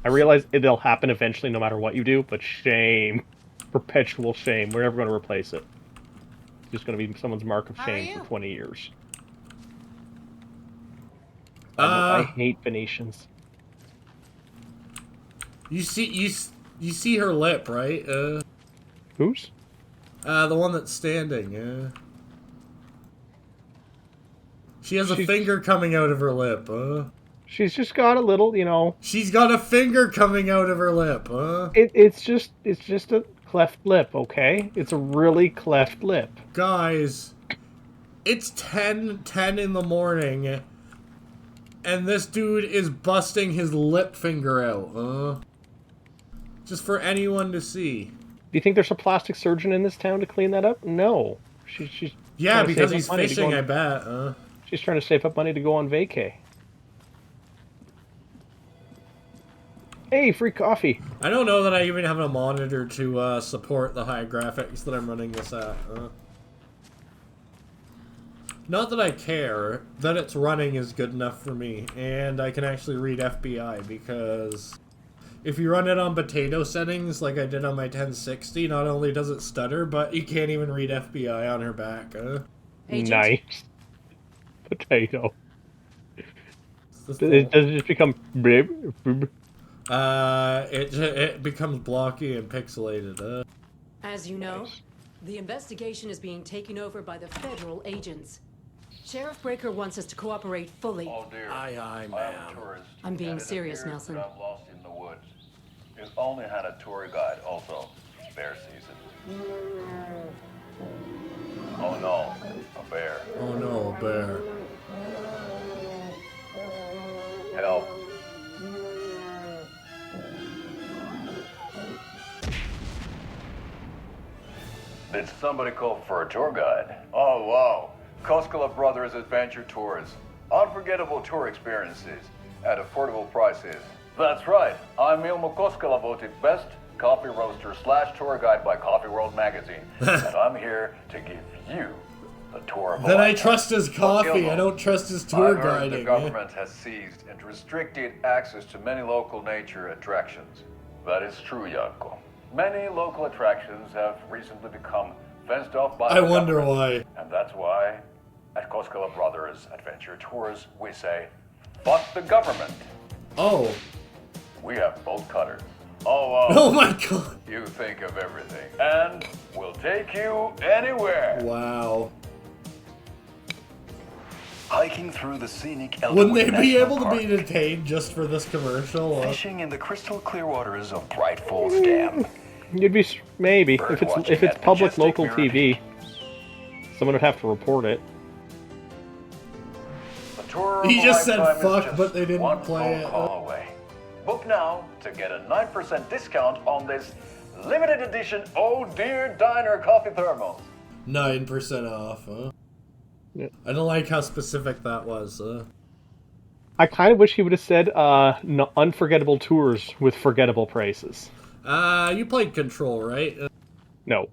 I realize it'll happen eventually no matter what you do, but shame. Perpetual shame. We're never going to replace it. It's just going to be someone's mark of shame for 20 years. I hate Venetians. You see her lip, right? Whose? The one that's standing. She has a finger coming out of her lip. She's just got a little, you know. She's got a finger coming out of her lip. It's just a cleft lip, okay? It's a really cleft lip. Guys, it's 10 in the morning, and this dude is busting his lip finger out. Just for anyone to see. Do you think there's a plastic surgeon in this town to clean that up? No. She's yeah, because he's fishing, I bet. She's trying to save up money to go on vacay. Hey, free coffee. I don't know that I even have a monitor to support the high graphics that I'm running this at. Not that I care. That it's running is good enough for me. And I can actually read FBI, because if you run it on potato settings like I did on my 1060, not only does it stutter, but you can't even read FBI on her back. Nice. Potato. Does it just become... It becomes blocky and pixelated. As you know, the investigation is being taken over by the federal agents. Sheriff Breaker wants us to cooperate fully. Oh dear. Aye, ma'am. I'm being serious, Nelson. I'm lost in the woods. He's only had a tour guide, also. Bear season. Oh no, a bear. Oh no, a bear. Help. Did somebody call for a tour guide? Oh, wow. Koskela Brothers Adventure Tours. Unforgettable tour experiences at affordable prices. That's right. I'm Ilmo Koskela, voted best coffee roaster / tour guide by Coffee World magazine. And I'm here to give you the tour of a Then I lifetime. trust his coffee. I don't trust his tour I've heard guiding. the government has seized and restricted access to many local nature attractions. That is true, Yanko. Many local attractions have recently become fenced off by I the wonder government. why. And that's why At Koskela Brothers Adventure Tours, we say, fuck the government. Oh. We have bolt cutters. Oh, Oh my god. You think of everything, and we'll take you anywhere. Wow. Hiking through the scenic Wouldn't they Elderwood be National able to Park. be detained just for this commercial? Fishing in the crystal clear waters of Bright Falls Dam. You'd be maybe Bird if watching it's at public majestic local mirror TV, someone would have to report it. The tour of He a just said lifetime is fuck, just but they didn't one play phone it. call away. Book now to get a 9% discount on this limited edition Oh Dear Diner coffee thermos. 9% off, huh? Yeah. I don't like how specific that was. I kind of wish he would have said unforgettable tours with forgettable prices. You played Control, right? No.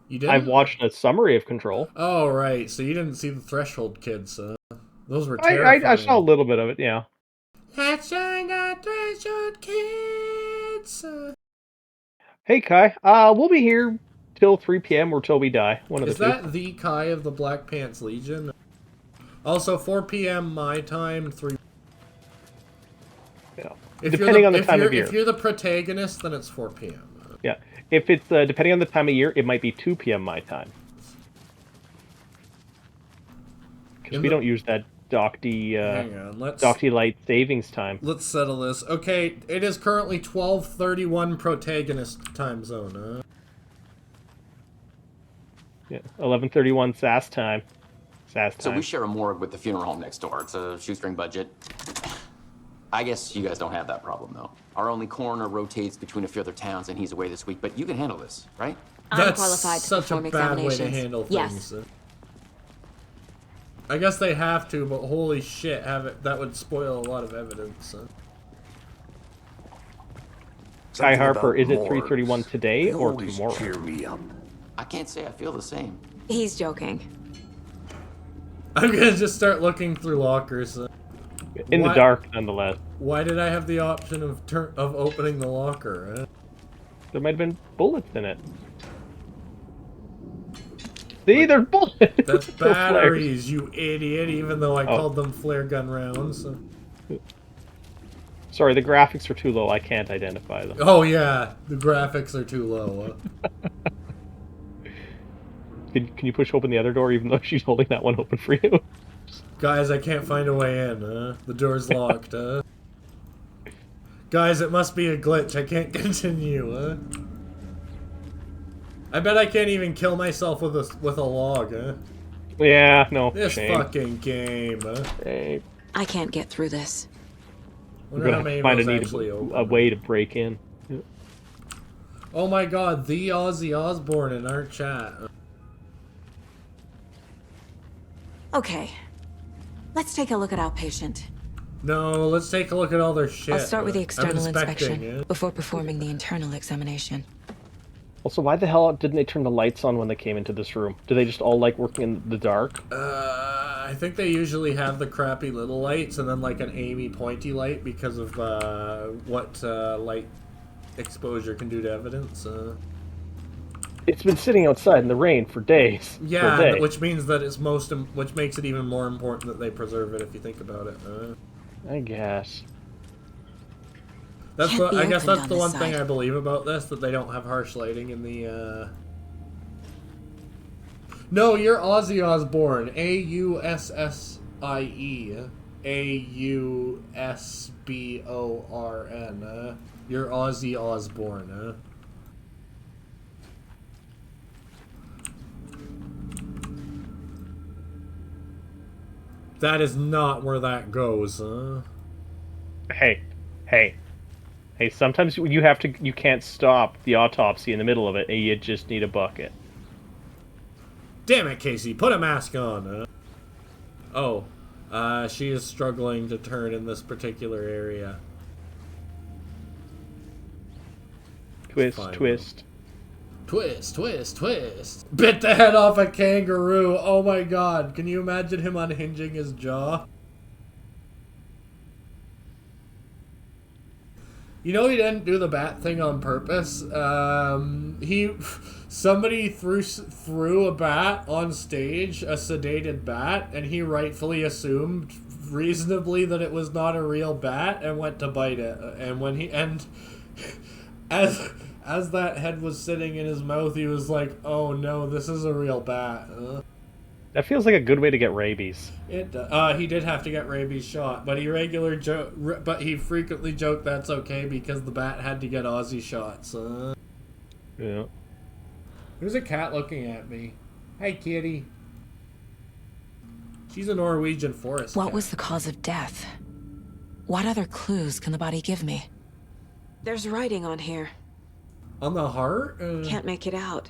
You didn't? I've watched a summary of Control. Oh, right. So you didn't see the Threshold kids. Those were terrifying. I saw a little bit of it, yeah. Let's join the Threshold kids. Hey, Kai. We'll be here till 3 p.m. or till we die. One of Is the two. that the Kai of the Black Pants Legion? Also, 4 p.m. my time, 3... Yeah. If Depending on the time of year. If you're the protagonist, then it's 4 p.m. Yeah. If it's, depending on the time of year, it might be 2 p.m. my time. Because we don't use that Docty Light savings time. Let's settle this. Okay, it is currently 12:31 protagonist time zone. Yeah, 11:31 SAS time. SAS time. So we share a morgue with the funeral home next door. It's a shoestring budget. I guess you guys don't have that problem, though. Our only coroner rotates between a few other towns, and he's away this week. But you can handle this, right? I'm qualified to such a perform bad way to examinations. handle Yes. things. I guess they have to, but holy shit, that would spoil a lot of evidence. Sky Harper, is it 3:31 today They or always tomorrow? cheer me up. I can't say I feel the same. He's joking. I'm gonna just start looking through lockers. In the dark, nonetheless. Why did I have the option of opening the locker? There might have been bullets in it. See, they're bullets! That's They're batteries, you idiot, even though I called them flare gun rounds. Sorry, the graphics are too low. I can't identify them. Oh yeah, the graphics are too low. Can you push open the other door even though she's holding that one open for you? Guys, I can't find a way in. The door's locked. Guys, it must be a glitch. I can't continue. I bet I can't even kill myself with a log. Yeah, no. This shame. fucking game. I can't get through this. Wonder how many of Find those a actually open. a way to break in. Yeah. Oh my god, the Ozzy Osbourne in our chat. Okay. Let's take a look at our patient. No, let's take a look at all their shit. I'll start with the I'm external inspecting, inspection before performing the internal examination. Also, why the hell didn't they turn the lights on when they came into this room? Do they just all like working in the dark? I think they usually have the crappy little lights and then like an Amy pointy light because of what light exposure can do to evidence. It's been sitting outside in the rain for days. Yeah, for a day. which means that it's which makes it even more important that they preserve it if you think about it. I guess. That's Can't be I guess opened that's on the this one thing side. I believe about this, that they don't have harsh lighting in the No, you're Ozzy Osbourne. A-U-S-S-I-E. A-U-S-B-O-R-N. You're Ozzy Osbourne. That is not where that goes, Hey. Sometimes you can't stop the autopsy in the middle of it, and you just need a bucket. Damn it, Casey, put a mask on. She is struggling to turn in this particular area. Twist, Fine. twist. Twist, twist, twist. Bit the head off a kangaroo. Oh my god. Can you imagine him unhinging his jaw? You know he didn't do the bat thing on purpose. Somebody threw a bat on stage, a sedated bat, and he rightfully assumed reasonably that it was not a real bat and went to bite it. And as that head was sitting in his mouth, he was like, "Oh no, this is a real bat." That feels like a good way to get rabies. He did have to get rabies shot, but he frequently joked that's okay because the bat had to get Aussie shots. Yeah. There's a cat looking at me. Hey, kitty. She's a Norwegian forest What cat. was the cause of death? What other clues can the body give me? There's writing on here. On the heart? Can't make it out.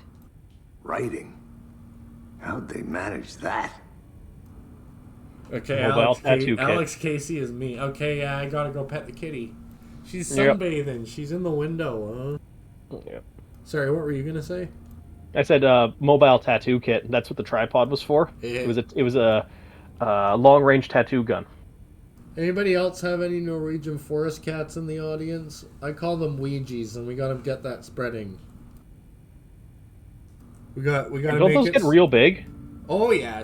Writing? How'd they manage that? Okay, Alex Casey is me. Okay, yeah, I gotta go pet the kitty. She's sunbathing. Yep. She's in the window. Yep. Sorry, what were you gonna say? I said mobile tattoo kit. That's what the tripod was for. Yeah. It was a long range tattoo gun. Anybody else have any Norwegian forest cats in the audience? I call them Ouija's, and we gotta get that spreading. We gotta Don't those get real big? Oh yeah,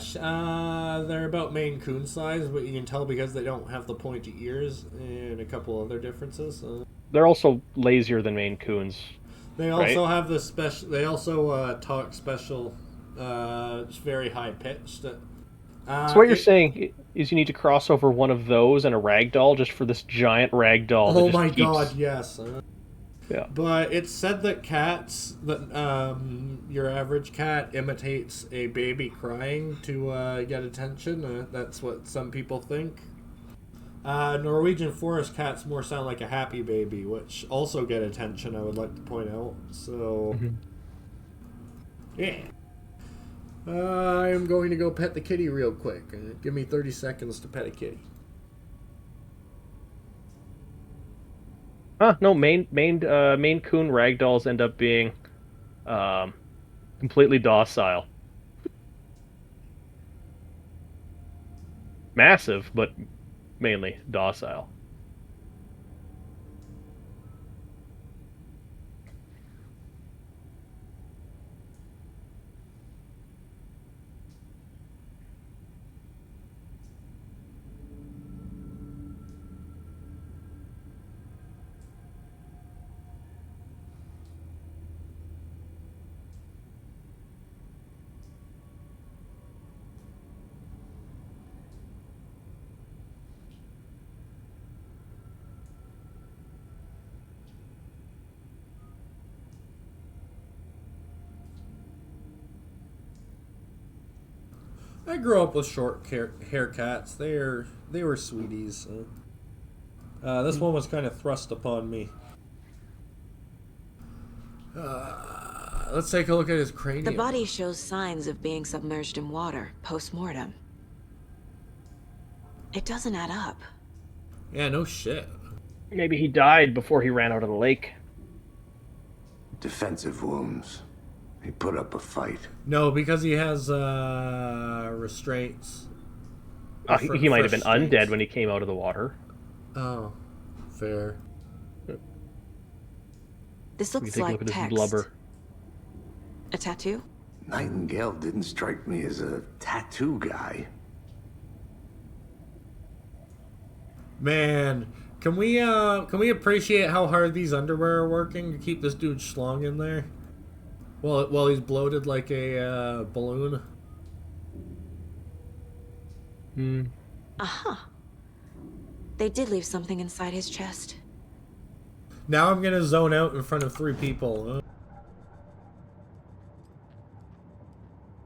they're about Maine Coon size, but you can tell because they don't have the pointy ears and a couple other differences. They're also lazier than Maine Coons. They also have the special. They also talk special, very high pitched. So what you're saying is you need to cross over one of those and a ragdoll just for this giant ragdoll. Oh my god, yes. Yeah. But it's said that your average cat imitates a baby crying to get attention. That's what some people think. Norwegian forest cats more sound like a happy baby, which also get attention, I would like to point out. So, yeah. I'm going to go pet the kitty real quick. Give me 30 seconds to pet a kitty. No, Maine Coon ragdolls end up being completely docile. Massive, but mainly docile. I grew up with short hair cats. They were sweeties. This one was kind of thrust upon me. Let's take a look at his cranium. The body shows signs of being submerged in water post-mortem. It doesn't add up. Yeah, no shit. Maybe he died before he ran out of the lake. Defensive wounds. He put up a fight. No, because he has restraints. He might have been undead when he came out of the water. Oh, fair. This looks take like a look at text. His blubber. A tattoo? Nightingale didn't strike me as a tattoo guy. Man, can we appreciate how hard these underwear are working to keep this dude schlong in there? While he's bloated like a balloon. Aha. They did leave something inside his chest. Now I'm gonna zone out in front of 3 people.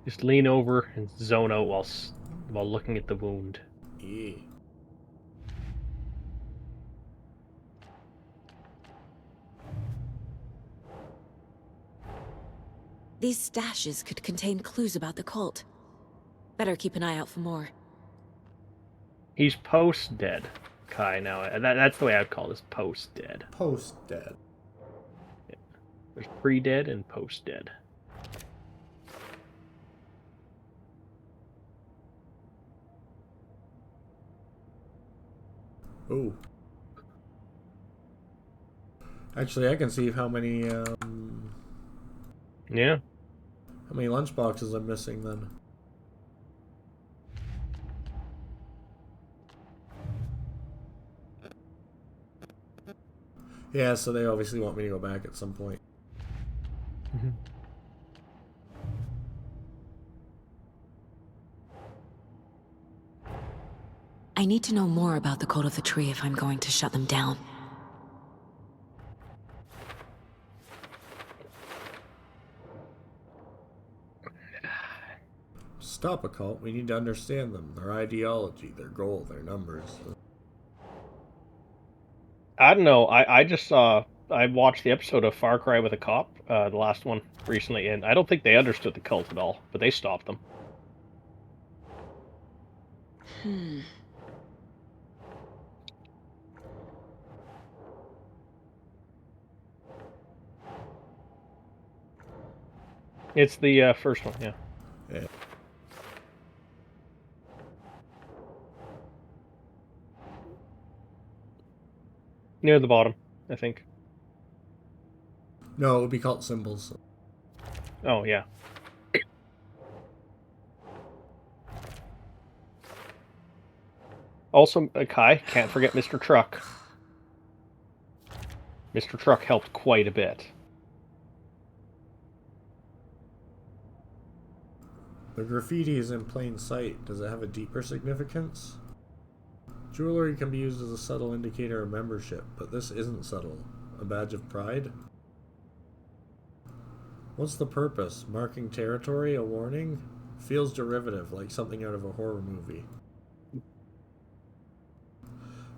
Just lean over and zone out while looking at the wound. Yeah. These stashes could contain clues about the cult. Better keep an eye out for more. He's post-dead, Kai, now. That's the way I'd call this, post-dead. Post-dead. Yeah. There's pre-dead and post-dead. Ooh. Actually, I can see how many Yeah. how many lunchboxes I'm missing then. Yeah, so they obviously want me to go back at some point. I need to know more about the code of the tree if I'm going to shut them down. Stop a cult. We need to understand them, their ideology, their goal, their numbers. I don't know. I just saw. I watched the episode of Far Cry with a Cop, the last one recently, and I don't think they understood the cult at all, but they stopped them. It's the first one, yeah. Yeah. Near the bottom, I think. No, it would be cult symbols. Oh, yeah. Also, Kai, can't forget Mr. Truck. Mr. Truck helped quite a bit. The graffiti is in plain sight. Does it have a deeper significance? Jewelry can be used as a subtle indicator of membership, but this isn't subtle. A badge of pride? What's the purpose? Marking territory? A warning? Feels derivative, like something out of a horror movie.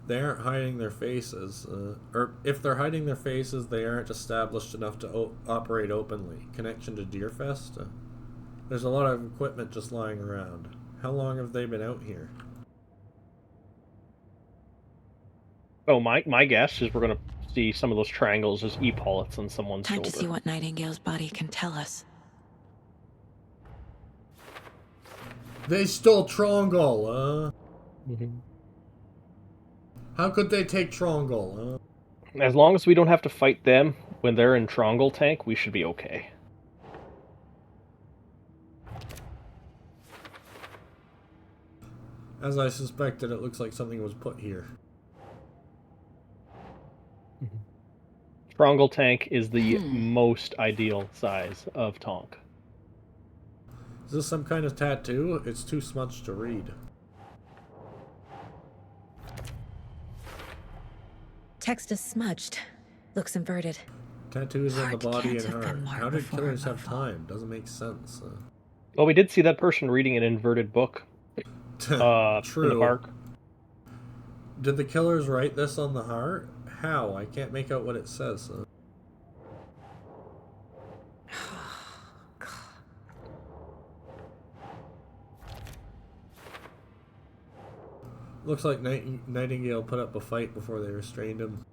They aren't hiding their faces. Or if they're hiding their faces, they aren't established enough to operate openly. Connection to Deerfest? There's a lot of equipment just lying around. How long have they been out here? Oh, my guess is we're gonna see some of those triangles as epaulets on someone's Time shoulder. to see what Nightingale's body can tell us. They stole Trongol, Mm-hmm. How could they take Trongol, As long as we don't have to fight them when they're in Trongle tank, we should be okay. As I suspected, it looks like something was put here. Trongle tank is the most ideal size of Tonk. Is this some kind of tattoo? It's too smudged to read. Text is smudged. Looks inverted. Tattoos on the body and can't have heart. been marked How did before killers have removal. time? Doesn't make sense. Well, we did see that person reading an inverted book. True. In the park. Did the killers write this on the heart? How? I can't make out what it says. Looks like Nightingale put up a fight before they restrained him.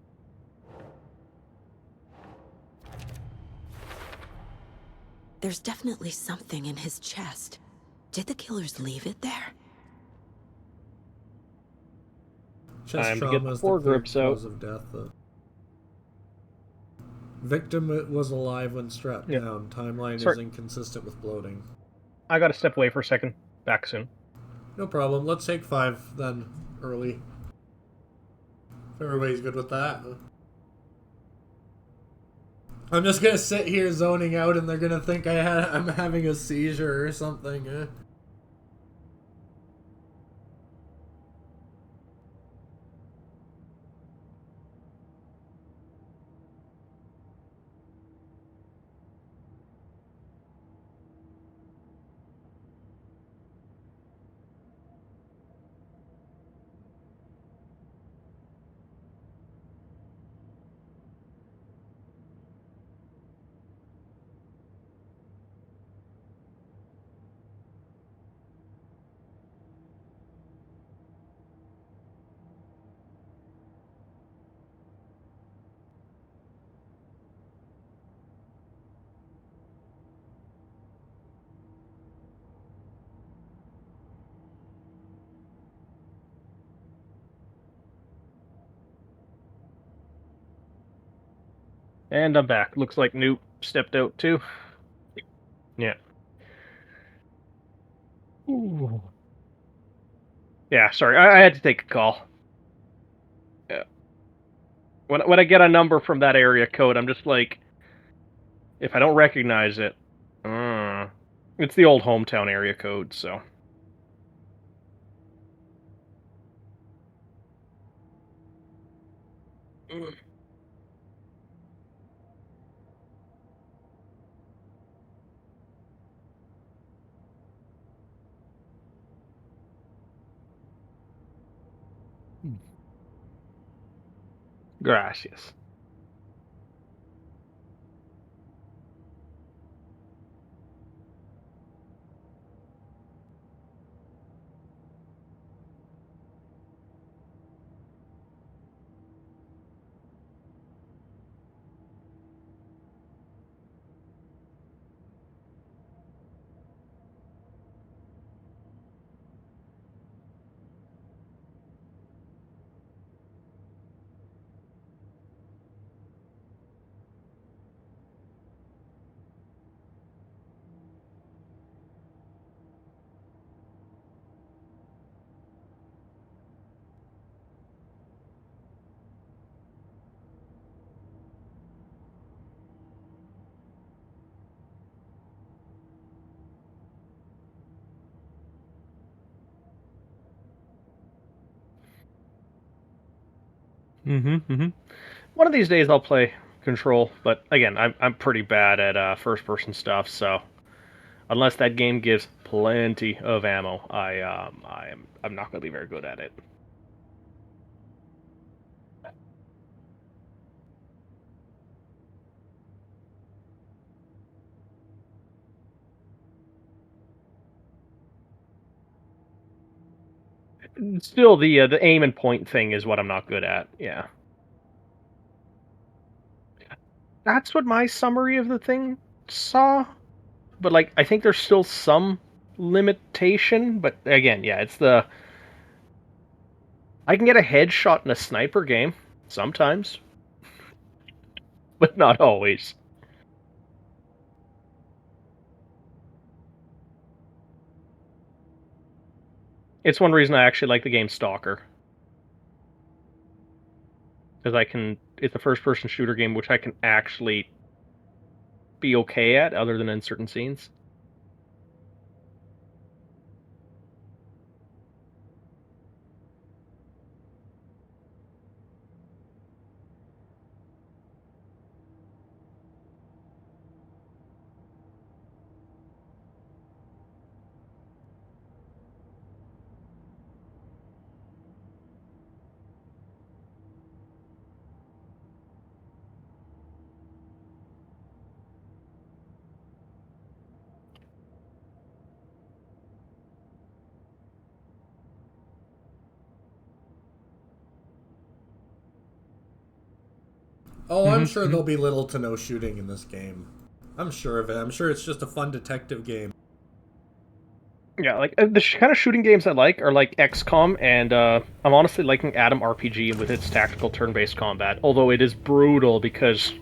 There's definitely something in his chest. Did the killers leave it there? Chest Time to trauma get the is the clear foregrips out. cause of death. Victim was alive when strapped down. Timeline is inconsistent with bloating. I gotta step away for a second. Back soon. No problem. Let's take 5 then, early. If everybody's good with that. I'm just gonna sit here zoning out and they're gonna think I'm having a seizure or something. And I'm back. Looks like Noot stepped out too. Yeah. Ooh. Yeah, sorry. I had to take a call. Yeah. When I get a number from that area code, I'm just like, if I don't recognize it, it's the old hometown area code, so. Gracias. One of these days I'll play Control, but again, I'm pretty bad at first-person stuff, so unless that game gives plenty of ammo, I'm not gonna be very good at it. Still, the aim and point thing is what I'm not good at. Yeah, that's what my summary of the thing saw. But like, I think there's still some limitation. But again, yeah, it's the I can get a headshot in a sniper game sometimes, but not always. It's one reason I actually like the game Stalker. Because it's a first-person shooter game which I can actually be okay at, other than in certain scenes. Oh, I'm sure there'll be little to no shooting in this game. I'm sure of it. I'm sure it's just a fun detective game. Yeah, like the kind of shooting games I like are like XCOM, and I'm honestly liking Atom RPG with its tactical turn-based combat. Although it is brutal because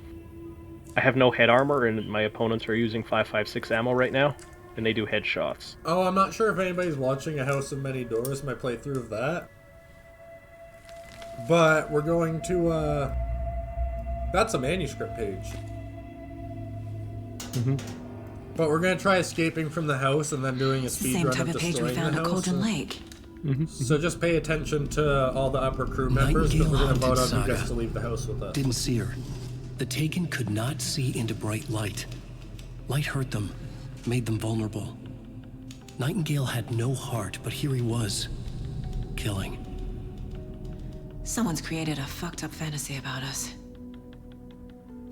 I have no head armor and my opponents are using 5.56 ammo right now, and they do headshots. Oh, I'm not sure if anybody's watching A House of Many Doors, my playthrough of that. But we're going to, that's a manuscript page. But we're going to try escaping from the house and then doing a speed run of destroying the house. Same type of page we found at Cauldron Lake. So just pay attention to all the upper crew members, because we're going to vote on who gets to leave the house with us. Didn't see her. The Taken could not see into bright light. Light hurt them, made them vulnerable. Nightingale had no heart, but here he was, killing. Someone's created a fucked up fantasy about us.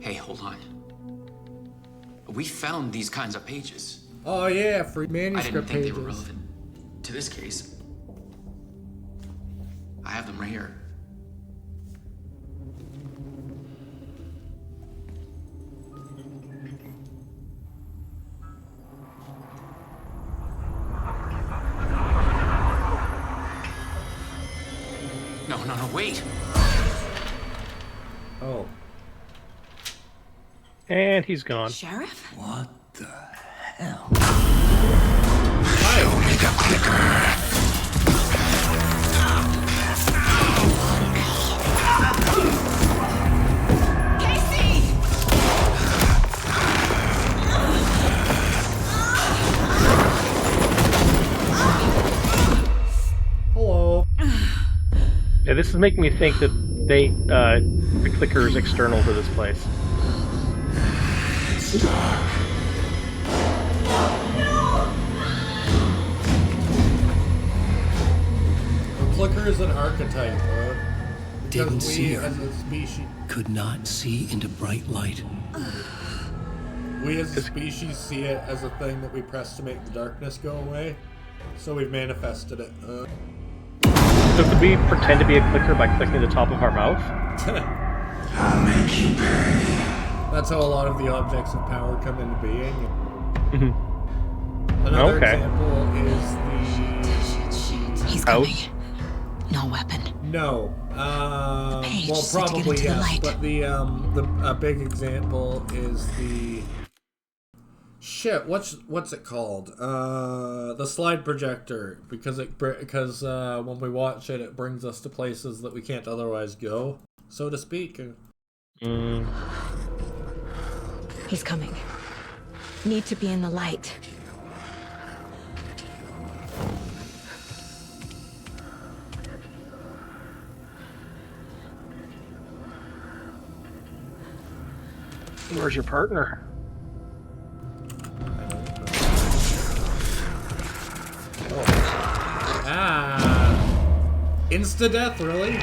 Hey, hold on. We found these kinds of pages. Oh yeah, free manuscript pages. I didn't think they were relevant to this case. I have them right here. No, wait. Oh. And he's gone. Sheriff? What the hell? Hello. Yeah, this is making me think that the clicker is external to this place. The clicker is an archetype, Didn't because see we, her. as a species, Could not see into bright light. we as a species see it as a thing that we press to make the darkness go away. So we've manifested it. So could we pretend to be a clicker by clicking the top of our mouth? I'll make you pay. That's how a lot of the objects of power come into being. Mm-hmm. Another Okay. example is the... He's coming. No weapon. No. Paige Well, said to get probably into the yes, light. but a big example is the... Shit, what's it called? The slide projector, because when we watch it, it brings us to places that we can't otherwise go, so to speak. He's coming. Need to be in the light. Where's your partner? Insta-death, really?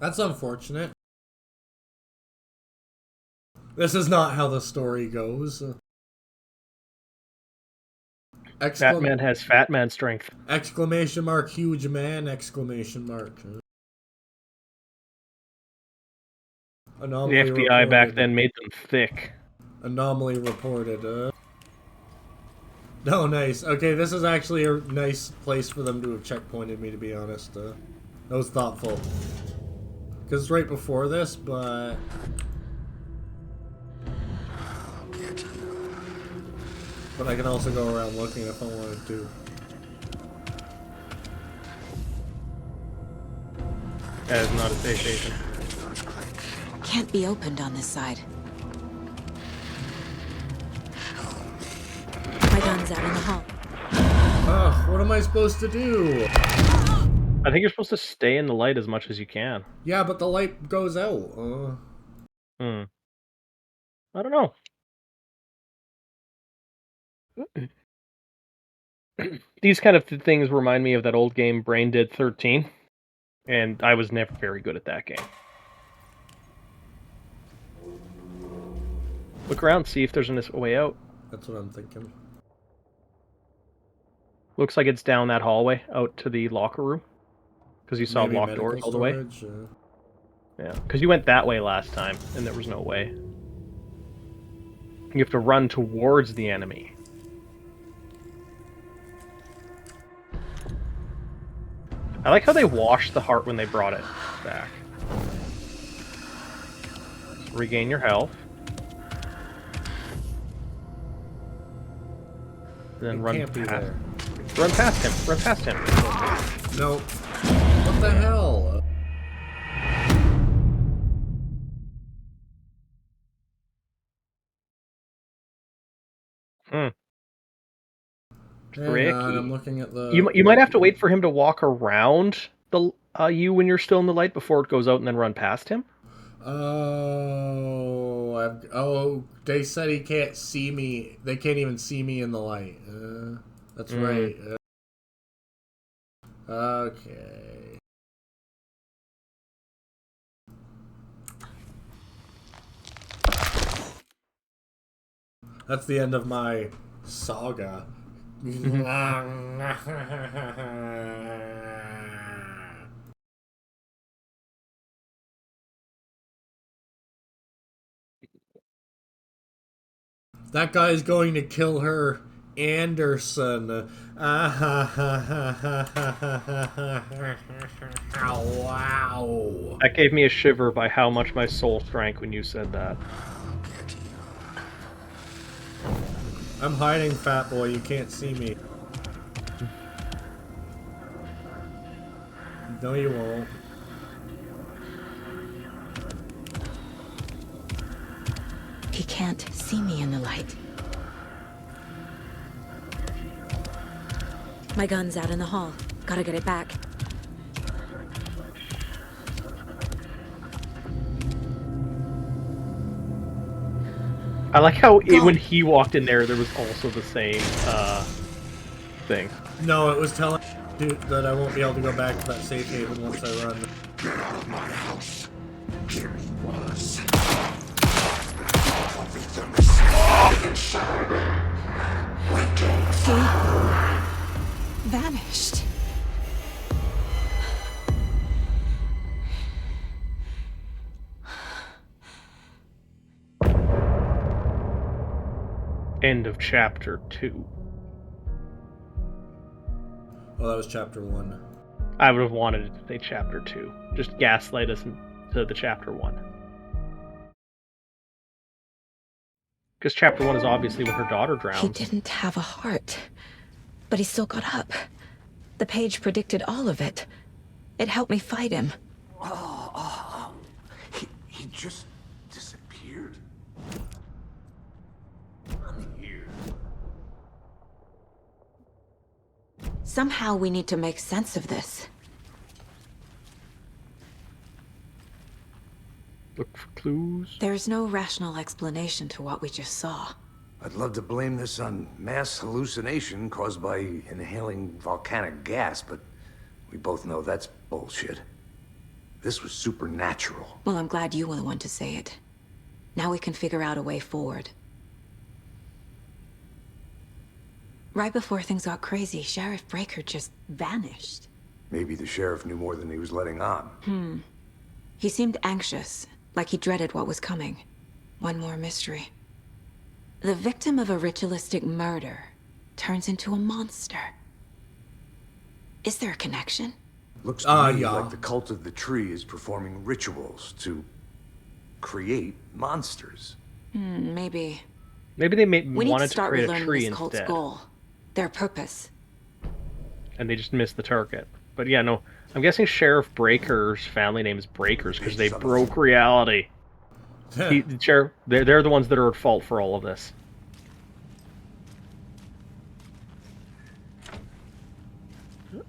That's unfortunate. This is not how the story goes. Fat man has fat man strength. Exclamation mark, huge man, exclamation mark. Anomaly The FBI reported. back then made them thick. Anomaly reported. Oh, nice. Okay, this is actually a nice place for them to have checkpointed me, to be honest. That was thoughtful. Because it's right before this, but... But I can also go around looking if I wanted to. That is not a safe station. Can't be opened on this side. My gun's out in the hall. Ugh, what am I supposed to do? I think you're supposed to stay in the light as much as you can. Yeah, but the light goes out. I don't know. These kind of things remind me of that old game Brain Dead 13, and I was never very good at that game. Look around, see if there's a way out. That's what I'm thinking. Looks like it's down that hallway out to the locker room. Because you saw Maybe locked doors all the way. storage, Yeah, because you went that way last time, and there was no way. You have to run towards the enemy. I like how they washed the heart when they brought it back. Regain your health. And then run can't be past. there. Run past him. Run past him. Nope. What the hell? Hang on, I'm looking at the... You might have to wait for him to walk around the you when you're still in the light before it goes out and then run past him. Oh, they said he can't see me. They can't even see me in the light. That's right. Okay. That's the end of my saga. That guy's going to kill her, Anderson. Wow. That gave me a shiver by how much my soul shrank when you said that. I'm hiding, fat boy. You can't see me. No, you won't. He can't see me in the light. My gun's out in the hall. Gotta get it back. I like how when he walked in there was also the same thing. No, it was telling dude that I won't be able to go back to that safe haven once I run. Get out of my house. Here he was. He vanished. End of chapter 2. Oh, that was chapter 1. I would have wanted it to say chapter 2. Just gaslight us into the chapter 1. Because chapter 1 is obviously when her daughter drowns. He didn't have a heart, but he still got up. The page predicted all of it. It helped me fight him. He just disappeared. Somehow we need to make sense of this. Look for clues. There's no rational explanation to what we just saw. I'd love to blame this on mass hallucination caused by inhaling volcanic gas, but we both know that's bullshit. This was supernatural. Well, I'm glad you were the one to say it. Now we can figure out a way forward. Right before things got crazy, Sheriff Breaker just vanished. Maybe the sheriff knew more than he was letting on. He seemed anxious, like he dreaded what was coming. One more mystery. The victim of a ritualistic murder turns into a monster. Is there a connection? Looks to me like the cult of the tree is performing rituals to create monsters. Maybe. Maybe they We need wanted to start create a relearning tree this cult's instead. goal. Their purpose. And they just missed the target. But yeah, no. I'm guessing Sheriff Breaker's family name is Breakers because they broke reality. The sheriff, they're the ones that are at fault for all of this.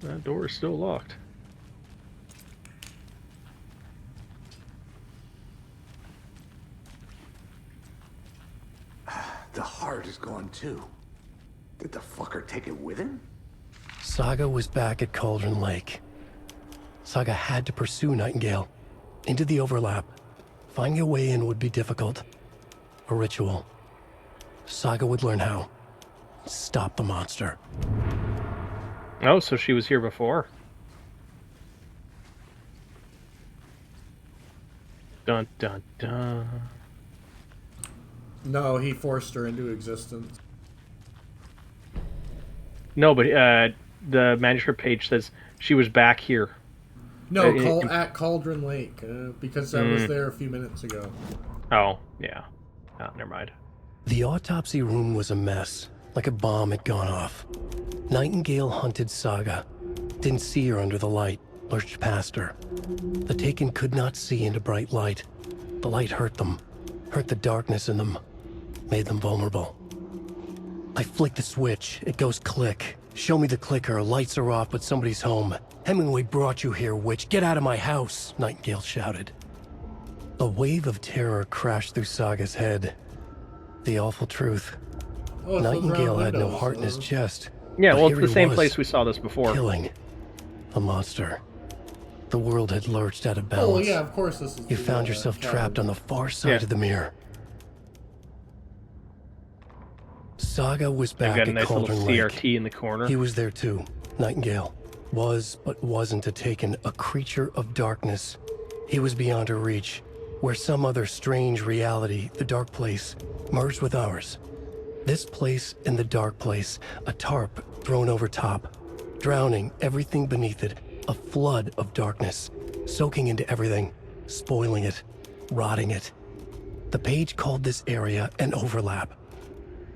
That door is still locked. The heart is gone too. Did the fucker take it with him? Saga was back at Cauldron Lake. Saga had to pursue Nightingale. Into the overlap. Finding a way in would be difficult. A ritual. Saga would learn how. Stop the monster. Oh, so she was here before. Dun dun dun. No, he forced her into existence. No, but the manuscript page says she was back here. No, at Cauldron Lake, because I was there a few minutes ago. Oh, yeah. Oh, never mind. The autopsy room was a mess, like a bomb had gone off. Nightingale hunted Saga. Didn't see her under the light, lurched past her. The Taken could not see into bright light. The light hurt them, hurt the darkness in them, made them vulnerable. I flick the switch, it goes click. Show me the clicker, lights are off, but somebody's home. Hemingway brought you here, witch. Get out of my house, Nightingale shouted. A wave of terror crashed through Saga's head. The awful truth. Oh, Nightingale had no heart in his chest. Yeah, but well, here it's the he same was, place we saw this before. Killing a monster. The world had lurched out of Oh, balance. yeah, of course this is You found yourself trapped on the far side of the mirror. Saga was They've back got a at nice little Cauldron Lake. CRT in the corner. He was there too. Nightingale. Was, but wasn't a Taken, a creature of darkness. He was beyond her reach, where some other strange reality, the dark place, merged with ours. This place and the dark place, a tarp thrown over top, drowning everything beneath it, a flood of darkness, soaking into everything, spoiling it, rotting it. The page called this area an overlap.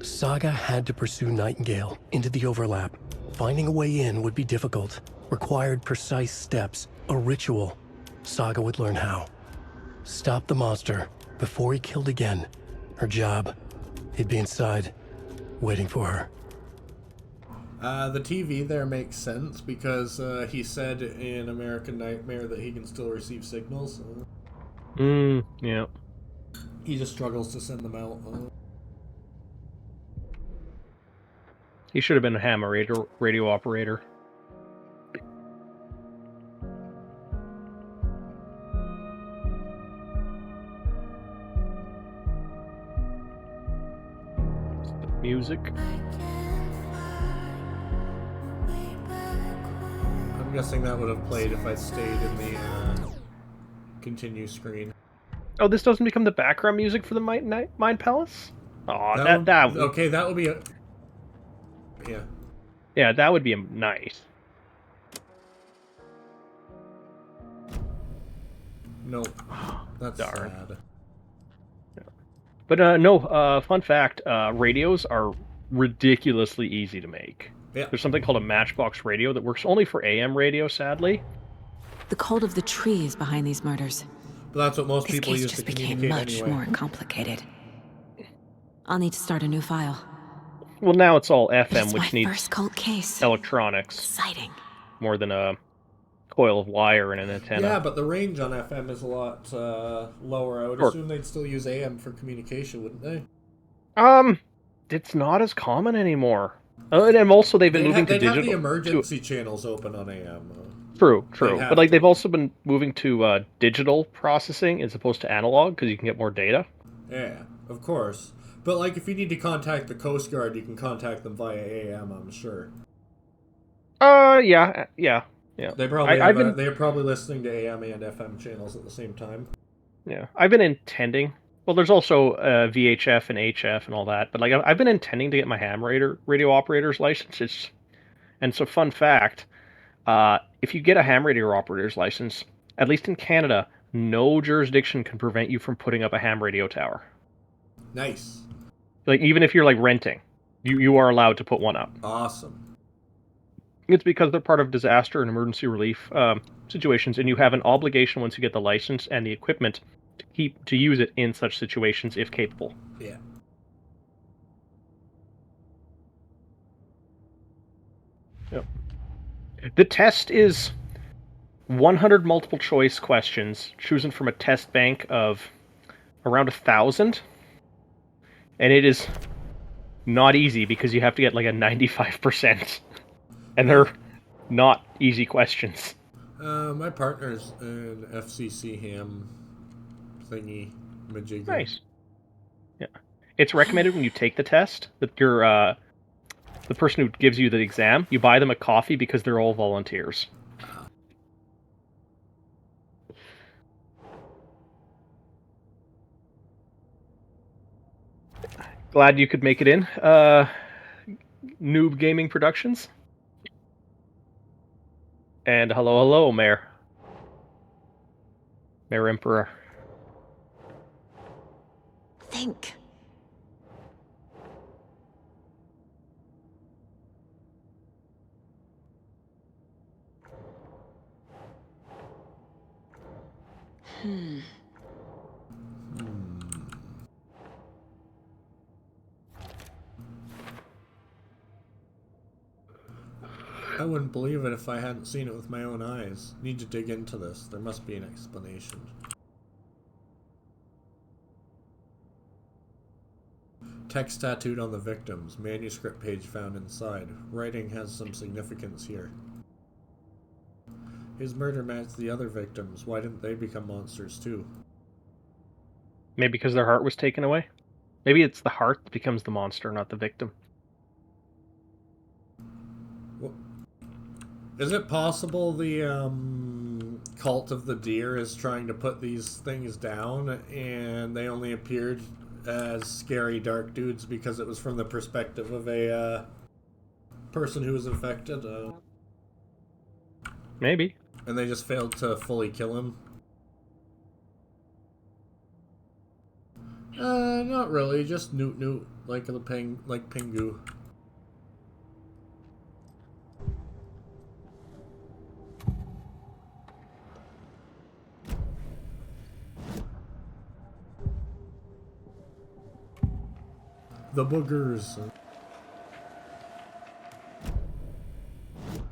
Saga had to pursue Nightingale into the overlap. Finding a way in would be difficult, required precise steps, a ritual. Saga would learn how. Stop the monster before he killed again. Her job. He'd be inside, waiting for her. The TV there makes sense because he said in American Nightmare that he can still receive signals. Yeah. He just struggles to send them out. He should have been a ham radio operator. Music. I'm guessing that would have played if I stayed in the continue screen. Oh, this doesn't become the background music for the Mind Palace? Oh, okay, that would be a... Yeah. Yeah, that would be nice. Nope. That's darn. sad. But no, fun fact, radios are ridiculously easy to make. Yeah. There's something called a matchbox radio that works only for AM radio, sadly. The cult of the tree is behind these murders. But that's what most This people case use just to became communicate much anyway. more complicated. I'll need to start a new file. Well, now it's all FM, It's which my needs first cult case. electronics. Exciting. More than a coil of wire and an antenna. Yeah, but the range on FM is a lot lower. I would assume they'd still use AM for communication, wouldn't they? It's not as common anymore. And also they've been moving to digital. They'd have the emergency channels open on AM. True. But like they've also been moving to digital processing as opposed to analog because you can get more data. Yeah, of course. But like if you need to contact the Coast Guard, you can contact them via AM, I'm sure. Yeah. They probably they're probably listening to AM and FM channels at the same time. Yeah, I've been intending. Well, there's also VHF and HF and all that, but like I've been intending to get my ham radio operator's license. And so, fun fact: if you get a ham radio operator's license, at least in Canada, no jurisdiction can prevent you from putting up a ham radio tower. Nice. Like even if you're like renting, you are allowed to put one up. Awesome. It's because they're part of disaster and emergency relief situations, and you have an obligation once you get the license and the equipment to use it in such situations if capable. Yeah. Yep. The test is 100 multiple choice questions chosen from a test bank of around 1,000, and it is not easy because you have to get like a 95%, and they're not easy questions. My partner's an FCC ham thingy majigger. Nice. Yeah. It's recommended when you take the test that you're the person who gives you the exam, you buy them a coffee because they're all volunteers. Glad you could make it in. Noob Gaming Productions. And hello, Mayor. Mayor Emperor. Think. I wouldn't believe it if I hadn't seen it with my own eyes. Need to dig into this. There must be an explanation. Text tattooed on the victims. Manuscript page found inside. Writing has some significance here. His murder matched the other victims. Why didn't they become monsters too? Maybe because their heart was taken away? Maybe it's the heart that becomes the monster, not the victim. Is it possible the cult of the deer is trying to put these things down and they only appeared as scary dark dudes because it was from the perspective of a person who was infected? Maybe. And they just failed to fully kill him? Not really. Just Noot, like the Pingu. The boogers.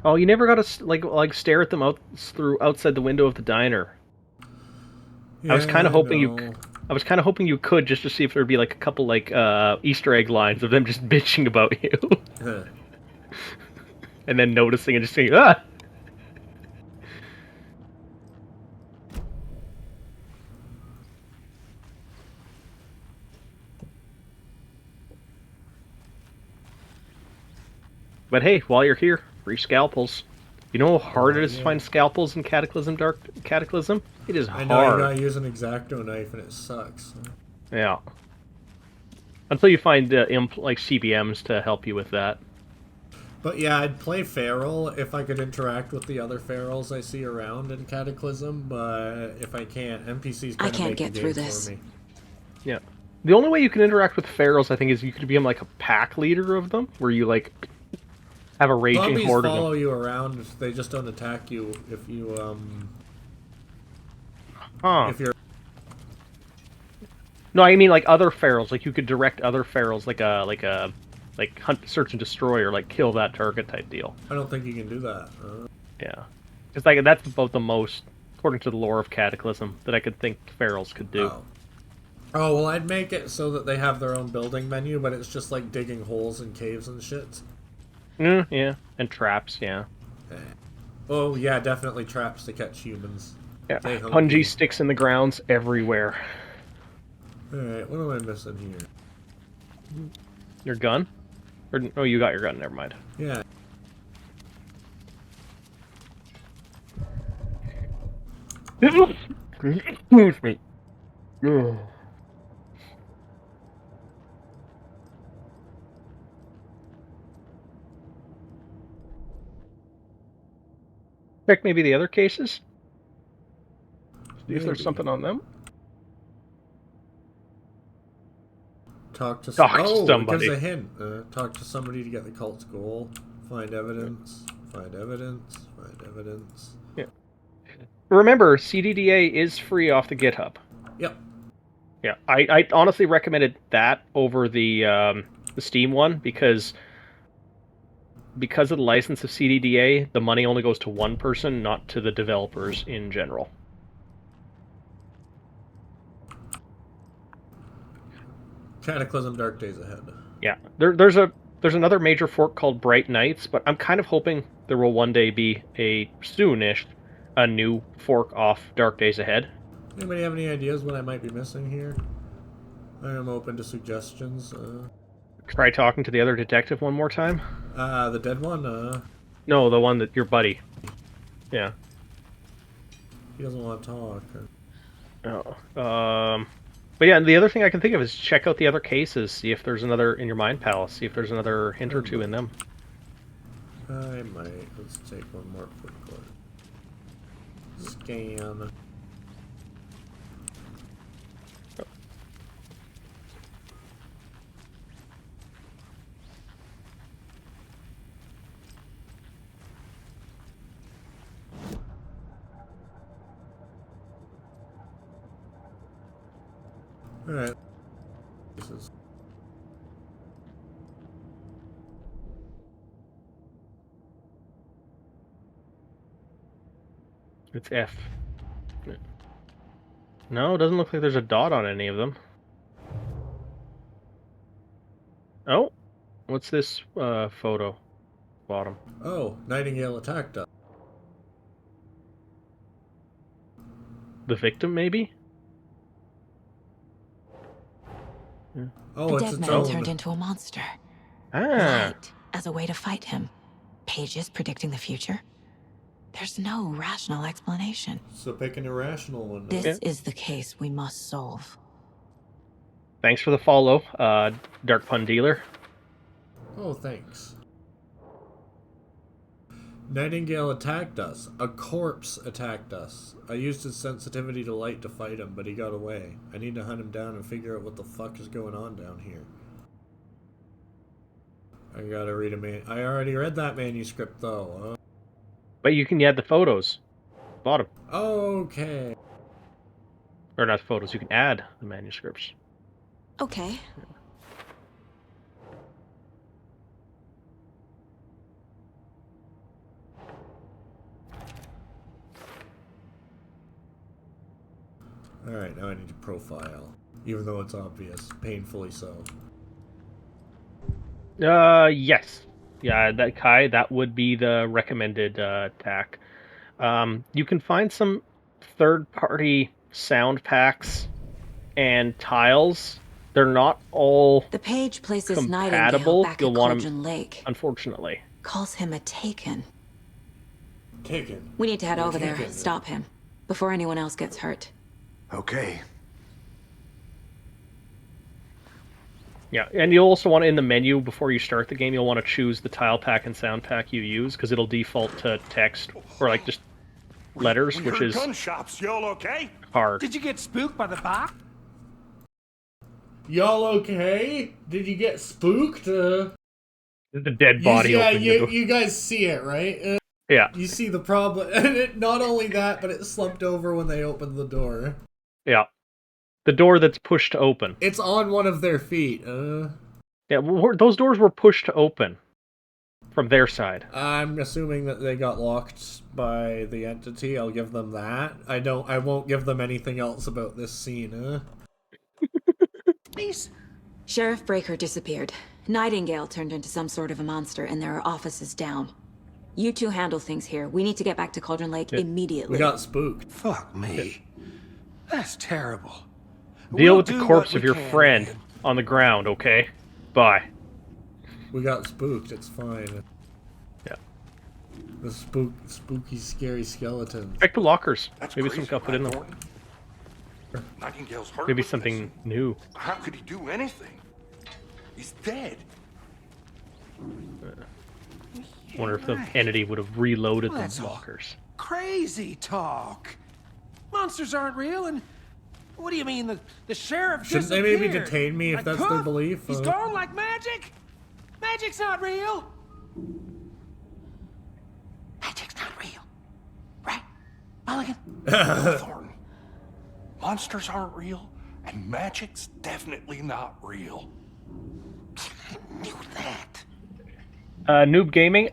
Oh, you never got to like stare at them outside the window of the diner. Yeah, I was kind of hoping know. I was kind of hoping you could, just to see if there'd be like a couple like Easter egg lines of them just bitching about you, and then noticing and just saying ah. But hey, while you're here, free scalpels. You know how hard it is to find scalpels in Cataclysm? It is hard. I know, you gotta use an X-Acto knife and it sucks. Yeah. Until you find like CBMs to help you with that. But yeah, I'd play Feral if I could interact with the other Ferals I see around in Cataclysm, but if I can't, NPCs kind of make the game for me. Yeah. The only way you can interact with Ferals, I think, is you could become like a pack leader of them, where you like have a raging Zombies horde of them. follow you around, they just don't attack you if you, if you're... No, I mean like other Ferals, like you could direct other Ferals, like hunt, search, and destroy, or like kill that target type deal. I don't think you can do that. Yeah. Because like, that's about the most, according to the lore of Cataclysm, that I could think Ferals could do. Oh, well, I'd make it so that they have their own building menu, but it's just like digging holes in caves and shit. Yeah, and traps, yeah. Oh, yeah, definitely traps to catch humans. Yeah, punji sticks in the grounds everywhere. Alright, what am I missing here? Your gun? Or, oh, you got your gun, never mind. Yeah. Excuse me. Ugh. Check maybe the other cases? See if there's something on them. Talk to somebody. It gives a hint. Talk to somebody to get the cult's goal. Find evidence. Find evidence. Find evidence. Yeah. Remember, CDDA is free off the GitHub. Yep. Yeah, I honestly recommended that over the Steam one because of the license of CDDA, the money only goes to one person, not to the developers in general. Cataclysm Dark Days Ahead. Yeah, there's another major fork called Bright Nights, but I'm kind of hoping there will one day be soonish a new fork off Dark Days Ahead. Anybody have any ideas what I might be missing here? I am open to suggestions. Try talking to the other detective one more time. The dead one? No, the one that your buddy. Yeah. He doesn't want to talk. Oh. But yeah, the other thing I can think of is check out the other cases, see if there's another in your mind palace, see if there's another hint or two in them. I might. Let's take one more quick look. Scan. Alright. It's F. No, it doesn't look like there's a dot on any of them. Oh, what's this photo? Bottom. Oh, Nightingale attacked us. The victim, maybe? Oh, the it's dead its man own. turned into a monster. Ah. Light as a way to fight him. Pages predicting the future. There's no rational explanation. So pick an irrational one. This is the case we must solve. Thanks for the follow, Dark Pun Dealer. Oh, thanks. Nightingale attacked us. A corpse attacked us. I used his sensitivity to light to fight him, but he got away. I need to hunt him down and figure out what the fuck is going on down here. I gotta read I already read that manuscript, though. But you can add the photos. Bottom. Okay. Or not photos, you can add the manuscripts. Okay. Alright, now I need to profile. Even though it's obvious. Painfully so. Yes. Yeah, that would be the recommended tack. You can find some third-party sound packs and tiles. They're not all The page places Nightingale compatible. back You'll at want Cauldron them, Lake. unfortunately. Calls him a Taken. Taken. We need to head You're over there, taken. stop him, before anyone else gets hurt. Okay. Yeah, and you'll also want in the menu before you start the game, you'll want to choose the tile pack and sound pack you use, because it'll default to text or like just letters, which is gunshots. Y'all okay? hard. Did you get spooked by the box? Y'all okay? Did you get spooked? The dead body. You guys see it, right? Yeah. You see the problem, and not only that, but it slumped over when they opened the door. Yeah. The door that's pushed to open. It's on one of their feet. Yeah, those doors were pushed to open from their side. I'm assuming that they got locked by the entity. I'll give them that. I won't give them anything else about this scene. Please. Sheriff Breaker disappeared. Nightingale turned into some sort of a monster, and there are offices down. You two handle things here. We need to get back to Cauldron Lake immediately. We got spooked. Fuck me. That's terrible. Deal We'll with the do corpse what of we your can, friend man. on the ground, okay? Bye. We got spooked. It's fine. Yeah. The spooky, scary skeletons. Check the lockers. That's Maybe crazy, some got put in them. Thornton. Nightingale's hurt. Maybe with something this. new. How could he do anything? He's dead. Wonder if the entity would have reloaded Well, that's the all lockers. Crazy talk. Monsters aren't real, and what do you mean the sheriff Shouldn't they maybe disappeared? detain me if Like that's their Poof? belief? He's gone like magic? Magic's not real. Magic's not real. Right? Mulligan? No, Thornton. Monsters aren't real, and magic's definitely not real. Knew that. Noob Gaming?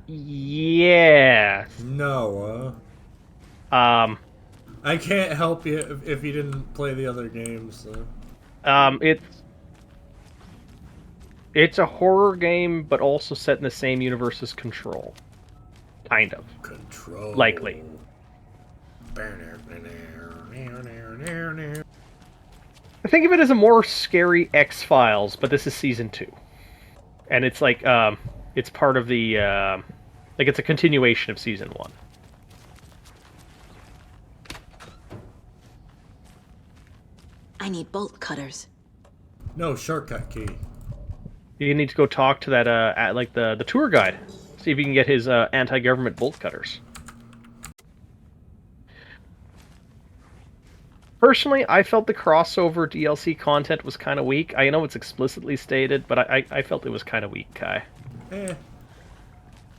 Yeah. No, I can't help you if you didn't play the other games. It's a horror game, but also set in the same universe as Control. Kind of. Control. Likely. I think of it as a more scary X-Files, but this is season 2. And it's like, it's part of the, like it's a continuation of season 1. I need bolt cutters. No, shortcut key. You need to go talk to that, like the tour guide. See if you can get his, anti-government bolt cutters. Personally, I felt the crossover DLC content was kind of weak. I know it's explicitly stated, but I felt it was kind of weak, Kai.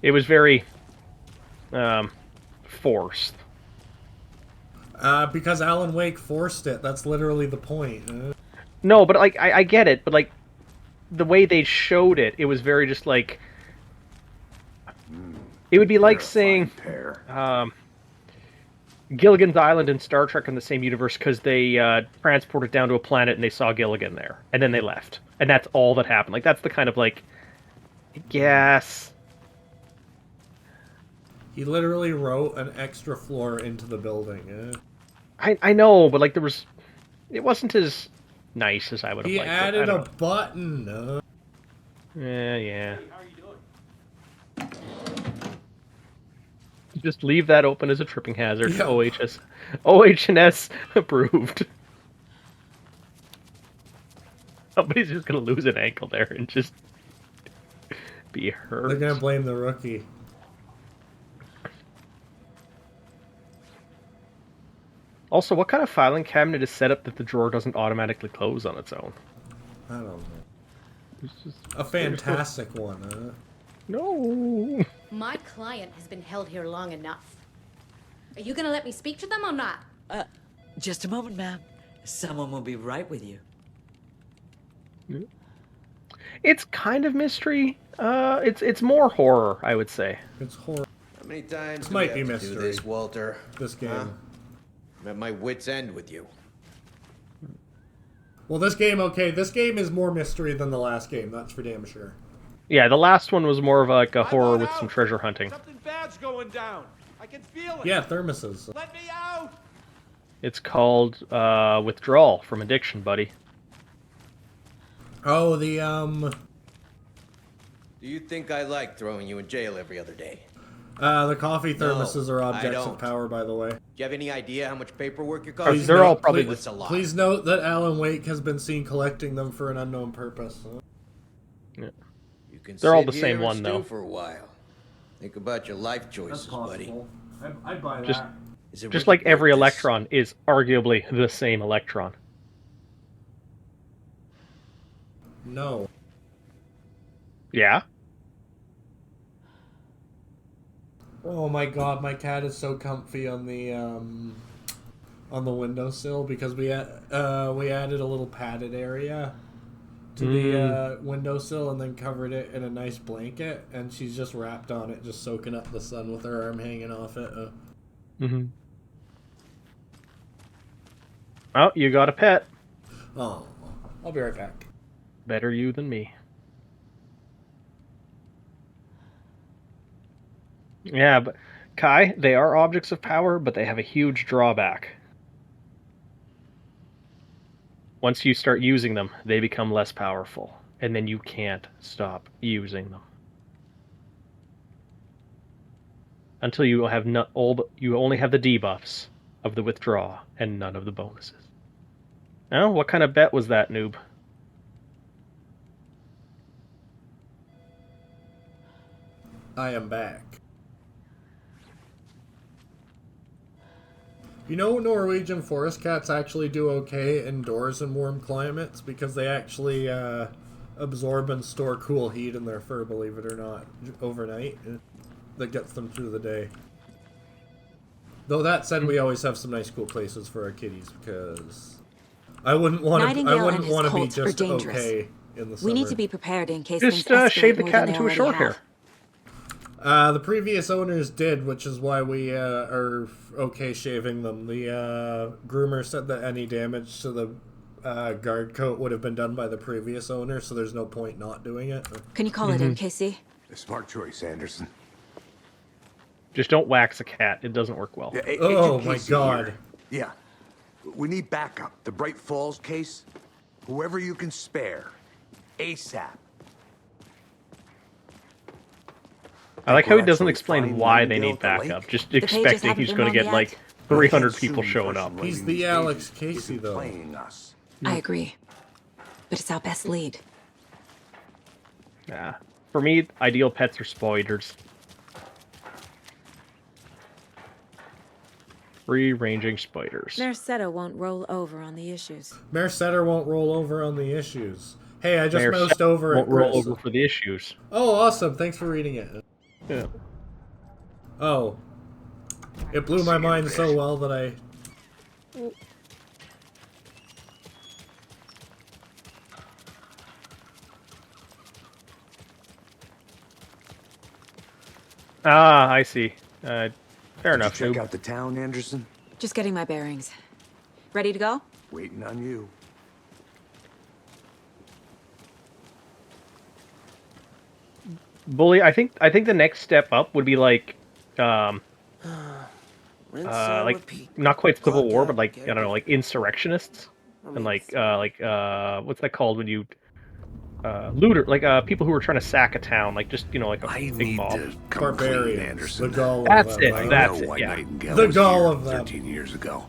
It was very, forced. Because Alan Wake forced it. That's literally the point. No, but like I get it, but like the way they showed it, it was very just like it would be like saying Gilligan's Island and Star Trek in the same universe because they transported down to a planet and they saw Gilligan there, and then they left, and that's all that happened. Like that's the kind of like, I guess. He literally wrote an extra floor into the building. I know, but like there was, it wasn't as nice as I would have liked. He added a button. Yeah. Just leave that open as a tripping hazard. Yeah. OHS approved. Somebody's just gonna lose an ankle there and just be hurt. They're gonna blame the rookie. Also, what kind of filing cabinet is set up that the drawer doesn't automatically close on its own? I don't know. It's just A fantastic one, No. My client has been held here long enough. Are you gonna let me speak to them or not? Just a moment, ma'am. Someone will be right with you. It's kind of mystery. It's more horror, I would say. It's horror. How many times This do might we be have to do mystery. this, Walter? This game. Huh? I'm at my wit's end with you. Well, this game, okay, this game is more mystery than the last game, that's for damn sure. Yeah, the last one was more of like a horror with some treasure hunting. Something bad's going down. I can feel it. Yeah, thermoses. Let me out. It's called withdrawal from addiction, buddy. Oh, the Do you think I like throwing you in jail every other day? The coffee thermoses No, are I objects of don't. power, by the way. Do you have any idea how much paperwork you're Please causing? they're all probably- What's a lot? Please note that Alan Wake has been seen collecting them for an unknown purpose. Yeah. You can They're all sit the same here one, and stew though. for a while. Think about your life choices, buddy. I'd buy Just, that. Is it just really like every worth this? electron is arguably the same electron. No. Yeah? Oh my god, my cat is so comfy on the windowsill because we added a little padded area to the windowsill and then covered it in a nice blanket, and she's just wrapped on it, just soaking up the sun with her arm hanging off it. Oh, you got a pet. Oh, I'll be right back. Better you than me. Yeah, but Kai, they are objects of power, but they have a huge drawback. Once you start using them, they become less powerful, and then you can't stop using them. Until you have you only have the debuffs of the withdraw and none of the bonuses. Now, what kind of bet was that, noob? I am back. You know, Norwegian forest cats actually do okay indoors in warm climates because they actually absorb and store cool heat in their fur, believe it or not, overnight. That gets them through the day. Though that said, we always have some nice cool places for our kitties because I wouldn't want to. I wouldn't want to be just okay in the summer. We need to be prepared in case Just things escalate shave the more cat than into they a short already hair. The previous owners did, which is why we are okay shaving them. The groomer said that any damage to the guard coat would have been done by the previous owner, so there's no point not doing it. Can you call it in, Casey? A smart choice, Anderson. Just don't wax a cat. It doesn't work well. Yeah, Oh Agent my Casey god. here. Yeah. We need backup. The Bright Falls case. Whoever you can spare. ASAP. I like how he doesn't Actually explain find why they Nightingale need at the backup. lake? Just The pages expecting haven't he's been going to run get yet? like 300 people showing up. He's the Alex Casey, though. Playing us. I agree. But it's our best lead. Yeah. For me, ideal pets are spiders. Free-ranging spiders. Merced won't roll over on the issues. Mayor Setter won't roll over on the issues. Hey, I just Mayor moused over won't at roll Chris. over for the issues. Oh, awesome. Thanks for reading it. Yeah. Oh. It blew my mind so well that I... Ah, I see. Fair enough. Check noob. out the town, Anderson. Just getting my bearings. Ready to go? Waiting on you. Bully, I think the next step up would be like like not quite civil war, but like I don't know, like insurrectionists, and like what's that called when you looter, like people who were trying to sack a town, like just like a big mob. Barbarians. The gall of That's them. it. That's it. Yeah. Nightingale The was gall here of them. 13 years ago.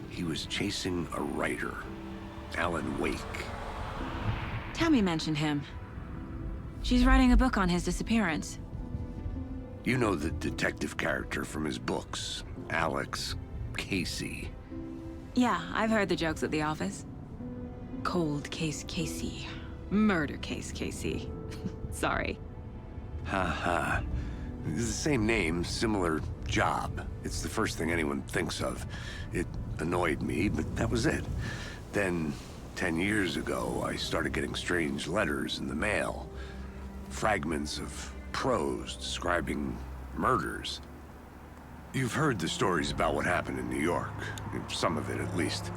He was chasing a writer, Alan Wake. Tammy mentioned him. She's writing a book on his disappearance. You know the detective character from his books, Alex Casey. Yeah, I've heard the jokes at the office. Cold case Casey. Murder case Casey. Sorry. Ha. It's the same name, similar job. It's the first thing anyone thinks of. It annoyed me, but that was it. Then, 10 years ago, I started getting strange letters in the mail. Fragments of prose describing murders. You've heard the stories about what happened in New York. Some of it, at least.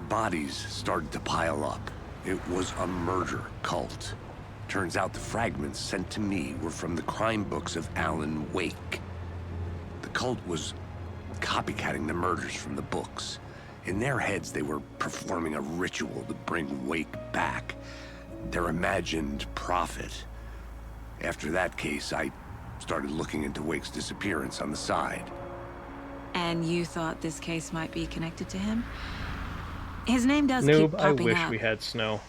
Bodies started to pile up. It was a murder cult. Turns out the fragments sent to me were from the crime books of Alan Wake. The cult was copycatting the murders from the books. In their heads, they were performing a ritual to bring Wake back. Their imagined prophet. After that case, I started looking into Wake's disappearance on the side. And you thought this case might be connected to him? His name does keep Noob, popping I wish up. we had snow.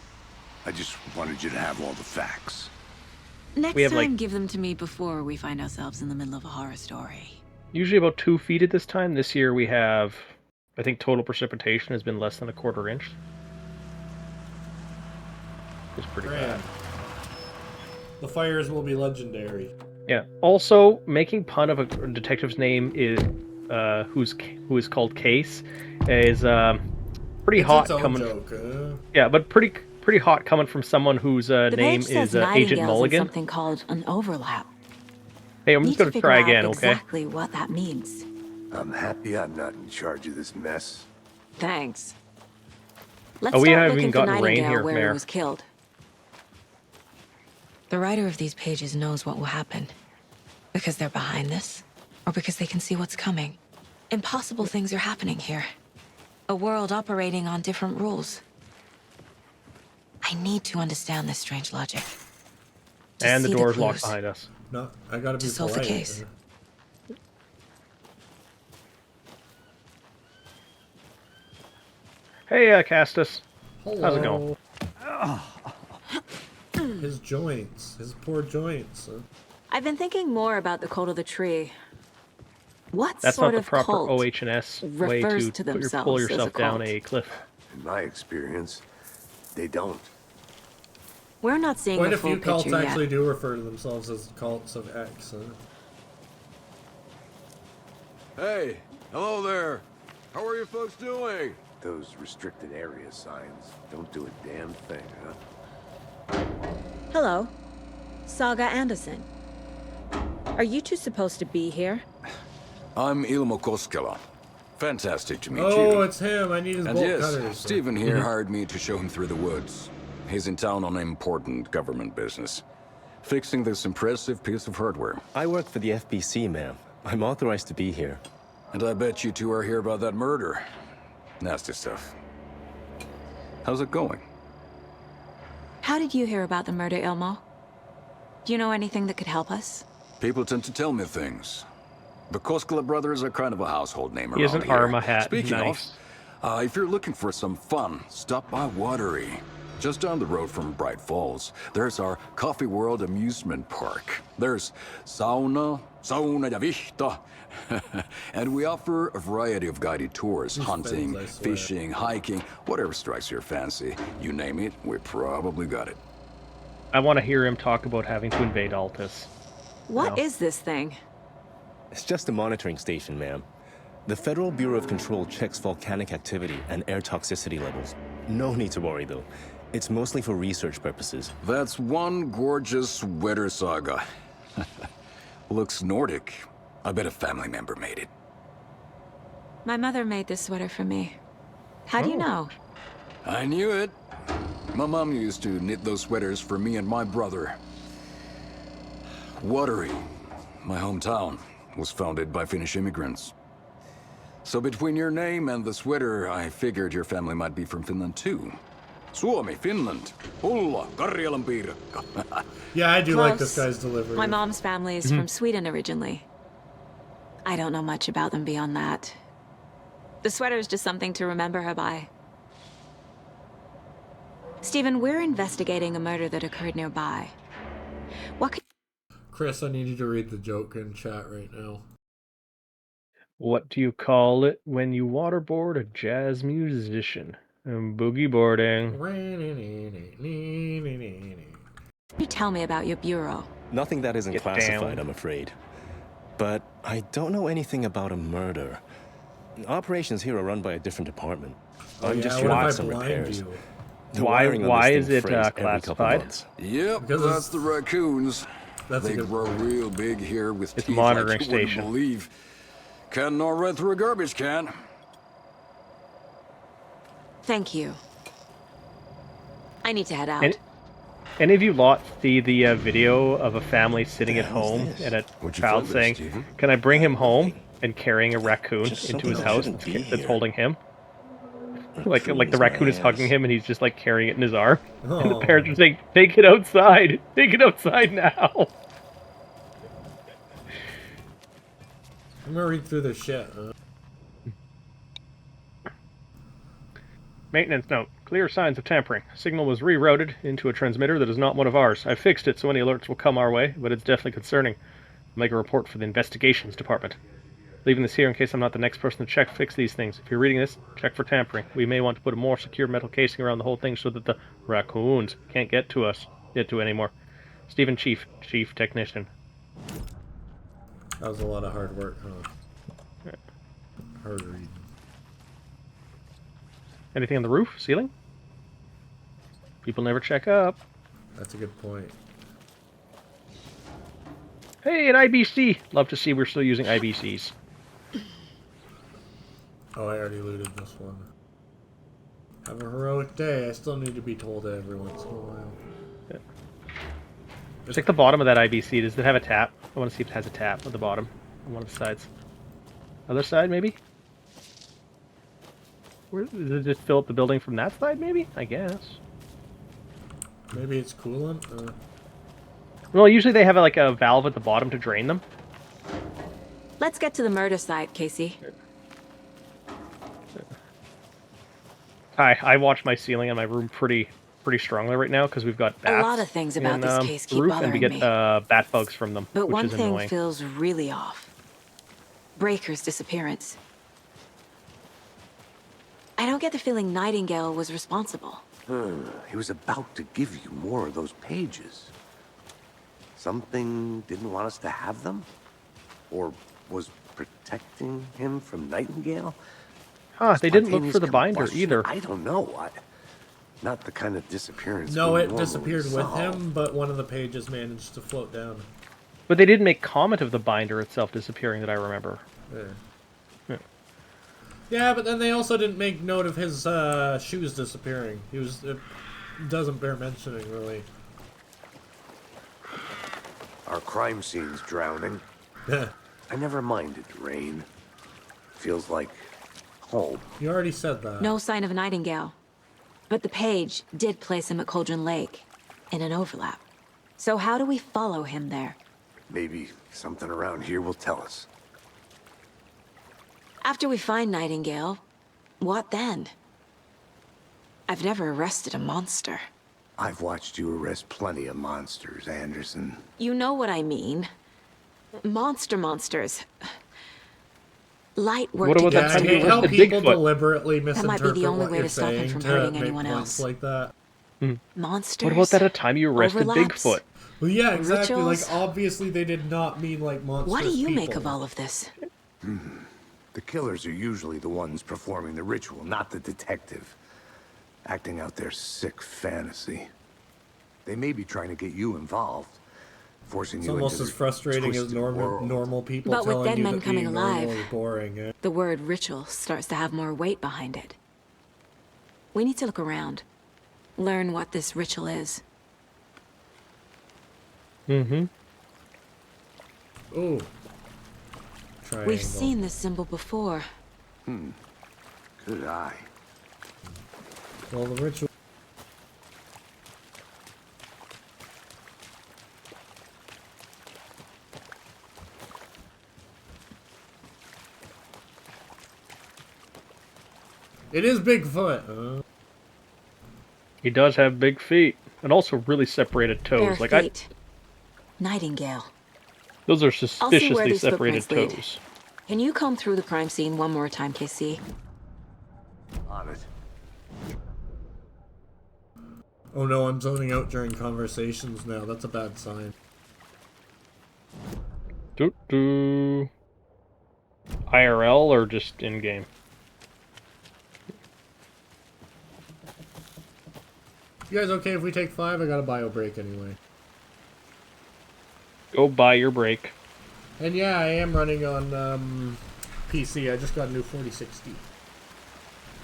I just wanted you to have all the facts. Next We have, time, like- give them to me before we find ourselves in the middle of a horror story. Usually about 2 feet at this time. This year we have, I think total precipitation has been less than a quarter inch. It's pretty bad. The fires will be legendary. Yeah. Also, making pun of a detective's name is who is called Case is pretty It's hot its own coming. joke, Yeah, but pretty hot coming from someone whose The name page says is Agent Nightingales in Mulligan. something called an overlap. Hey, I'm Need just gonna to try figure again, out okay? exactly what that means. I'm happy I'm not in charge of this mess. Thanks. Let's Oh, we start haven't looking even for gotten rain Nightingale here, where Mayor. he was killed. The writer of these pages knows what will happen. Because they're behind this, or because they can see what's coming. Impossible things are happening here. A world operating on different rules. I need to understand this strange logic. To And the see door's locked clues. behind us. No, I gotta be To solve the polite. case. Hey, Castus. How's it going? His joints. His poor joints. I've been thinking more about the cult of the tree. What That's sort not the of proper cult OH&S way refers to to pull themselves as yourself a down cult? a cliff. In my experience, they don't. We're not seeing Quite the a full few cults picture actually yet. do refer to themselves as cults of X. Hey, hello there. How are you folks doing? Those restricted area signs don't do a damn thing, huh? Hello, Saga Anderson. Are you two supposed to be here? I'm Ilmo Koskela. Fantastic to meet you. Oh, it's him. I need his And bolt yes, cutters. Stephen here hired me to show him through the woods. He's in town on important government business. Fixing this impressive piece of hardware. I work for the FBC, ma'am. I'm authorized to be here. And I bet you two are here about that murder. Nasty stuff. How's it going? How did you hear about the murder, Ilmo? Do you know anything that could help us? People tend to tell me things. The Koskela brothers are kind of a household name He has around an here. Arma hat. Speaking Nice. of, if you're looking for some fun, stop by Watery. Just down the road from Bright Falls, there's our Coffee World amusement park. There's sauna ja vihta. And we offer a variety of guided tours, hunting, fins, I swear. fishing, hiking, whatever strikes your fancy. You name it, we probably got it. I want to hear him talk about having to invade Altus. What No. is this thing? It's just a monitoring station, ma'am. The Federal Bureau of Control checks volcanic activity and air toxicity levels. No need to worry, though. It's mostly for research purposes. That's one gorgeous sweater, Saga. Looks Nordic. I bet a family member made it. My mother made this sweater for me. How do you know? I knew it. My mom used to knit those sweaters for me and my brother. Watery, my hometown, was founded by Finnish immigrants. So between your name and the sweater, I figured your family might be from Finland too. Suomi, Finland. Pulla, Karjalan piirakka. Yeah, I do like this Close. guy's delivery. My mom's family is from Sweden originally. I don't know much about them beyond that. The sweater is just something to remember her by. Stephen, we're investigating a murder that occurred nearby. What could... Chris, I need you to read the joke in chat right now. What do you call it when you waterboard a jazz musician? Boogie boarding. You tell me about your bureau. Nothing that isn't Get classified, down. I'm afraid. But I don't know anything about a murder. Operations here are run by a different department. I'm just here to make some repairs. The wiring on Why this is thing it frays every couple classified? months. Yep, that's the raccoons. They grow real big here with It's teeth monitoring like you wouldn't station. believe. Can't know right through a garbage can. Thank you. I need to head out. Any of you lot see the video of a family sitting at home and a child saying, "Can I bring him home?" and carrying a raccoon into his house that's holding him? Like the raccoon is hugging him and he's just like carrying it in his arm. And the parents are saying, "Take it outside! Take it outside now!" I'm gonna read through this shit. Maintenance note. Clear signs of tampering. Signal was rerouted into a transmitter that is not one of ours. I fixed it so any alerts will come our way, but it's definitely concerning. I'll make a report for the investigations department. Leaving this here in case I'm not the next person to fix these things. If you're reading this, check for tampering. We may want to put a more secure metal casing around the whole thing so that the raccoons can't get to anymore. Stephen Chief Technician. That was a lot of hard work, huh? Hard reading. Anything on the roof? Ceiling? People never check up. That's a good point. Hey, an IBC! Love to see we're still using IBCs. Oh, I already looted this one. Have a heroic day. I still need to be told every once in a while. Yeah. Check the bottom of that IBC. Does it have a tap? I want to see if it has a tap at the bottom. On one of the sides. Other side, maybe? Does it just fill up the building from that side, maybe? I guess. Maybe it's coolant? Well, usually they have like a valve at the bottom to drain them. Let's get to the murder site, Casey. I watch my ceiling in my room pretty strongly right now because we've got bats. A lot of things about this case keep roof, bothering and we get me. bat bugs from them, But which one is thing annoying. feels really off. Breaker's disappearance. I don't get the feeling Nightingale was responsible. He was about to give you more of those pages. Something didn't want us to have them? Or was protecting him from Nightingale? Huh, they didn't look for the Spontaneous binder combustion? either. I don't know. Not the kind of disappearance. No, we it normally disappeared with solve. him, but one of the pages managed to float down. But they did make comment of the binder itself disappearing that I remember. Yeah. Yeah, but then they also didn't make note of his shoes disappearing. It doesn't bear mentioning, really. Our crime scene's drowning. I never minded rain. Feels like home. You already said that. No sign of Nightingale. But the page did place him at Cauldron Lake, in an overlap. So how do we follow him there? Maybe something around here will tell us. After we find Nightingale, what then? I've never arrested a monster. I've watched you arrest plenty of monsters, Anderson. You know what I mean. Monsters. Light work What about together. that time I hate how arrested people Bigfoot? deliberately That might misinterpret be the only what way you're to stop him saying from to hurting make anyone points else. like that. Monsters. What about that time you arrested overlaps, Bigfoot? Well, yeah, exactly. Rituals? Like, obviously they did not mean, like, monsters What do you make people. of all of this? The killers are usually the ones performing the ritual, not the detective. Acting out their sick fantasy. They may be trying to get you involved, forcing It's you almost into as their frustrating as twisted world. normal people But with telling dead you men that coming being normal alive, is boring. Eh? The word ritual starts to have more weight behind it. We need to look around. Learn what this ritual is. Mm-hmm. Ooh. Triangle. We've seen this symbol before. Good eye. Well, the ritual. It is Bigfoot. He does have big feet and also really separated Bare toes. Like feet. Nightingale. those are I'll see where suspiciously these separated footprints lead. toes. Can you comb through the crime scene one more time, KC? On it. Oh no, I'm zoning out during conversations now. That's a bad sign. Doo-doo. IRL or just in-game? You guys okay if we take 5? I got a bio break anyway. Go buy your break. And yeah, I am running on PC. I just got a new 4060.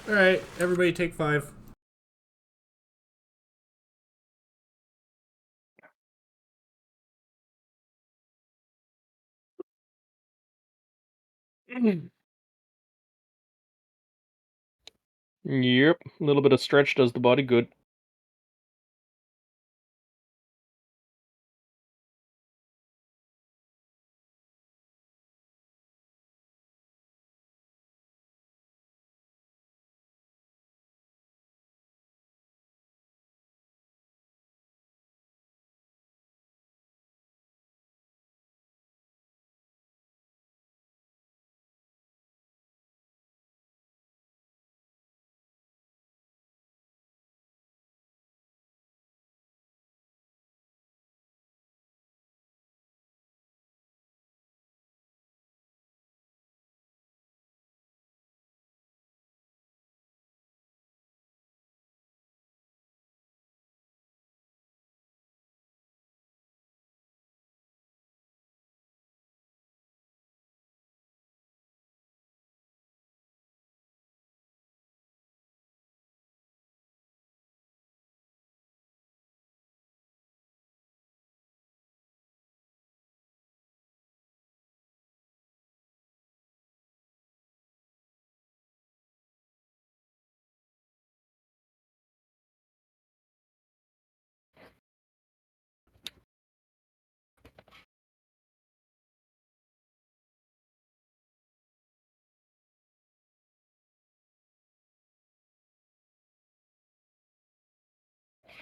Alright, everybody take 5. Yep, a little bit of stretch does the body good.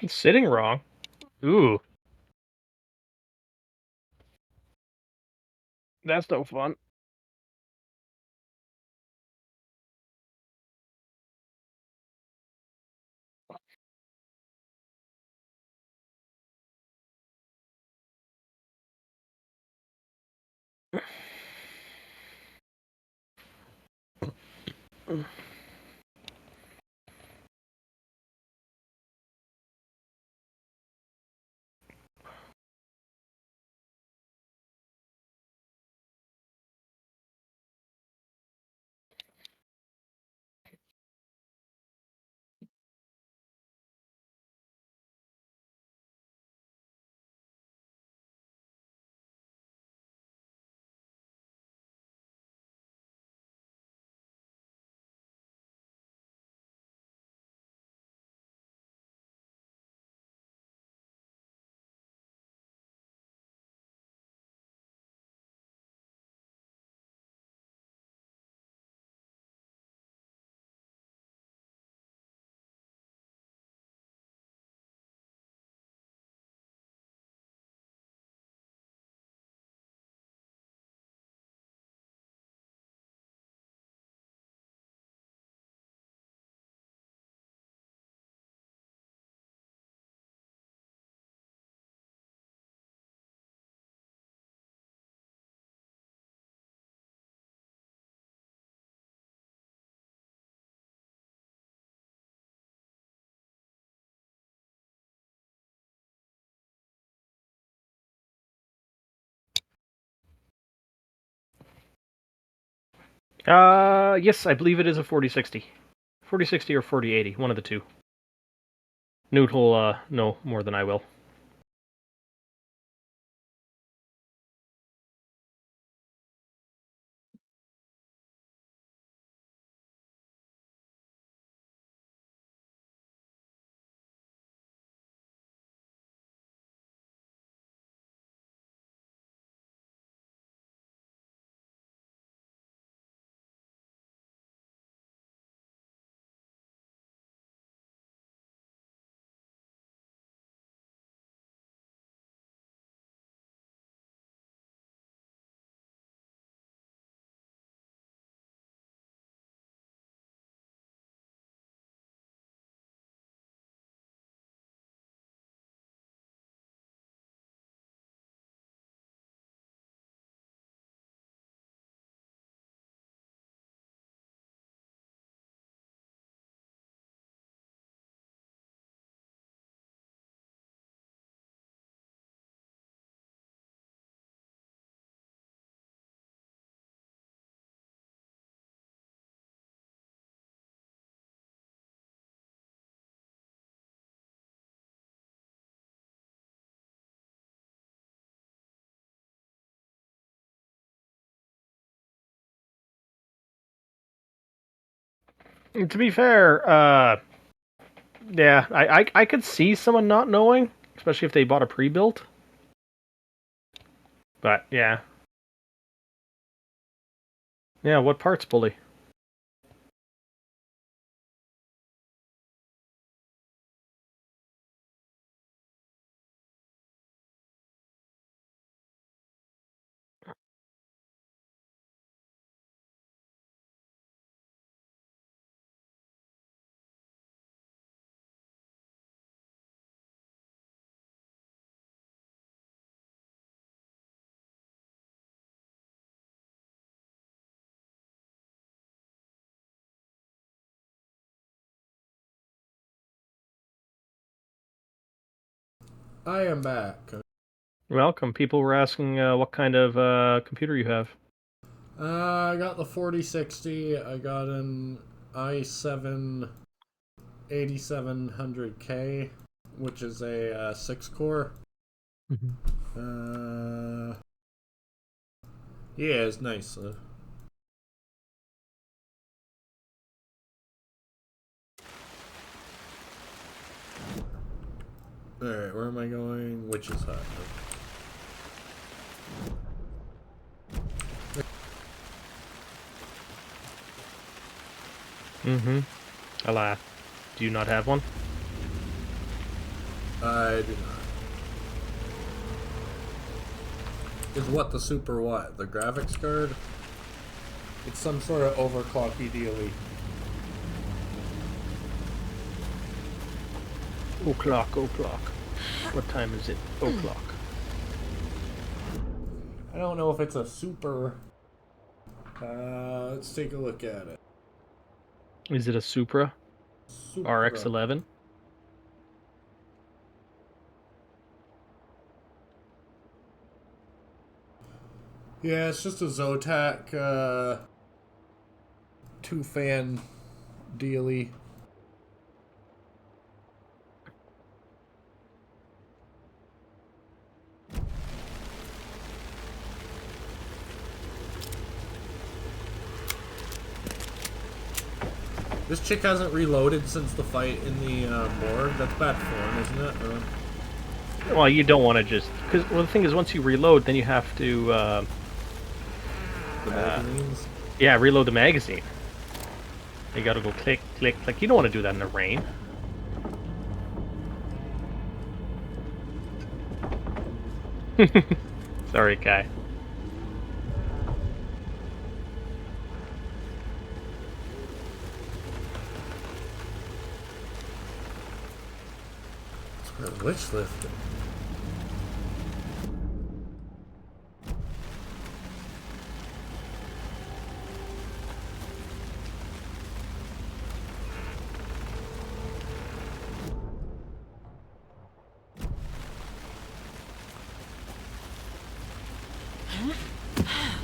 It's sitting wrong. Ooh. That's no fun. Yes, I believe it is a 4060. 4060 or 4080, one of the two. Noot will know more than I will. To be fair, yeah, I could see someone not knowing, especially if they bought a pre-built. But yeah. Yeah, what parts, bully? I am back. Welcome. People were asking what kind of computer you have. I got the 4060. I got an i7 8700K, which is a 6-core. Yeah, it's nice. Alright, where am I going? Witch's Hut. Alas. Do you not have one? I do not. Is what the super what? The graphics card? It's some sort of overclocky dealy. O'clock. What time is it? O'clock. I don't know if it's a super. Let's take a look at it. Is it a Supra? RX-11? Yeah, it's just a Zotac 2-fan dealy. This chick hasn't reloaded since the fight in the morgue. That's bad form, isn't it? Well, you don't want to just... Because the thing is, once you reload, then you have to... the magazines? Yeah, reload the magazine. You gotta go click. Like, you don't want to do that in the rain. Sorry, Kai. Witch lifting.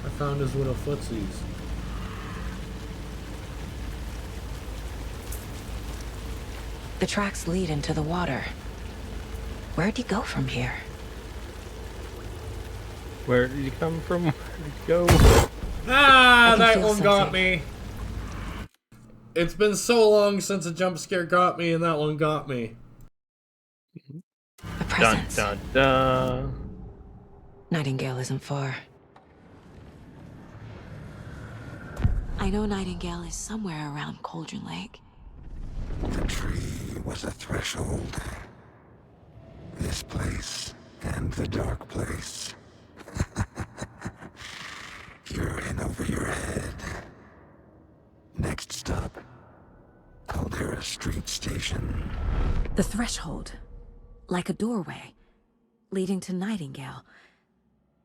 I found his little footsies. The tracks lead into the water. Where'd you go from here? Where did you come from? Where did you go? Ah, that one got me. It's been so long since a jump scare got me, and that one got me. A presence. Dun, dun, dun. Nightingale isn't far. I know Nightingale is somewhere around Cauldron Lake. The tree was a threshold. This place and the dark place. You're in over your head. Next stop, Caldera Street Station. The threshold. Like a doorway. Leading to Nightingale.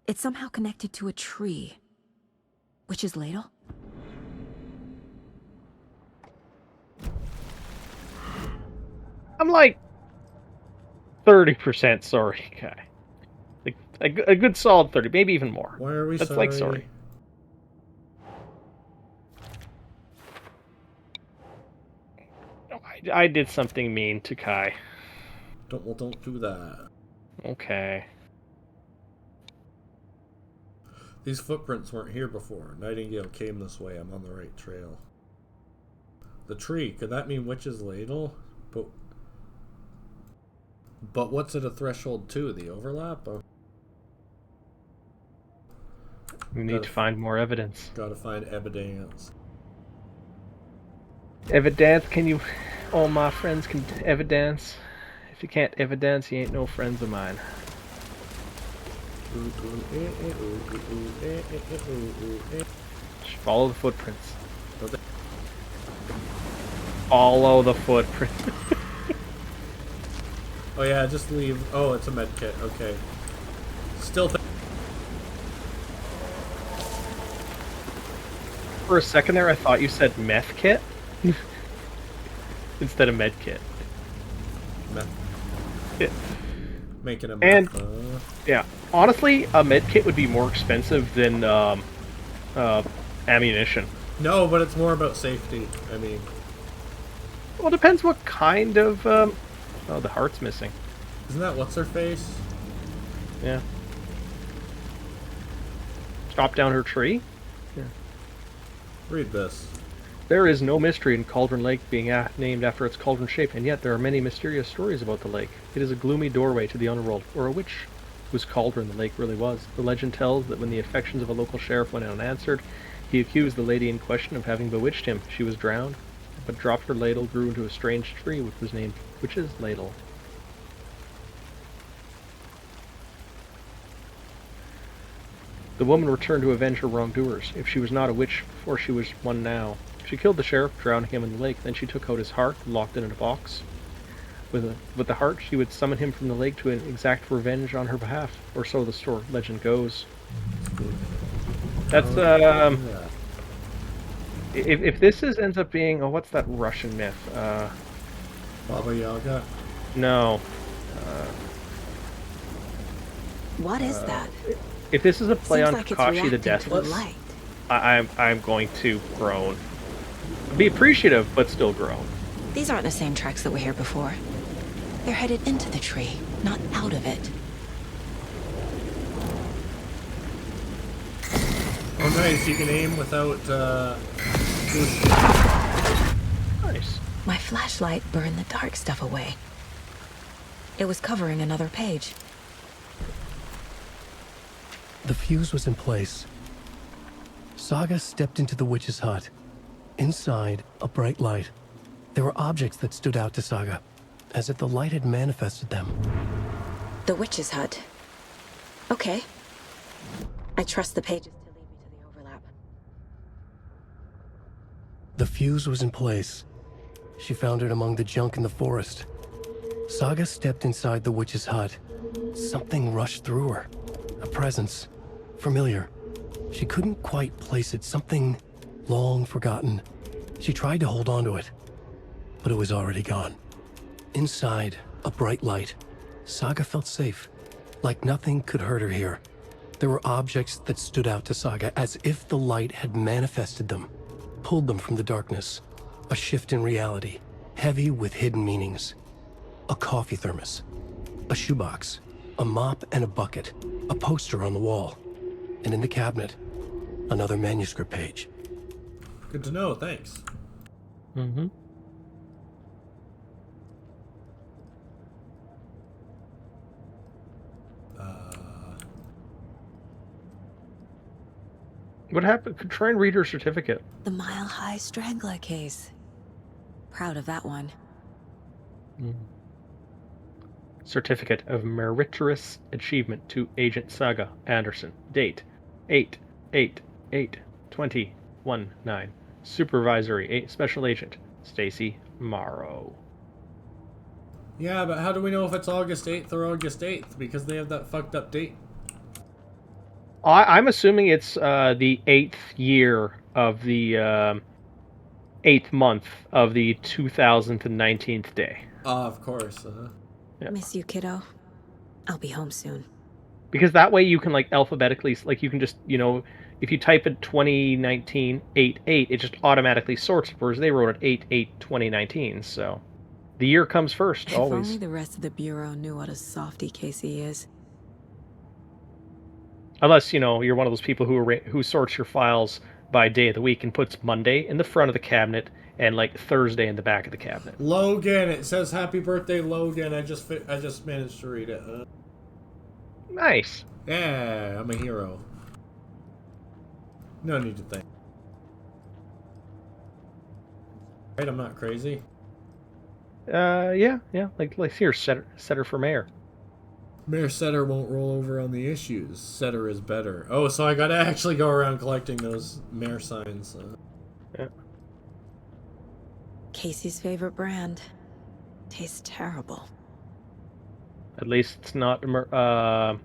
It's somehow connected to a tree. Witch's Ladle? I'm like 30% sorry, Kai. Like, a good solid 30, maybe even more. Why are we That's sorry? like sorry. I did something mean to Kai. Don't do that. Okay. These footprints weren't here before. Nightingale came this way. I'm on the right trail. The tree. Could that mean witch's ladle? But what's it a threshold to? The overlap? We need to find more evidence. Gotta find evidence. Evidence? Can you... All my friends can evidence. If you can't evidence, you ain't no friends of mine. Just follow the footprints. Follow the footprint. Oh yeah, just leave. Oh, it's a med kit. Okay. Still. For a second there, I thought you said meth kit instead of med kit. Meth. Yeah. Making a meth. And yeah, honestly, a med kit would be more expensive than ammunition. No, but it's more about safety. I mean. Well, it depends what kind of. Oh, the heart's missing. Isn't that what's her face? Yeah. Chop down her tree? Yeah. Read this. There is no mystery in Cauldron Lake being named after its cauldron shape, and yet there are many mysterious stories about the lake. It is a gloomy doorway to the underworld, or a witch whose cauldron the lake really was. The legend tells that when the affections of a local sheriff went unanswered, he accused the lady in question of having bewitched him. She was drowned, but dropped her ladle, grew into a strange tree, which was named Witch's Ladle. The woman returned to avenge her wrongdoers. If she was not a witch before, she was one now. She killed the sheriff, drowning him in the lake. Then she took out his heart and locked it in a box. With the heart, she would summon him from the lake to exact revenge on her behalf, or so the legend goes. That's if this ends up being what's that Russian myth? Baba Yaga. No. What is that? If this is a play Seems on like it's Kakashi the reacting to the Deathless, light. I'm going to groan. Be appreciative, but still groan. These aren't the same tracks that were here before. They're headed into the tree, not out of it. Oh nice, you can aim without Nice. My flashlight burned the dark stuff away. It was covering another page. The fuse was in place. Saga stepped into the witch's hut. Inside, a bright light. There were objects that stood out to Saga, as if the light had manifested them. The witch's hut. Okay. I trust the pages to lead me to the overlap. The fuse was in place. She found it among the junk in the forest. Saga stepped inside the witch's hut. Something rushed through her. A presence. Familiar. She couldn't quite place it. Something long forgotten. She tried to hold on to it, but it was already gone. Inside, a bright light. Saga felt safe, like nothing could hurt her here. There were objects that stood out to Saga as if the light had manifested them, pulled them from the darkness. A shift in reality, heavy with hidden meanings. A coffee thermos, a shoebox, a mop and a bucket, a poster on the wall, and in the cabinet, another manuscript page. Good to know, thanks. Mm-hmm. What happened? Try and read her certificate. The Mile High Strangler case. Proud of that one. Certificate of Meritorious Achievement to Agent Saga Anderson. Date 8/8/8/2019. Supervisory Special Agent Stacy Morrow. Yeah, but how do we know if it's August 8th or August 8th? Because they have that fucked up date. I'm assuming it's the 8th year of the 8th month of the 2019th day. Of course. Yeah. Miss you, kiddo. I'll be home soon. Because that way you can like alphabetically, like you can just, if you type in 2019 8/8, it just automatically sorts, whereas they wrote it 8/8/2019. So the year comes first, If always. only the rest of the Bureau knew what a softy Casey is. Unless, you're one of those people who sorts your files by day of the week and puts Monday in the front of the cabinet and like Thursday in the back of the cabinet. Logan, it says happy birthday, Logan. I just managed to read it. Nice. Yeah, I'm a hero. No need to thank. Right, I'm not crazy. Yeah. Like here, Setter for mayor. Mayor Setter won't roll over on the issues. Setter is better. Oh, so I gotta actually go around collecting those mayor signs. Yeah. Casey's favorite brand. Tastes terrible. At least it's not. Oh,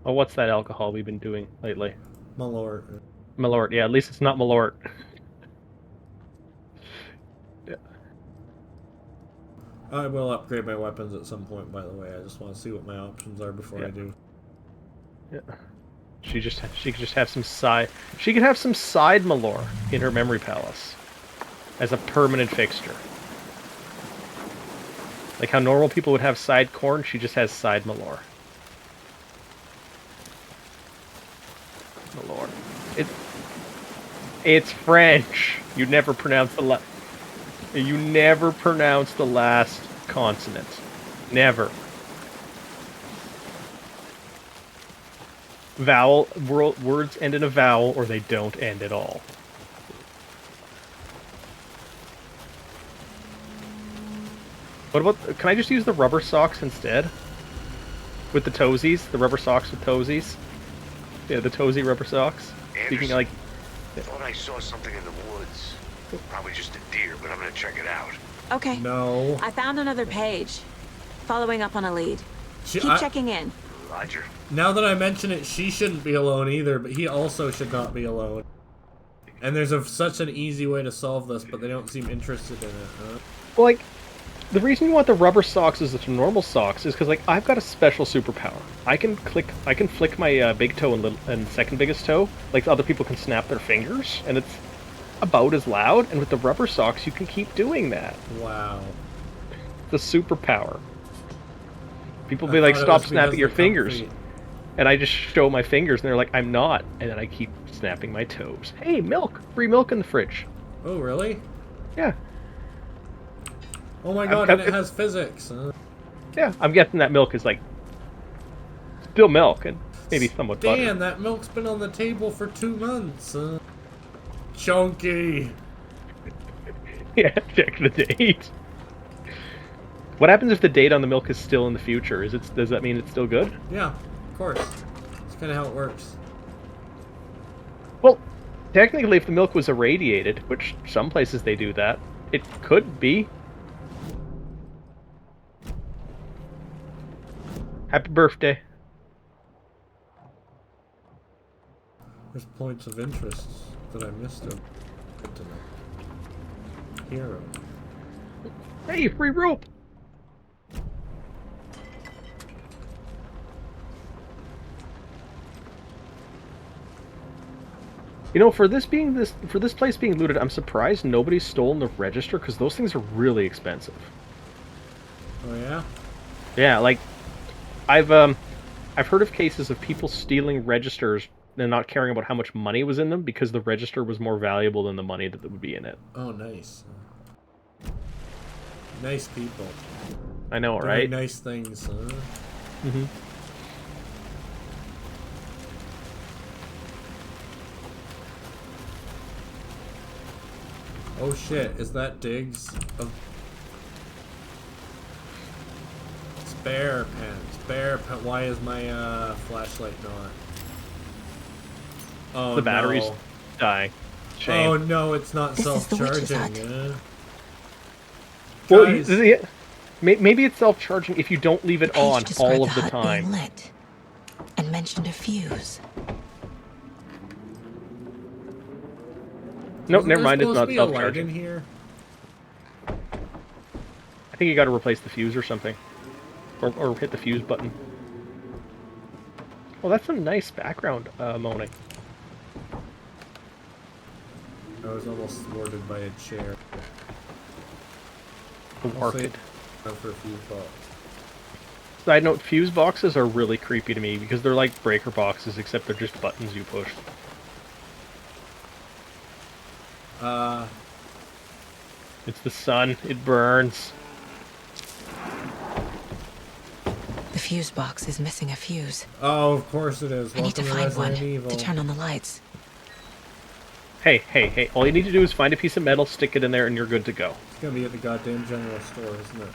what's that alcohol we've been doing lately? Malort. Malort. Yeah, at least it's not Malort. Yeah. I will upgrade my weapons at some point, by the way. I just want to see what my options are before I do. Yeah. She could just have some side. She could have some side Malor in her memory palace as a permanent fixture. Like how normal people would have side corn, she just has side Malor. Malor. It's French. You never pronounce the last consonant. Never. Words end in a vowel or they don't end at all. What about, can I just use the rubber socks instead? With the toesies? The rubber socks with toesies? Yeah, the toesy rubber socks. Speaking of, like... I thought I saw something in the woods. Probably just a deer, but I'm gonna check it out. Okay. No. I found another page. Following up on a lead. Keep checking in. Roger. Now that I mention it, she shouldn't be alone either, but he also should not be alone. And there's such an easy way to solve this, but they don't seem interested in it, huh? Well, like, the reason you want the rubber socks as the normal socks is because, like, I've got a special superpower. I can flick my big toe and second biggest toe, like other people can snap their fingers, and it's about as loud, and with the rubber socks, you can keep doing that. Wow. The superpower. People be like, stop snapping your fingers. And I just show my fingers, and they're like, I'm not. And then I keep snapping my toes. Hey, milk! Free milk in the fridge. Oh, really? Yeah. Oh my god, and it has physics. Yeah, I'm guessing that milk is, like, still milk, and maybe somewhat butter. Damn, that milk's been on the table for 2 months. Chunky. Yeah, check the date. What happens if the date on the milk is still in the future? Does that mean it's still good? Yeah, of course. That's kind of how it works. Well, technically, if the milk was irradiated, which some places they do that, it could be. Happy birthday. There's points of interest that I missed. Hero. Hey, free rope! You know, for this place being looted, I'm surprised nobody's stolen the register, because those things are really expensive. Oh yeah? Yeah, like I've heard of cases of people stealing registers and not caring about how much money was in them because the register was more valuable than the money that would be in it. Oh, nice. Nice people. I know, doing right? Nice things, huh? Mm-hmm. Oh shit, is that Diggs? Spare pen. Spare pen. Why is my flashlight not? Oh, the battery's no. dying. Shame. Oh no, it's not self-charging. Well, maybe it's self-charging if you don't leave it on all of the time. Lit and mentioned a fuse. Nope, never mind. It's not self-charging. In here? I think you got to replace the fuse or something, or hit the fuse button. Well, that's a nice background, Moni. I was almost thwarted by a chair. Orchid. For a fuse box. Side note, fuse boxes are really creepy to me because they're like breaker boxes, except they're just buttons you push. It's the sun. It burns. The fuse box is missing a fuse. Oh, of course it is. I need to Welcome find one Resident Evil. to turn on the lights. Hey, hey, hey. All you need to do is find a piece of metal, stick it in there, and you're good to go. It's gonna be at the goddamn general store, isn't it?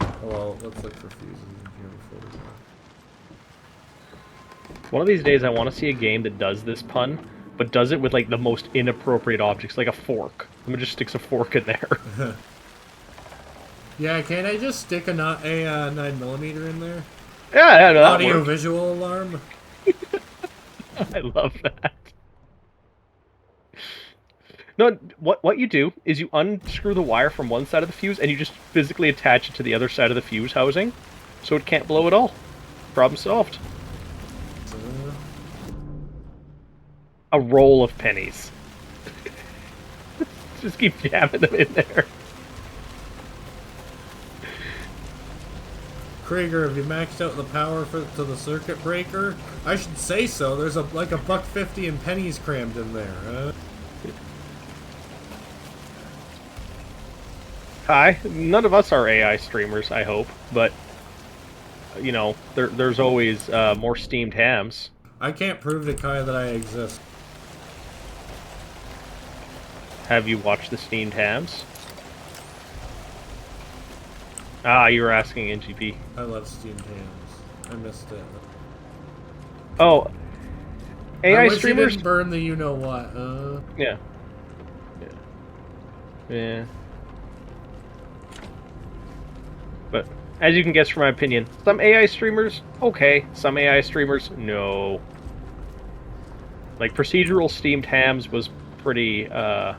Oh, well, let's look for fuses in here before we go. One of these days, I want to see a game that does this pun, but does it with, like, the most inappropriate objects, like a fork. Someone just sticks a fork in there. Yeah, can't I just stick a 9mm in there? Yeah, no, that Audio-visual alarm? I love that. No, what you do is you unscrew the wire from one side of the fuse, and you just physically attach it to the other side of the fuse housing, so it can't blow at all. Problem solved. A roll of pennies. Just keep jamming them in there. Krieger, have you maxed out the power to the circuit breaker? I should say so. There's like $1.50 in pennies crammed in there. Hi. None of us are AI streamers, I hope, but you know, there's always more steamed hams. I can't prove to Kai that I exist. Have you watched the steamed hams? Ah, you were asking NGP. I love steamed hams. I missed it. Oh, AI I wish streamers you didn't burn the you-know-what. Yeah. Yeah. But as you can guess from my opinion, some AI streamers, okay. Some AI streamers, no. Like, procedural steamed hams was pretty, yeah.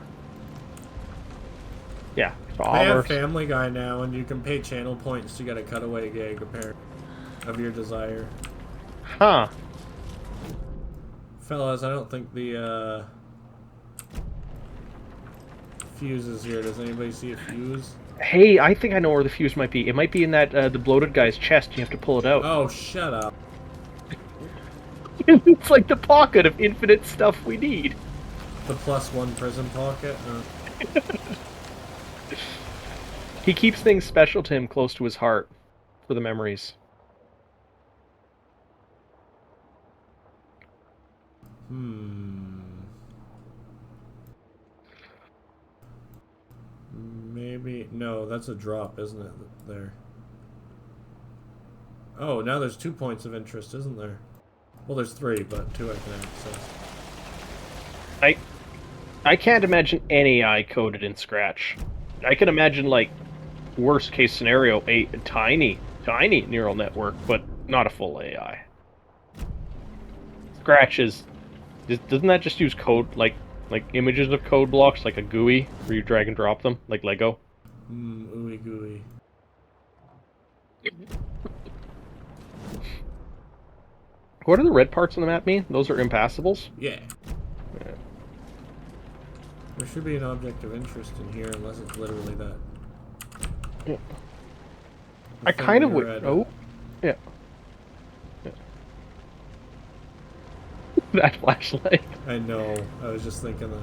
I have Family Guy now, and you can pay channel points to get a cutaway gig, apparently, of your desire. Huh. Fellas, I don't think the, fuse is here. Does anybody see a fuse? Hey, I think I know where the fuse might be. It might be in that, the bloated guy's chest. You have to pull it out. Oh, shut up. It's like the pocket of infinite stuff we need. The +1 prison pocket? He keeps things special to him close to his heart for the memories. Maybe... No, that's a drop, isn't it? There. Oh, now there's 2 points of interest, isn't there? Well, there's 3, but 2 I can access. I can't imagine any AI coded in Scratch. I can imagine, like, worst case scenario, a tiny neural network, but not a full AI. Scratch doesn't that just use code, like images of code blocks, like a GUI, where you drag and drop them, like Lego? Ooey gooey. What do the red parts on the map mean? Those are impassables? Yeah. There should be an object of interest in here, unless it's literally that. Yeah. I kind of would. Oh, yeah. That flashlight. I know. I was just thinking that.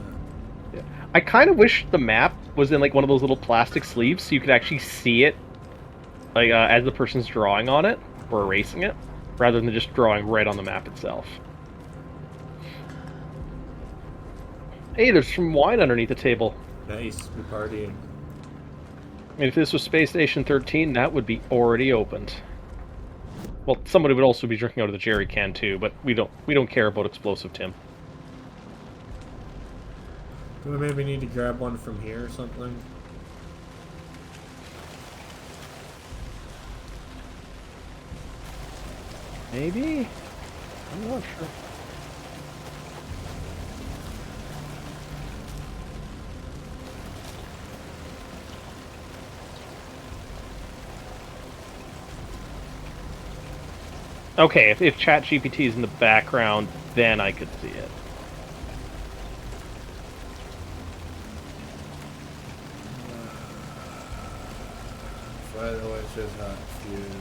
Yeah. I kind of wish the map was in like one of those little plastic sleeves, so you could actually see it, like as the person's drawing on it or erasing it, rather than just drawing right on the map itself. Hey, there's some wine underneath the table. Nice, we're partying. I mean, if this was Space Station 13, that would be already opened. Well, somebody would also be drinking out of the jerry can too, but we don't care about explosive Tim. Do we maybe need to grab one from here or something? Maybe? I'm not sure. Okay, if ChatGPT is in the background, then I could see it. By the way, it's just not fused.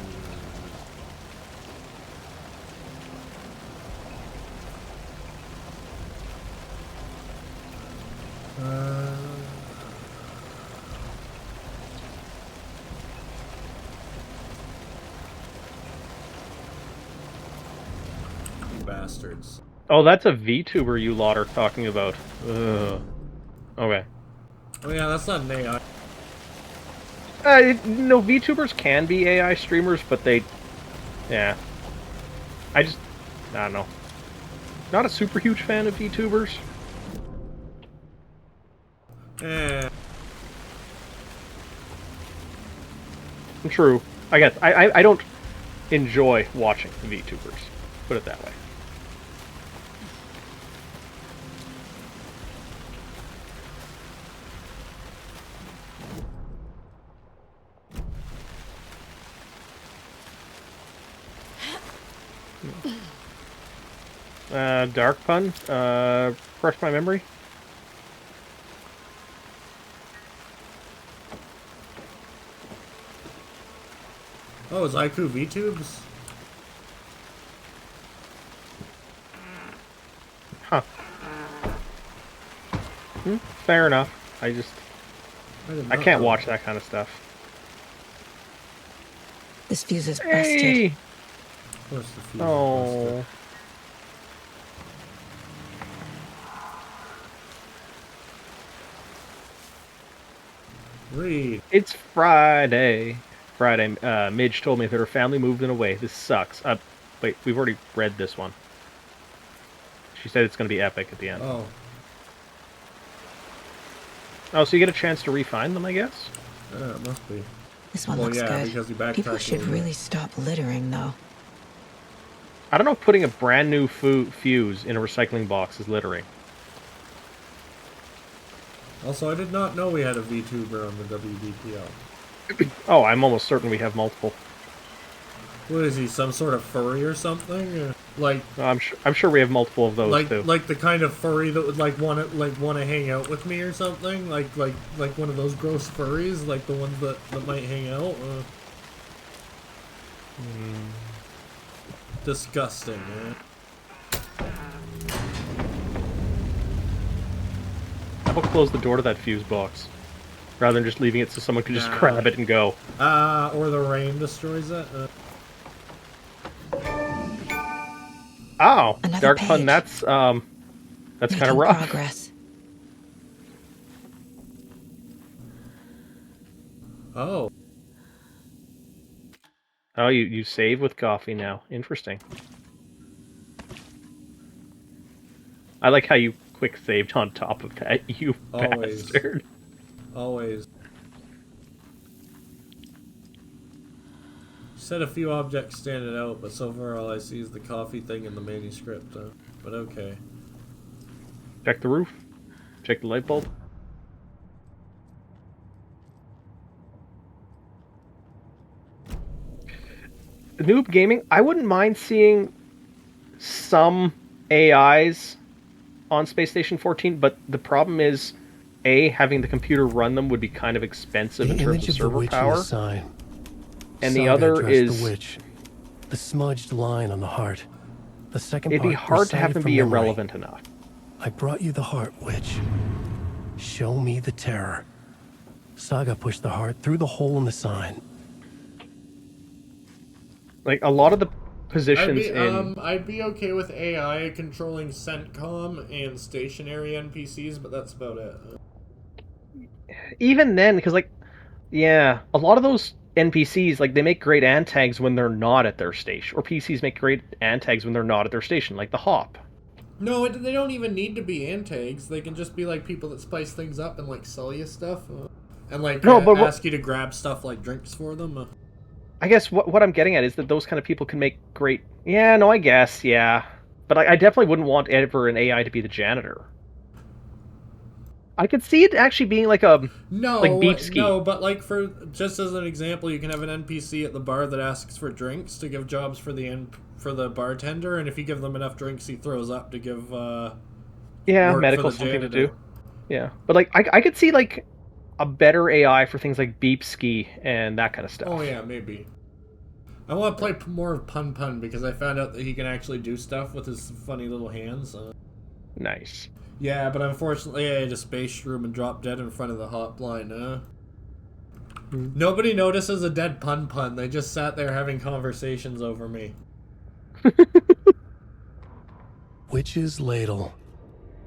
Bastards. Oh, that's a VTuber you lot are talking about. Ugh. Okay. Oh yeah, that's not an AI. No, VTubers can be AI streamers, but they... Yeah. I don't know. Not a super huge fan of VTubers. True. I guess. I don't enjoy watching VTubers. Put it that way. Dark pun? Refresh my memory? Oh, is Aiku VTubes? Huh. Fair enough. I can't watch that kind of stuff. This fuse is Hey! busted. Of course the fuse is busted. Read. It's Friday. Midge told me that her family moved in away. This sucks. Wait, we've already read this one. She said it's going to be epic at the end. Oh. Oh, so you get a chance to refine them, I guess? Yeah, it must be. This one looks good. Because you backtracked. People should really stop littering, though. I don't know if putting a brand new fuse in a recycling box is littering. Also, I did not know we had a VTuber on the WBPL. Oh, I'm almost certain we have multiple. What is he? Some sort of furry or something? Like I'm sure we have multiple of those too. Like the kind of furry that would want to hang out with me or something. Like one of those gross furries, like the ones that might hang out. Disgusting. Man. How about close the door to that fuse box, rather than just leaving it so someone could just grab it and go? Or the rain destroys it. Oh, Another Dark page. Pun. That's kind of rough. Progress. Oh. Oh, you save with coffee now. Interesting. I like how you quick saved on top of that, you bastard. Always. Said a few objects standing out, but so far all I see is the coffee thing in the manuscript. But okay. Check the roof. Check the light bulb. Noob Gaming, I wouldn't mind seeing some AIs on Space Station 14, but the problem is, having the computer run them would be kind of expensive in terms of server power. And the other is the witch, the smudged line on the heart. The second it'd be hard to have them be irrelevant enough. I brought you the heart, witch. Show me the terror. Saga pushed the heart through the hole in the sign. Like a lot of the positions I'd be okay with AI controlling CENTCOM and stationary NPCs, but that's about it. Even then, because a lot of those NPCs, they make great antags when they're not at their station, or PCs make great antags when they're not at their station, like the Hop. No, they don't even need to be antags. They can just be people that spice things up and sell you stuff, and ask you to grab stuff like drinks for them. I guess what I'm getting at is that those kind of people can make great. Yeah, no, I guess, yeah, but I definitely wouldn't want ever an AI to be the janitor. I could see it actually being like Beep Ski. No, but for just as an example, you can have an NPC at the bar that asks for drinks to give jobs for the bartender, and if you give them enough drinks, he throws up to give medical something to do. Yeah, but I could see a better AI for things like beep ski and that kind of stuff. Oh yeah, maybe. I want to play more of Pun Pun because I found out that he can actually do stuff with his funny little hands. Nice. Yeah, but unfortunately I had a space shroom and dropped dead in front of the hotline. Nobody notices a dead Pun Pun. They just sat there having conversations over me. Witch's ladle,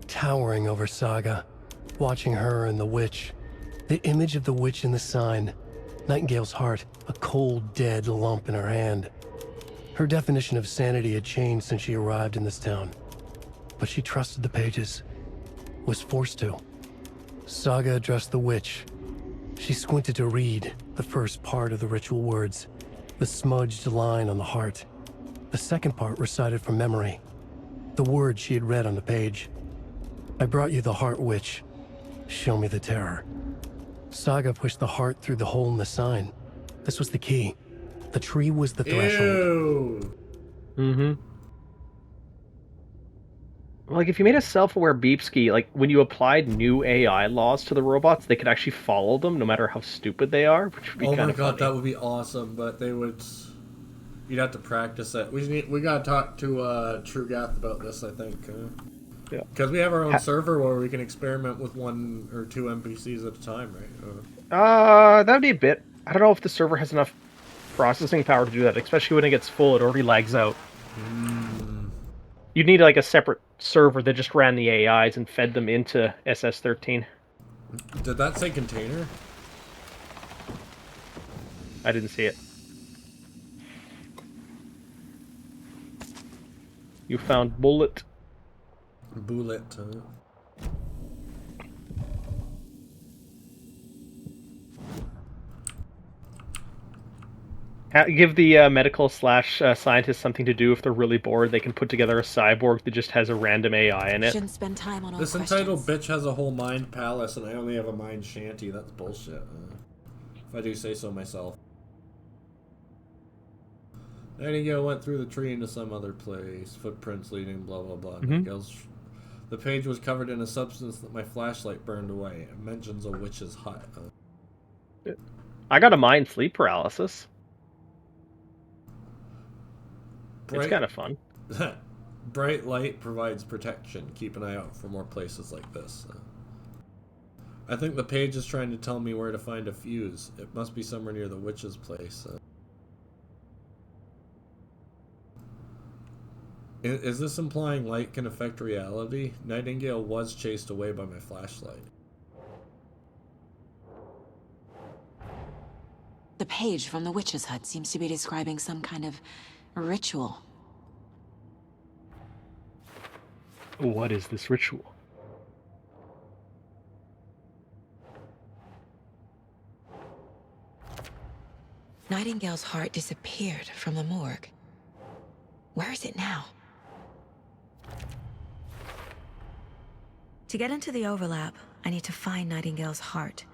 towering over Saga, watching her and the witch. The image of the witch in the sign, Nightingale's heart, a cold, dead lump in her hand. Her definition of sanity had changed since she arrived in this town. But she trusted the pages, was forced to. Saga addressed the witch. She squinted to read the first part of the ritual words, the smudged line on the heart. The second part recited from memory, the words she had read on the page. I brought you the heart, witch. Show me the terror. Saga pushed the heart through the hole in the sign. This was the key. The tree was the threshold. Mm-hmm. Like, if you made a self-aware beep ski, like, when you applied new AI laws to the robots, they could actually follow them, no matter how stupid they are, which would be kind of funny. Oh my god, that would be awesome, but they would... You'd have to practice it. We gotta talk to True Gath about this, I think. Yeah. Because we have our own server where we can experiment with 1 or 2 NPCs at a time, right? That'd be a bit... I don't know if the server has enough processing power to do that, especially when it gets full, it already lags out. You'd need, like, a separate server that just ran the AIs and fed them into SS13. Did that say container? I didn't see it. You found bullet. Bullet. Give the medical / scientist something to do if they're really bored. They can put together a cyborg that just has a random AI in it. Shouldn't spend time on all this questions. entitled bitch has a whole mind palace and I only have a mind shanty. That's bullshit. If I do say so myself. Nightingale went through the tree into some other place. Footprints leading, blah blah blah. The page was covered in a substance that my flashlight burned away. It mentions a witch's hut. I got a mind sleep paralysis. It's kind of fun. Bright light provides protection. Keep an eye out for more places like this. I think the page is trying to tell me where to find a fuse. It must be somewhere near the witch's place. Is this implying light can affect reality? Nightingale was chased away by my flashlight. The page from the witch's hut seems to be describing some kind of ritual. What is this ritual? Nightingale's heart disappeared from the morgue. Where is it now? To get into the overlap, I need to find Nightingale's heart.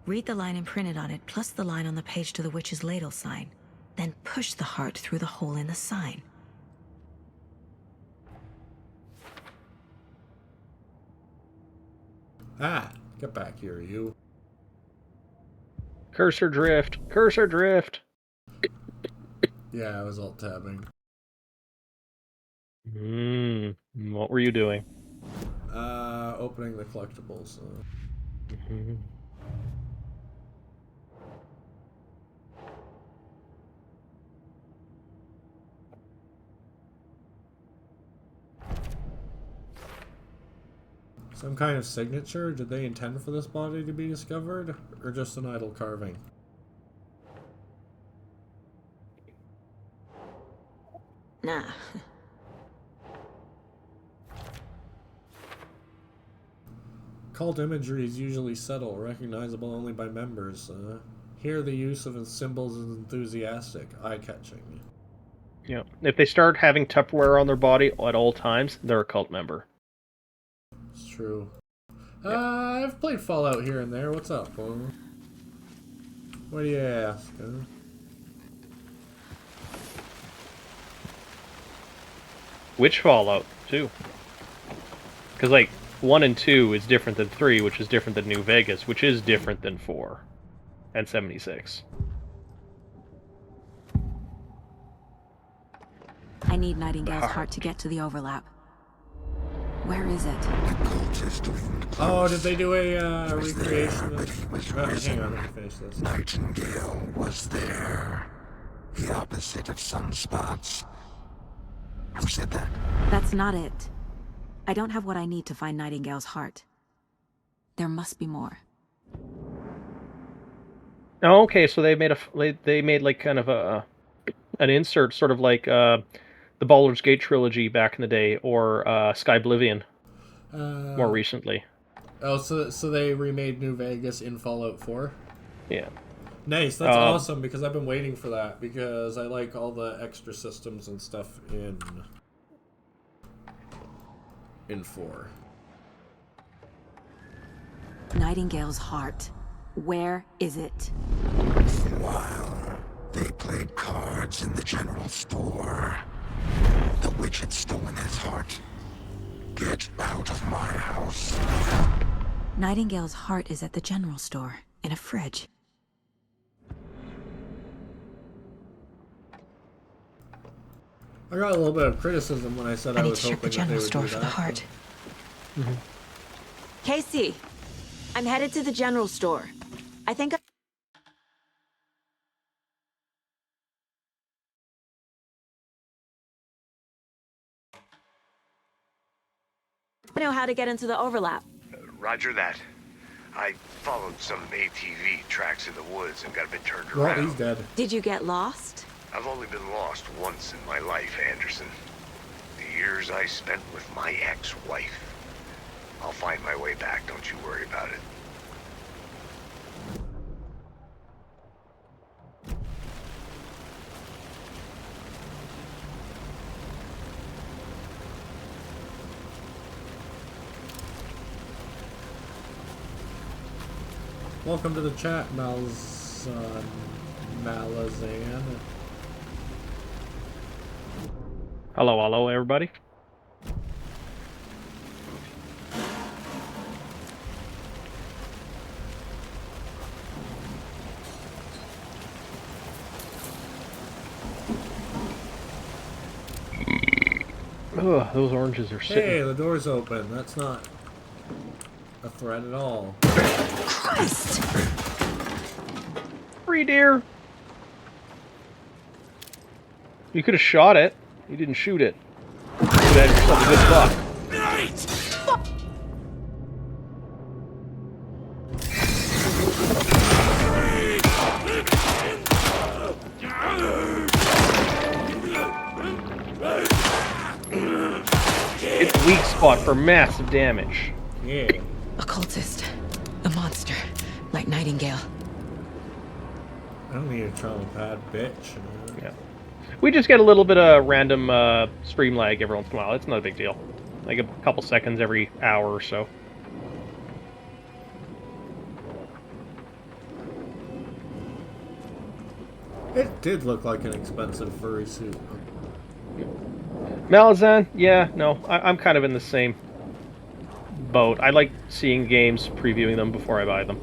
Read the line imprinted on it, plus the line on the page to the witch's ladle sign. Then push the heart through the hole in the sign. Ah, get back here, you. Cursor drift! Cursor drift! Yeah, I was alt-tabbing. What were you doing? Opening the collectibles. Some kind of signature? Did they intend for this body to be discovered? Or just an idle carving? Nah. Cult imagery is usually subtle, recognizable only by members. Here the use of symbols is enthusiastic, eye-catching. Yeah. If they start having Tupperware on their body at all times, they're a cult member. It's true. I've played Fallout here and there. What's up? What do you ask? Which Fallout, too? Because, like, 1 and 2 is different than 3, which is different than New Vegas, which is different than 4 and 76. I need Nightingale's heart to get to the overlap. Where is it? Oh, did they do a recreation of... hang on, let me finish this. Nightingale was there. The opposite of sunspots. Who said that? That's not it. I don't have what I need to find Nightingale's heart. There must be more. Oh, okay, so they made like kind of an insert, sort of like the Baldur's Gate trilogy back in the day, or Skyblivion more recently. Oh, so they remade New Vegas in Fallout 4? Yeah. Nice, that's awesome, because I've been waiting for that, because I like all the extra systems and stuff in 4. Nightingale's heart. Where is it? While they played cards in the general store, the witch had stolen his heart. Get out of my house. Nightingale's heart is at the general store, in a fridge. I got a little bit of criticism when I said I was hoping the general that they store would do for that. the heart. Casey, I'm headed to the general store. I think I know how to get into the overlap. Roger that. I followed some ATV tracks in the woods and got a bit turned Well, around. he's dead. Did you get lost? I've only been lost once in my life, Anderson. The years I spent with my ex-wife. I'll find my way back, don't you worry about it. Welcome to the chat, Malazan. Hello, everybody. Ugh, those oranges are sitting. Hey, the door's open. That's not a threat at all. Christ! Free deer. You could have shot it. You didn't shoot it. You had yourself a good buck. It's a weak spot for massive damage. Yeah. A cultist. A monster. Like Nightingale. I don't need a trauma pad, bitch. Yeah. We just get a little bit of random stream lag every once in a while. It's not a big deal. Like a couple seconds every hour or so. It did look like an expensive furry suit. Malazan, yeah, no, I'm kind of in the same boat. I like seeing games, previewing them before I buy them.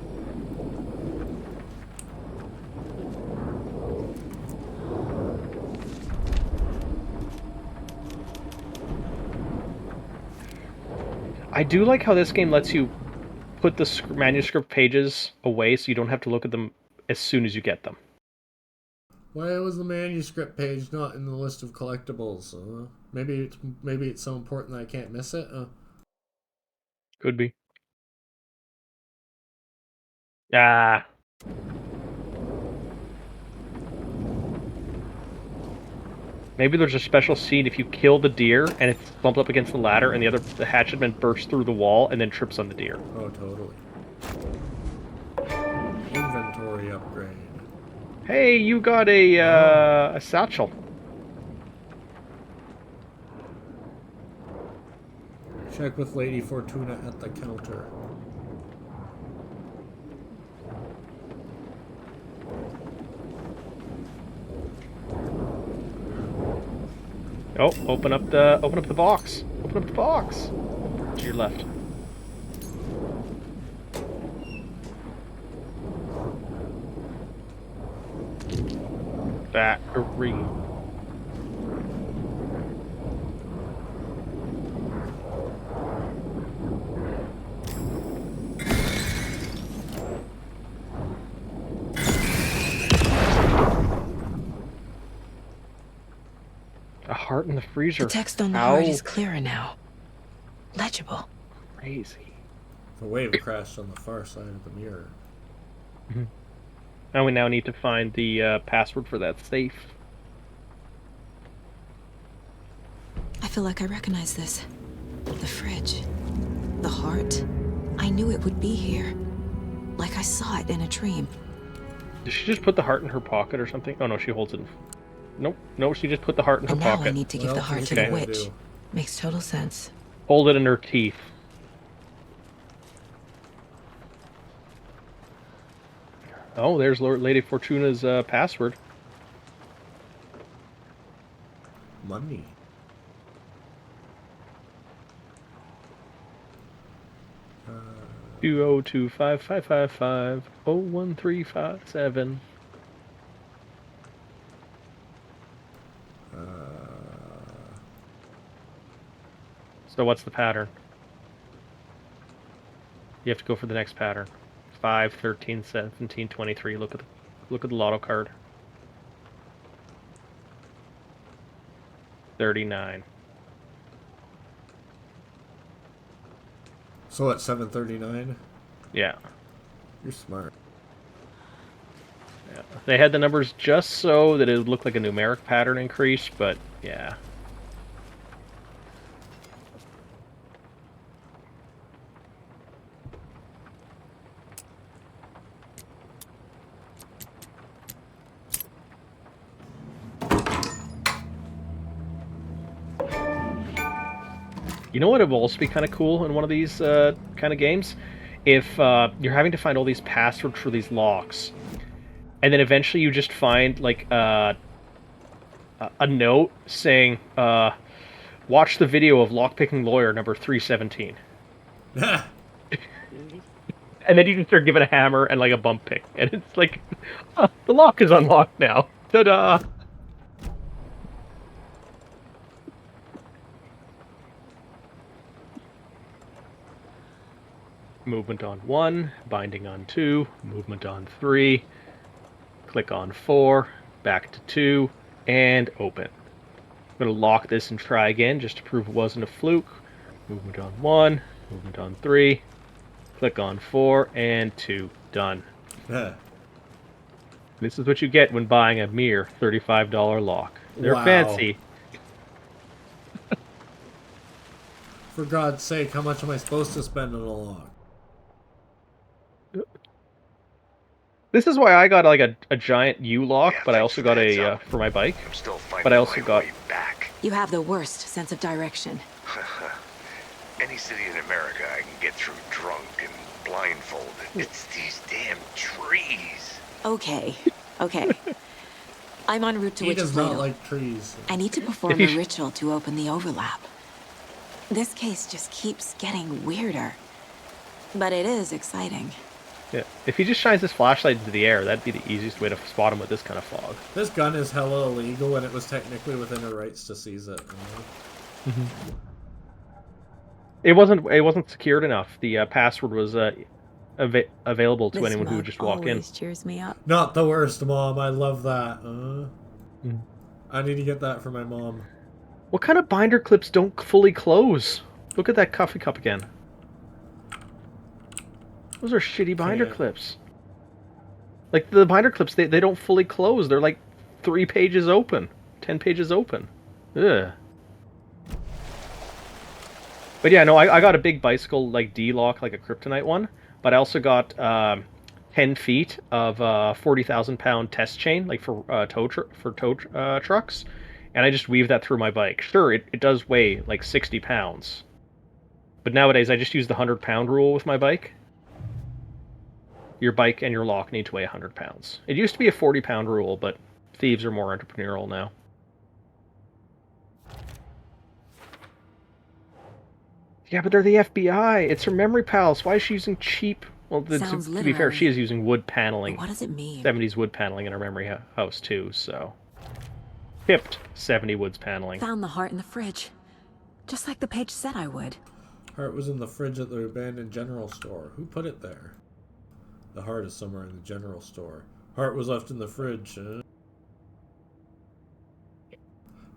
I do like how this game lets you put the manuscript pages away so you don't have to look at them as soon as you get them. Why was the manuscript page not in the list of collectibles? Maybe it's so important that I can't miss it? Could be. Ah. Maybe there's a special scene if you kill the deer and it's bumped up against the ladder and the hatchetman bursts through the wall and then trips on the deer. Oh, totally. Inventory upgrade. Hey, you got a satchel. Check with Lady Fortuna at the counter. Oh, open up the box. Open up the box. To your left. Battery. A heart in the freezer. The text on the How heart is clearer now. Legible. crazy. The wave crashed on the far side of the mirror. And we now need to find the password for that safe. I feel like I recognize this. The fridge. The heart. I knew it would be here. Like I saw it in a dream. Did she just put the heart in her pocket or something? Oh no, she holds it in... Nope, no, she just put the heart in her And pocket. now I need to give the heart to the witch. Makes total sense. Hold it in her teeth. Oh, there's Lady Fortuna's password. Money. Uh, 202555501357. So what's the pattern? You have to go for the next pattern. 5, 13, 17, 23. Look at the lotto card. 39. So at 7:39? Yeah. You're smart. Yeah. They had the numbers just so that it would look like a numeric pattern increase, but yeah. You know what would also be kind of cool in one of these kind of games? If you're having to find all these passwords for these locks, and then eventually you just find like a note saying, watch the video of lockpicking lawyer number 317. And then you can start giving a hammer and like a bump pick, and it's like, the lock is unlocked now. Ta-da! Movement on 1, binding on 2, movement on 3, click on 4, back to 2, and open. I'm going to lock this and try again just to prove it wasn't a fluke. Movement on 1, movement on 3, click on 4, and 2. Done. This is what you get when buying a mere $35 lock. They're fancy. For God's sake, how much am I supposed to spend on a lock? This is why I got like a giant U-lock, but I also got a for my bike. But I also got... You have the worst sense of direction. Any city in America I can get through drunk and blindfolded. It's these damn trees. Okay, okay. I'm en route to He Witch does Plato. not like trees. I need to perform a ritual to open the overlap. This case just keeps getting weirder. But it is exciting. Yeah, if he just shines his flashlight into the air, that'd be the easiest way to spot him with this kind of fog. This gun is hella illegal, and it was technically within her rights to seize it. It wasn't secured enough. The password was available to anyone who would just walk in. This cheers me up. Not the worst, Mom. I love that. I need to get that for my mom. What kind of binder clips don't fully close? Look at that coffee cup again. Those are shitty binder clips. Like, the binder clips, they don't fully close. They're like 3 pages open. 10 pages open. Ugh. But yeah, no, I got a big bicycle, like, D-lock, like a kryptonite one. But I also got 10 feet of 40,000-pound test chain, like for tow trucks. And I just weave that through my bike. Sure, it does weigh like 60 pounds. But nowadays, I just use the 100-pound rule with my bike. Your bike and your lock need to weigh 100 pounds. It used to be a 40-pound rule, but thieves are more entrepreneurial now. Yeah, but they're the FBI. It's her memory palace. Why is she using cheap... Well, to be fair, she is using wood paneling. What does it mean? 70s wood paneling in her memory house, too, so... chipped 70 Woods paneling. Found the heart in the fridge. Just like the page said I would. Heart was in the fridge at the abandoned general store. Who put it there? The heart is somewhere in the general store. Heart was left in the fridge.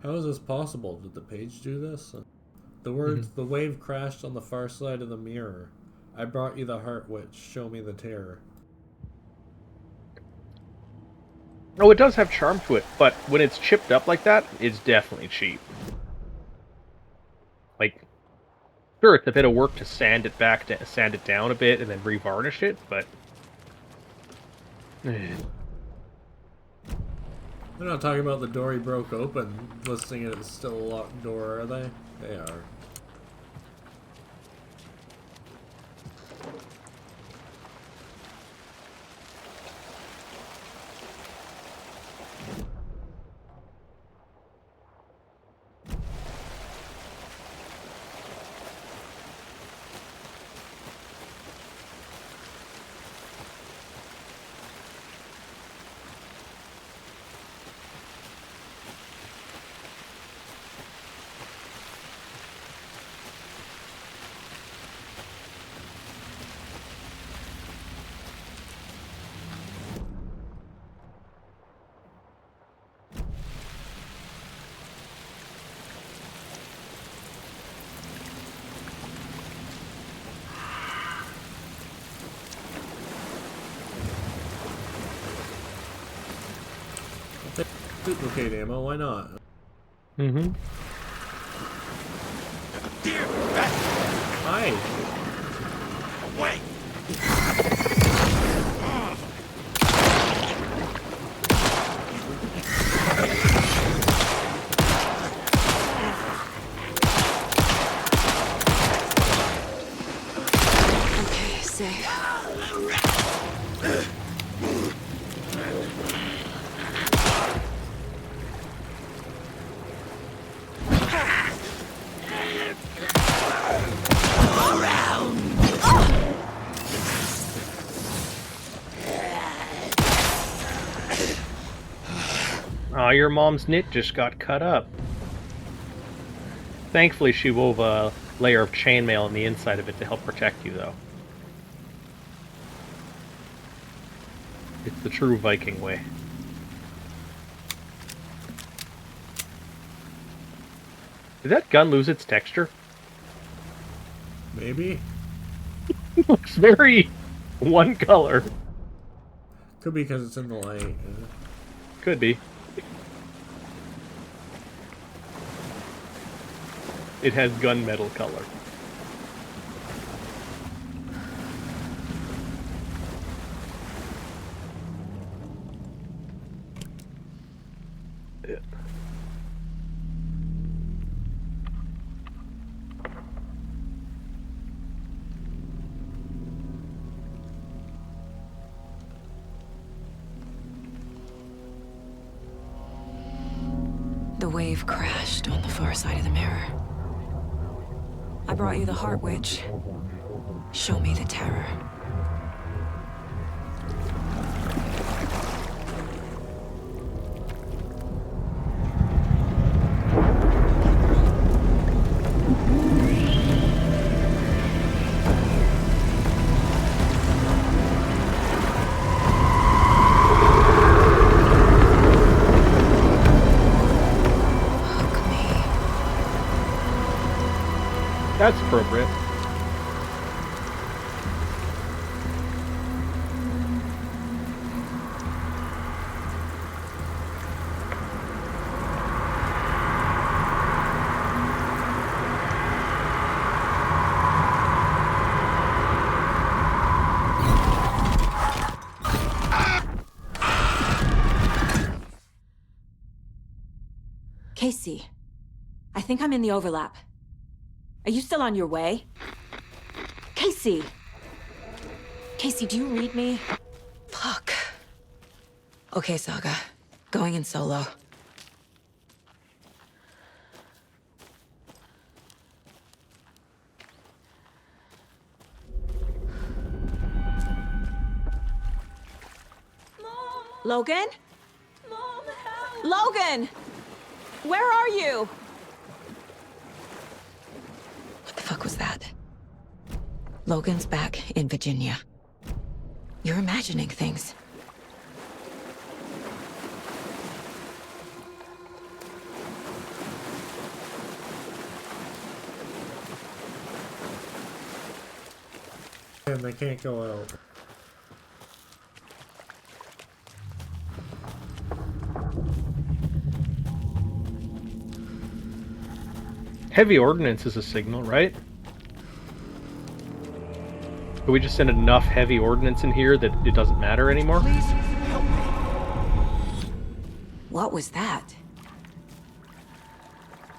How is this possible? Did the page do this? The words, the wave crashed on the far side of the mirror. I brought you the heart witch. Show me the terror. Oh, it does have charm to it, but when it's chipped up like that, it's definitely cheap. Like, sure, it's a bit of work to sand it down a bit and then revarnish it, but They're not talking about the door he broke open, listing it as still a locked door, are they? They are. Duplicate ammo, why not? Mm-hmm. Hi. Wait. Okay, safe. Aw, your mom's knit just got cut up. Thankfully, she wove a layer of chainmail on the inside of it to help protect you, though. It's the true Viking way. Did that gun lose its texture? Maybe. It looks very one color. Could be because it's in the light. Could be. It has gunmetal color. Yeah. The wave crashed on the far side of the mirror. I brought you the heart witch. Show me the terror. That's appropriate. Casey, I think I'm in the overlap. Are you still on your way? Casey! Casey, do you read me? Fuck. Okay, Saga. Going in solo. Logan? Mom, help! Logan! Where are you? What the fuck was that? Logan's back in Virginia. You're imagining things. And they can't go out. Heavy ordnance is a signal, right? But we just send enough heavy ordnance in here that it doesn't matter anymore? Please help me. What was that?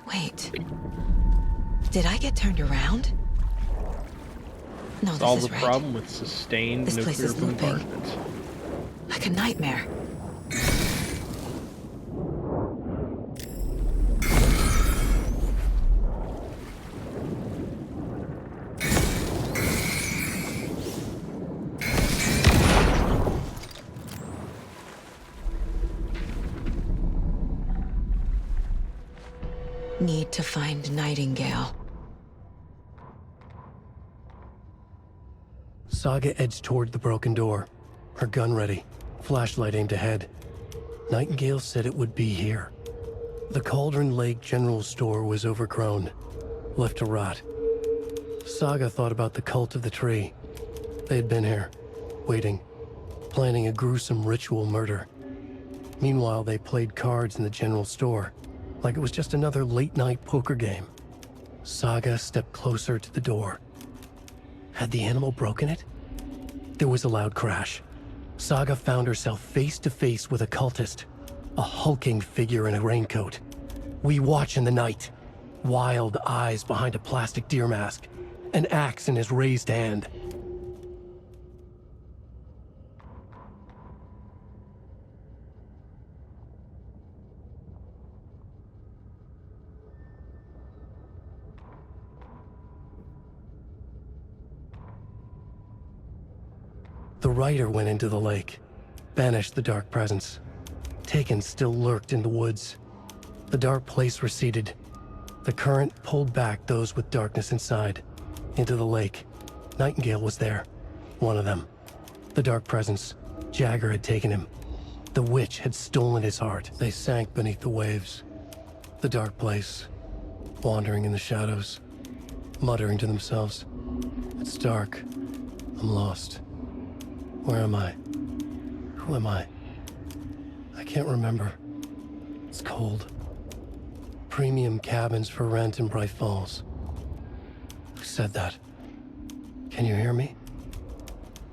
Wait. Did I get turned around? No, this Solve is the right. problem with sustained This place nuclear is looping. bombardment. Like a nightmare. Need to find Nightingale. Saga edged toward the broken door, her gun ready, flashlight aimed ahead. Nightingale said it would be here. The Cauldron Lake General Store was overgrown, left to rot. Saga thought about the cult of the tree. They had been here, waiting, planning a gruesome ritual murder. Meanwhile, they played cards in the general store, like it was just another late-night poker game. Saga stepped closer to the door. Had the animal broken it? There was a loud crash. Saga found herself face to face with a cultist, a hulking figure in a raincoat. We watch in the night. Wild eyes behind a plastic deer mask, an axe in his raised hand. The rider went into the lake, banished the dark presence. Taken still lurked in the woods. The dark place receded. The current pulled back those with darkness inside, into the lake. Nightingale was there, one of them. The dark presence, Jagger had taken him. The witch had stolen his heart. They sank beneath the waves. The dark place, wandering in the shadows, muttering to themselves. It's dark. I'm lost. Where am I? Who am I? I can't remember. It's cold. Premium cabins for rent in Bright Falls. Who said that? Can you hear me?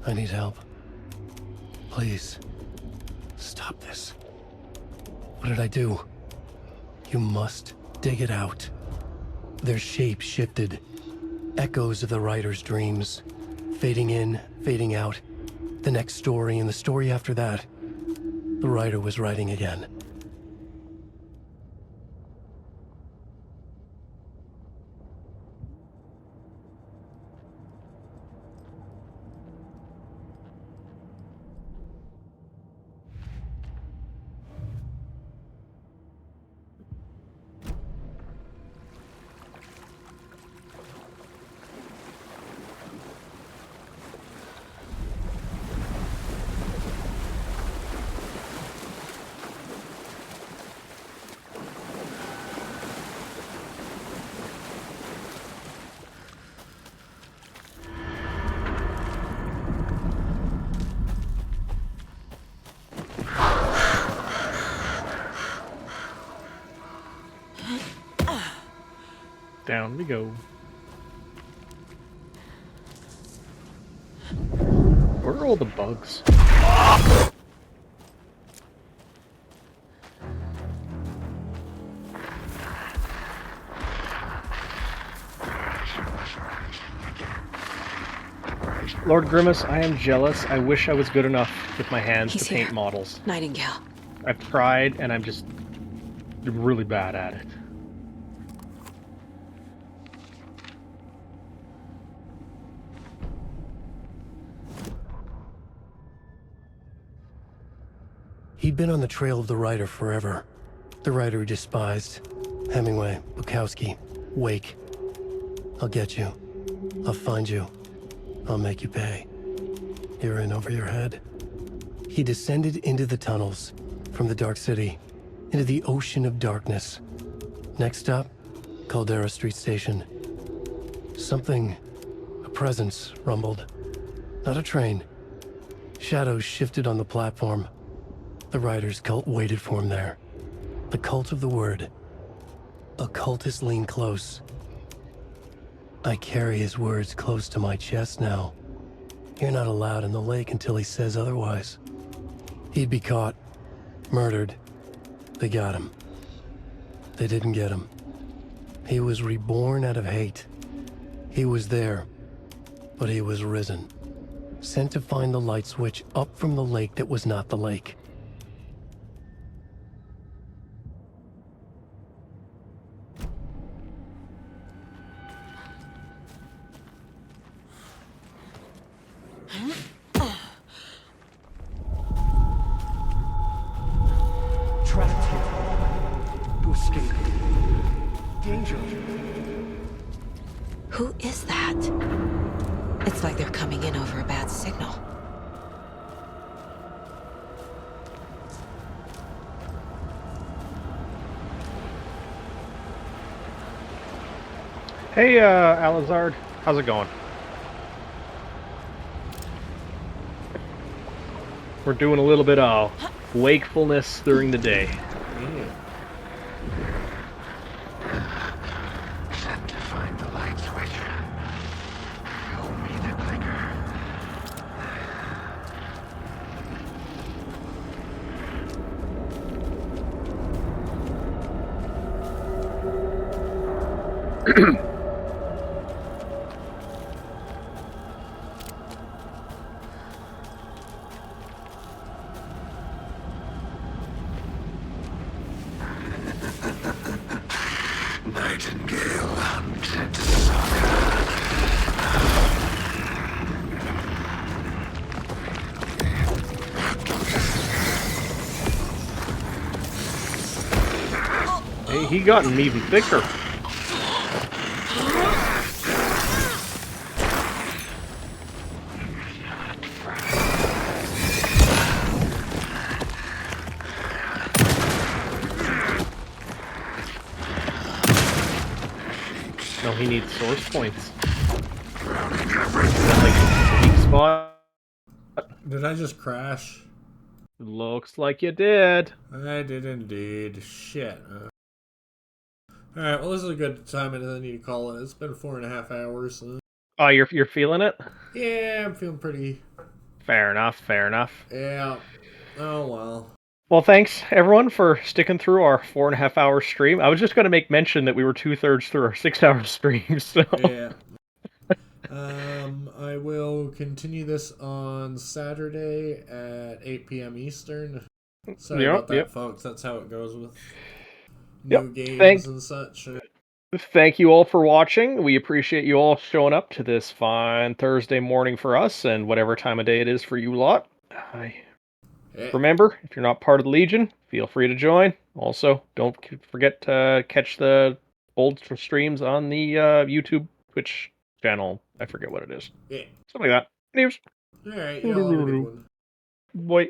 I need help. Please. Stop this. What did I do? You must dig it out. Their shape shifted. Echoes of the writer's dreams. Fading in, fading out. The next story and the story after that. The writer was writing again. Down we go. Where are all the bugs? Lord Grimace, I am jealous. I wish I was good enough with my hands He's to paint here. models. Nightingale. I've tried, and I'm just really bad at it. He'd been on the trail of the writer forever. The writer he despised. Hemingway, Bukowski, Wake. I'll get you. I'll find you. I'll make you pay. You're in over your head. He descended into the tunnels, from the Dark City, into the ocean of darkness. Next stop, Caldera Street Station. Something, a presence, rumbled. Not a train. Shadows shifted on the platform. The writer's cult waited for him there. The cult of the word. Occultists lean close. I carry his words close to my chest now. You're not allowed in the lake until he says otherwise. He'd be caught, murdered. They got him. They didn't get him. He was reborn out of hate. He was there, but he was risen. Sent to find the light switch up from the lake that was not the lake. Trapped here. To escape. Danger. Who is that? It's like they're coming in over a bad signal. Hey, Alizard. How's it going? We're doing a little bit of wakefulness during the day. Sent to find the light switch. Show me the clicker. Nightingale hunted Hey, he gotten even thicker. No, he needs source points. Like, weak spot. Did I just crash? Looks like you did. I did indeed. Shit. Alright, well this is a good time and I need to call it. It's been 4.5 hours. Oh, you're feeling it? Yeah, I'm feeling pretty... Fair enough, fair enough. Yeah. Oh well. Well, thanks everyone for sticking through our 4.5 hour stream. I was just going to make mention that we were 2/3 through our 6-hour stream. So. Yeah. I will continue this on Saturday at 8 p.m. Eastern. Sorry about that, folks. That's how it goes with new games and such. Thank you all for watching. We appreciate you all showing up to this fine Thursday morning for us and whatever time of day it is for you lot. Remember, if you're not part of the Legion, feel free to join. Also, don't forget to catch the old streams on the YouTube, Twitch channel. I forget what it is. Yeah. Something like that. News. Alright, y'all have a good one. Boy.